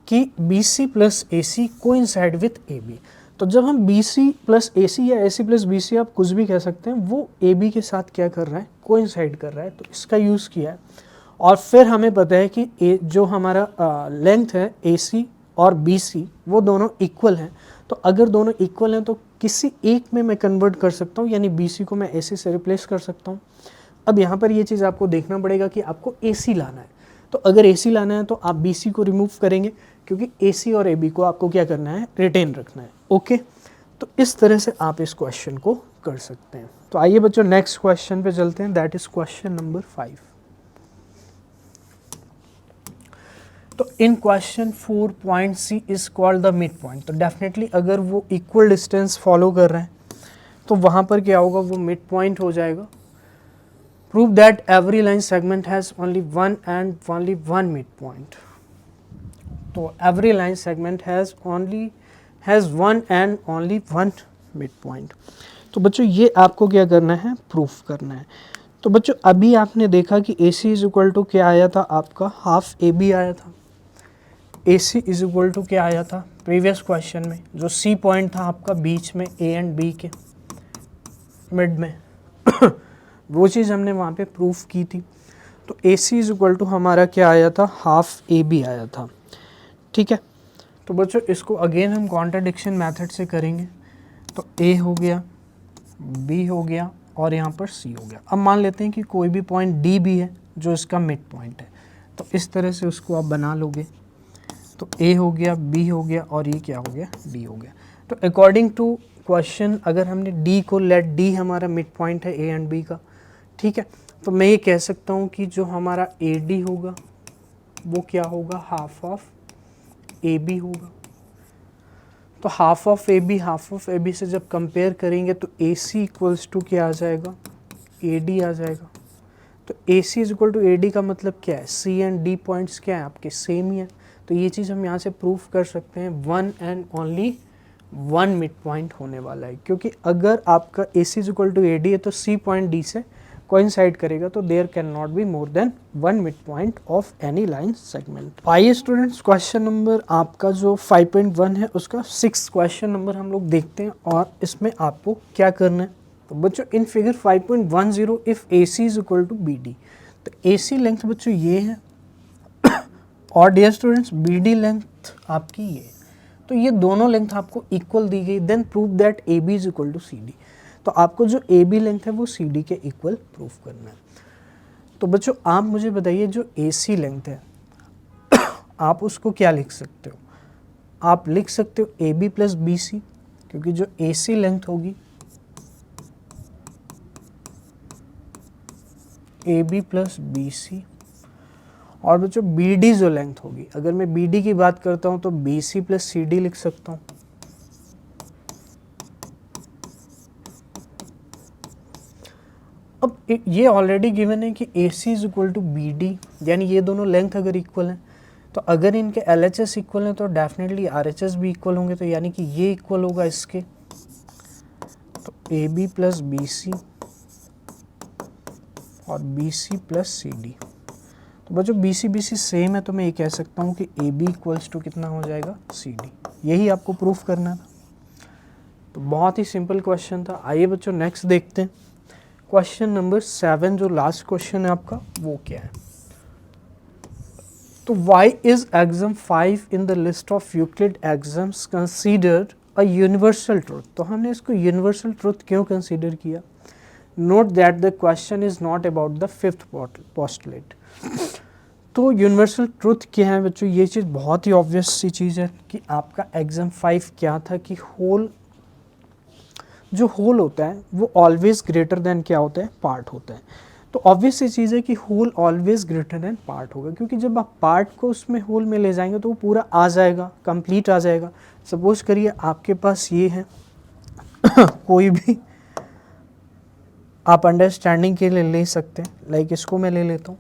[SPEAKER 2] कि B C plus A C coincide with A B. तो जब हम बी सी प्लस ए सी या ए सी प्लस बी सी, आप कुछ भी कह सकते हैं, वो ए बी के साथ क्या कर रहा है, कोइंसाइड कर रहा है, तो इसका यूज़ किया है। और फिर हमें पता है कि ए जो हमारा लेंथ है ए सी और बी सी वो दोनों इक्वल हैं। तो अगर दोनों इक्वल हैं तो किसी एक में मैं कन्वर्ट कर सकता हूँ, यानी बी सी को मैं ए सी से रिप्लेस कर सकता हूँ। अब यहाँ पर ये चीज़ आपको देखना पड़ेगा कि आपको ए सी लाना है। तो अगर ए सी लाना है तो आप बी सी को रिमूव करेंगे, क्योंकि ए सी और ए बी को आपको क्या करना है, रिटेन रखना है। ओके, तो इस तरह से आप इस क्वेश्चन को कर सकते हैं। तो आइए बच्चों नेक्स्ट क्वेश्चन पे चलते हैं, दैट इज क्वेश्चन नंबर 5। तो in question 4 point C is called the mid point. तो डेफिनेटली अगर वो इक्वल डिस्टेंस फॉलो कर रहे हैं तो वहाँ पर क्या होगा, वो मिड पॉइंट हो जाएगा। Prove that every line segment has only one and only one mid point. तो every line segment has one and only one mid point. तो बच्चों ये आपको क्या करना है, प्रूफ करना है। तो बच्चों अभी आपने देखा कि A C is equal to क्या आया था, आपका हाफ ए बी आया था। ए सी इज इक्वल टू क्या आया था प्रीवियस क्वेश्चन में, जो सी पॉइंट था आपका बीच में ए एंड बी के मिड में वो चीज़ हमने वहाँ पे प्रूफ की थी। तो A C is equal to हमारा क्या आया था, हाफ ए बी आया था, ठीक है। तो बच्चों इसको अगेन हम कॉन्ट्राडिक्शन मेथड से करेंगे। तो ए हो गया, बी हो गया और यहाँ पर सी हो गया। अब मान लेते हैं कि कोई भी पॉइंट डी भी है जो इसका मिड पॉइंट है, तो इस तरह से उसको आप बना लोगे। तो ए हो गया, बी हो गया और ये क्या हो गया, डी हो गया। तो अकॉर्डिंग टू क्वेश्चन अगर हमने डी को लेट डी हमारा मिड पॉइंट है ए एंड बी का, ठीक है, तो मैं ये कह सकता हूँ कि जो हमारा ए डी होगा वो क्या होगा, हाफ ऑफ ए बी होगा। तो हाफ ऑफ ए बी से जब कंपेयर करेंगे तो ए सी इक्वल्स टू क्या आ जाएगा, ए डी आ जाएगा। तो A C is equal to A D का मतलब क्या है, सी एंड डी पॉइंट्स क्या है आपके, सेम ही है। तो ये चीज़ हम यहाँ से प्रूफ कर सकते हैं, one and only one mid point होने वाला है, क्योंकि अगर आपका A C is equal to A D है तो सी पॉइंट डी से कोइंसाइड करेगा, तो there can not be more than one mid point of any line segment. आइए स्टूडेंट्स, क्वेश्चन नंबर आपका जो 5.1 है उसका 6 क्वेश्चन नंबर हम लोग देखते हैं और इसमें आपको क्या करना है। तो बच्चों in figure 5.10 if A C is equal to B D, तो ए सी लेंथ बच्चों ये है और dear students B D length आपकी ये है। तो ये दोनों लेंथ आपको इक्वल दी गई, then prove that A B is equal to C D. तो आपको जो ए बी लेंथ है वो सी डी के इक्वल प्रूफ करना है। तो बच्चों आप मुझे बताइए जो ए सी लेंथ है आप उसको क्या लिख सकते हो, आप लिख सकते हो A B plus B C, क्योंकि जो ए सी लेंथ होगी A B plus B C, और बच्चों बी डी जो लेंथ होगी, अगर मैं बी डी की बात करता हूँ तो B C plus C D लिख सकता हूँ। अब ये ऑलरेडी गिवन है कि A C is equal to B D, यानी ये दोनों लेंथ अगर इक्वल हैं तो अगर इनके एल एच एस इक्वल हैं तो डेफिनेटली आर एच एस भी इक्वल होंगे, तो यानी कि ये इक्वल होगा इसके। तो A B plus B C और B C plus C D. तो बच्चों बी सी सेम है, तो मैं ये कह सकता हूँ कि ए बी इक्वल्स टू कितना हो जाएगा, सी डी। यही आपको प्रूफ करना था। तो बहुत ही सिंपल क्वेश्चन था। आइए बच्चों नेक्स्ट देखते हैं, क्वेश्चन नंबर 7 जो लास्ट क्वेश्चन है आपका वो क्या है। तो why is axiom 5 in the list of Euclid axioms considered a universal truth. तो हमने इसको यूनिवर्सल ट्रुथ क्यों कंसीडर किया। Note that the question is not about the fifth postulate. तो यूनिवर्सल ट्रुथ क्या है बच्चों, ये चीज़ बहुत ही ऑब्वियस सी चीज़ है कि आपका एग्जाम 5 क्या था कि होल जो होल होता है वो ऑलवेज ग्रेटर देन क्या होता है, पार्ट होता है। तो ऑब्वियस सी चीज़ है कि whole always greater than part होगा, क्योंकि जब आप पार्ट को उसमें होल में ले जाएंगे तो वो पूरा आ जाएगा, कंप्लीट आ जाएगा। सपोज करिए आपके पास ये है कोई भी आप अंडरस्टैंडिंग के लिए ले सकते हैं, लाइक इसको मैं ले लेता हूँ।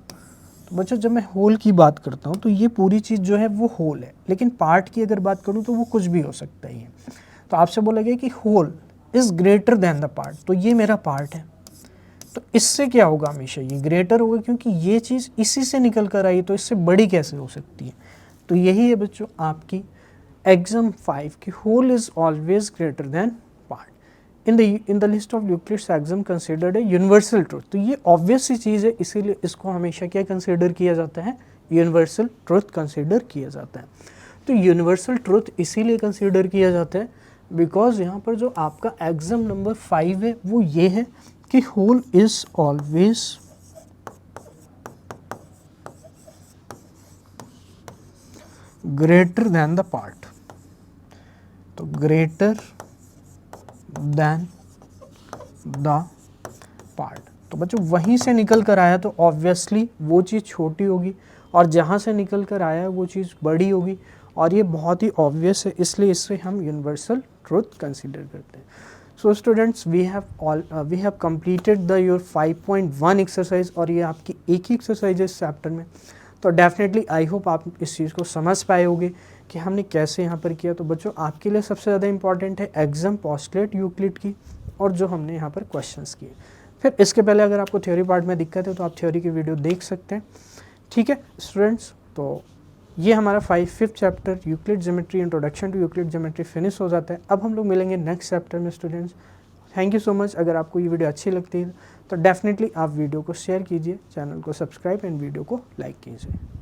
[SPEAKER 2] तो बच्चों जब मैं होल की बात करता हूँ तो ये पूरी चीज़ जो है वो होल है, लेकिन पार्ट की अगर बात करूँ तो वो कुछ भी हो सकता ही है। तो आपसे बोला गया कि whole is greater than the part, तो ये मेरा पार्ट है, तो इससे क्या होगा, हमेशा ये ग्रेटर होगा, क्योंकि ये चीज़ इसी से निकल कर आई, तो इससे बड़ी कैसे हो सकती है। तो यही है बच्चों आपकी एग्जाम 5 की whole is always greater than part in the list of Euclid's axiom considered a universal truth. तो ये ऑब्वियस सी चीज़ है, इसीलिए इसको हमेशा क्या कंसिडर किया जाता है, यूनिवर्सल ट्रुथ कंसिडर किया जाता है। तो यूनिवर्सल ट्रुथ इसीलिए कंसिडर किया जाता है बिकॉज यहाँ पर जो आपका एग्जाम नंबर 5 है वो ये है कि whole is always greater than the part. तो ग्रेटर देन द पार्ट, तो बच्चों वहीं से निकल कर आया तो ऑब्वियसली वो चीज़ छोटी होगी, और जहाँ से निकल कर आया है वो चीज़ बड़ी होगी, और ये बहुत ही ऑब्वियस है, इसलिए इससे हम यूनिवर्सल ट्रुथ कंसीडर करते हैं। So students we have completed the your 5.1 exercise, और ये आपकी एक ही एक्सरसाइज है इस चैप्टर में। तो डेफिनेटली आई होप आप इस चीज़ को समझ पाए होंगे कि हमने कैसे यहाँ पर किया। तो बच्चों आपके लिए सबसे ज़्यादा इंपॉर्टेंट है एग्जाम पोस्टुलेट यूक्लिड की, और जो हमने यहाँ पर क्वेश्चंस किए। फिर इसके पहले अगर आपको थ्योरी पार्ट में दिक्कत है तो आप थ्योरी की वीडियो देख सकते हैं। ठीक है स्टूडेंट्स, तो ये हमारा 5th chapter Euclid geometry introduction to Euclid geometry finish हो जाता है। अब हम लोग मिलेंगे नेक्स्ट चैप्टर में students. Thank you so much. अगर आपको ये वीडियो अच्छी लगती है तो डेफिनेटली आप वीडियो को शेयर कीजिए, चैनल को सब्सक्राइब एंड वीडियो को लाइक कीजिए।